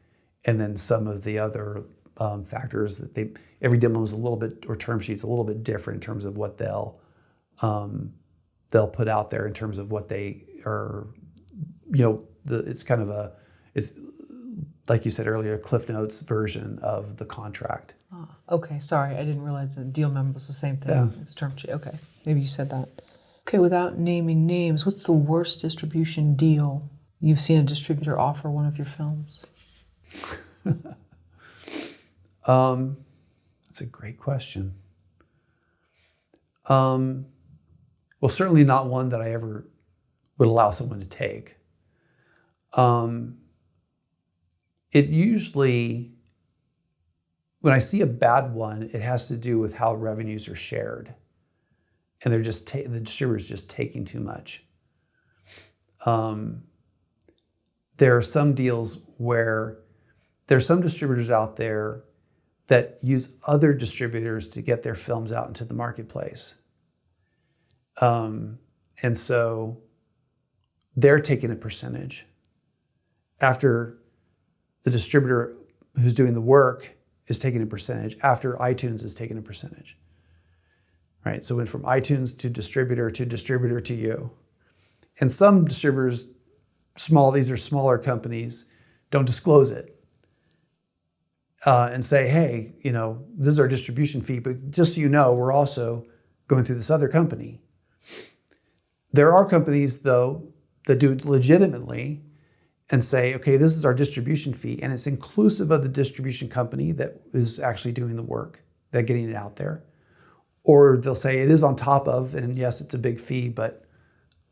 and then some of the other factors that every demo is a little bit, or term sheet's a little bit different in terms of what they'll put out there in terms of what they are, it's kind of it's like you said earlier, a Cliff Notes version of the contract. Oh, okay, sorry, I didn't realize the deal memo was the same thing. Yeah. It's a term sheet. Okay, maybe you said that. Okay, without naming names, what's the worst distribution deal you've seen a distributor offer one of your films? That's a great question. Well, certainly not one that I ever would allow someone to take. It usually, when I see a bad one, it has to do with how revenues are shared. And they're just the distributor's just taking too much. There are some deals where there's some distributors out there that use other distributors to get their films out into the marketplace. And so they're taking a percentage after the distributor who's doing the work is taking a percentage, after iTunes is taking a percentage. Right? So went from iTunes to distributor to you. And some distributors, these are smaller companies, don't disclose it and say, hey, this is our distribution fee, but just so you know, we're also going through this other company. There are companies, though, that do it legitimately and say, okay, this is our distribution fee, and it's inclusive of the distribution company that is actually doing the work, that getting it out there. Or they'll say it is on top of, and yes, it's a big fee, but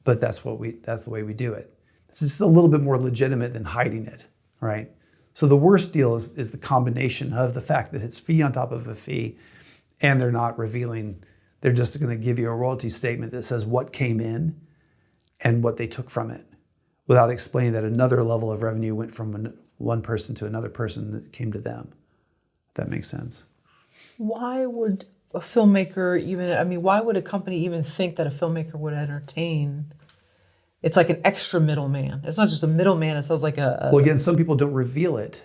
that's the way we do it. It's just a little bit more legitimate than hiding it, right? So the worst deal is the combination of the fact that it's fee on top of a fee, and they're not revealing. They're just going to give you a royalty statement that says what came in and what they took from it, without explaining that another level of revenue went from one person to another person that came to them. If that makes sense. Why would a filmmaker why would a company even think that a filmmaker would entertain? It's like an extra middleman. It's not just a middleman, it sounds like Well, again, some people don't reveal it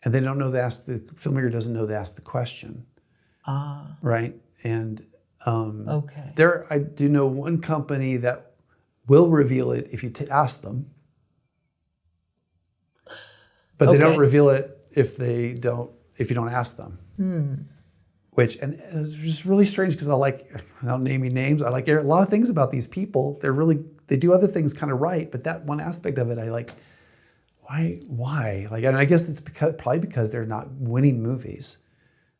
and they don't know to ask, the filmmaker doesn't know to ask the question. Right? And Okay. I do know one company that will reveal it if you ask them, but they don't reveal it if you don't ask them. Which, and it's just really strange because without naming names, I like a lot of things about these people. They do other things kind of right, but that one aspect of it, I like, why? Like, and I guess it's probably because they're not winning movies,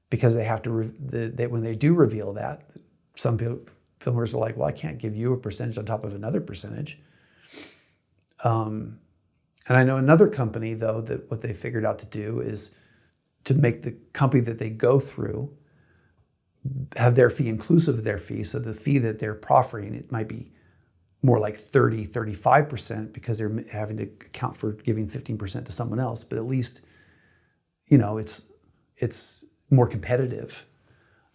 because they have to, when they do reveal that, some filmmakers are like, well, I can't give you a percentage on top of another percentage. And I know another company, though, that what they figured out to do is to make the company that they go through have their fee inclusive of their fee. So the fee that they're proffering, it might be more like 30, 35% because they're having to account for giving 15% to someone else. But at least, it's more competitive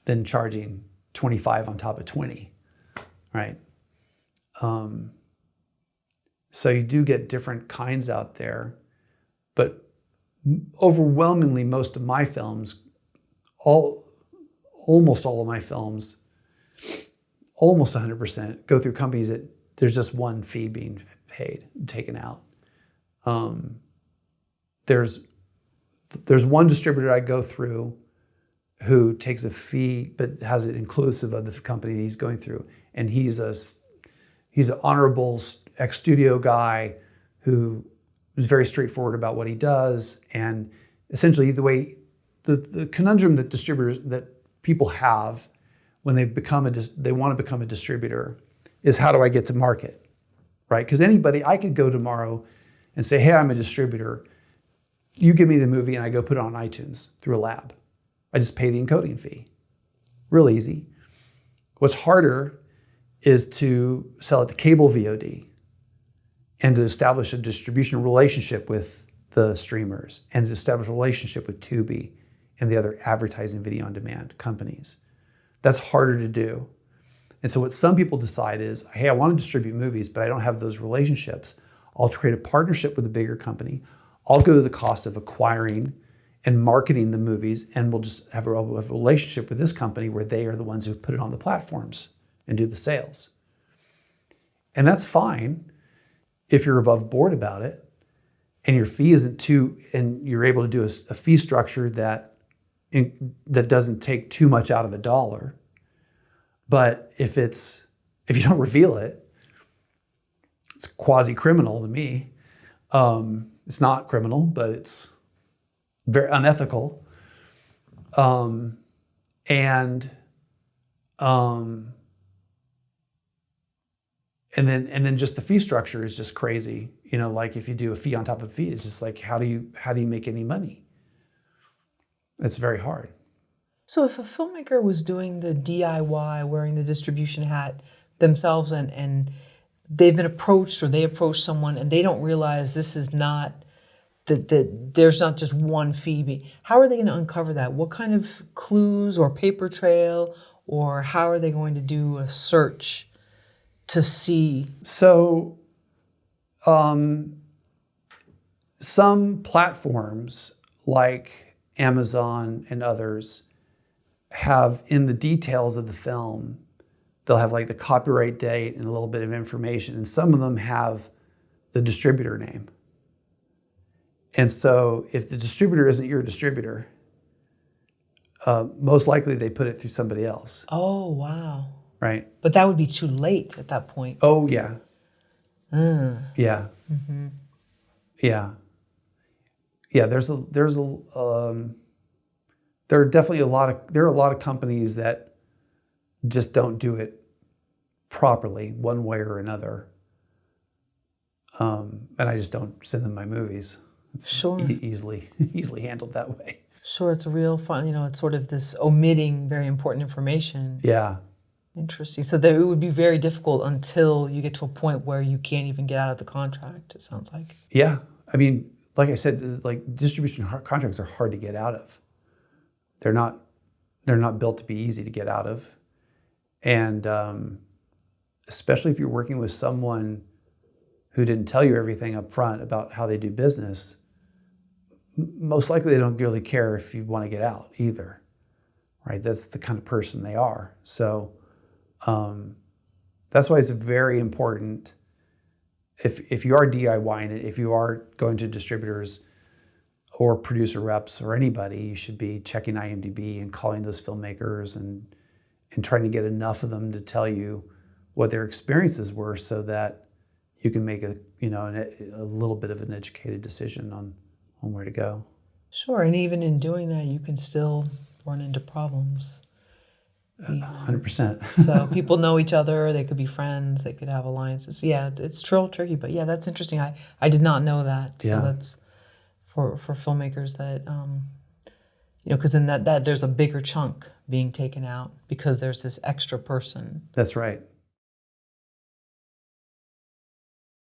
than charging 25 on top of 20, right? So you do get different kinds out there, but overwhelmingly most of my films, almost all of my films, almost 100% go through companies that there's just one fee being taken out. There's one distributor I go through who takes a fee but has it inclusive of the company he's going through, and he's an honorable ex-studio guy who is very straightforward about what he does, and essentially the conundrum that distributors, that people have when they want to become a distributor, is how do I get to market, right? Because I could go tomorrow and say, hey, I'm a distributor. You give me the movie and I go put it on iTunes through a lab. I just pay the encoding fee. Real easy. What's harder is to sell it to cable VOD and to establish a distribution relationship with the streamers and to establish a relationship with Tubi and the other advertising video on demand companies. That's harder to do. And so what some people decide is, hey, I want to distribute movies, but I don't have those relationships. I'll create a partnership with a bigger company. I'll go to the cost of acquiring and marketing the movies, and we'll just have a relationship with this company where they are the ones who put it on the platforms and do the sales. And that's fine if you're above board about it and your fee isn't too, and you're able to do a fee structure that doesn't take too much out of a dollar. But if you don't reveal it, it's quasi-criminal to me. It's not criminal, but it's very unethical. And then just the fee structure is just crazy. Like if you do a fee on top of a fee, it's just like, how do you make any money? It's very hard. So if a filmmaker was doing the DIY, wearing the distribution hat themselves, and they've been approached or they approach someone and they don't realize this is not, that there's not just one fee, how are they going to uncover that? What kind of clues or paper trail, or how are they going to do a search to see? So some platforms like Amazon and others have, in the details of the film, they'll have like the copyright date and a little bit of information, and some of them have the distributor name. And so if the distributor isn't your distributor, most likely they put it through somebody else. Oh, wow. Right? But that would be too late at that point. Oh, yeah. Yeah. Mm-hmm. Yeah. Yeah, there are definitely a lot of companies that just don't do it properly one way or another. And I just don't send them my movies. It's sure. Easily handled that way. Sure, it's a real fun, it's sort of this omitting very important information. Yeah. Interesting. So that it would be very difficult until you get to a point where you can't even get out of the contract, it sounds like. Yeah. I mean, like I said, like distribution contracts are hard to get out of. They're not built to be easy to get out of. And especially if you're working with someone who didn't tell you everything up front about how they do business, most likely they don't really care if you want to get out either, right? That's the kind of person they are. So that's why it's very important, if you are DIYing it, if you are going to distributors or producer reps or anybody, you should be checking IMDb and calling those filmmakers and trying to get enough of them to tell you what their experiences were, so that you can make a little bit of an educated decision on where to go. Sure, and even in doing that, you can still run into problems. 100%. So people know each other, they could be friends, they could have alliances. Yeah, it's real tricky, but yeah, that's interesting. I did not know that. So that's for filmmakers that, because in that there's a bigger chunk being taken out because there's this extra person. That's right.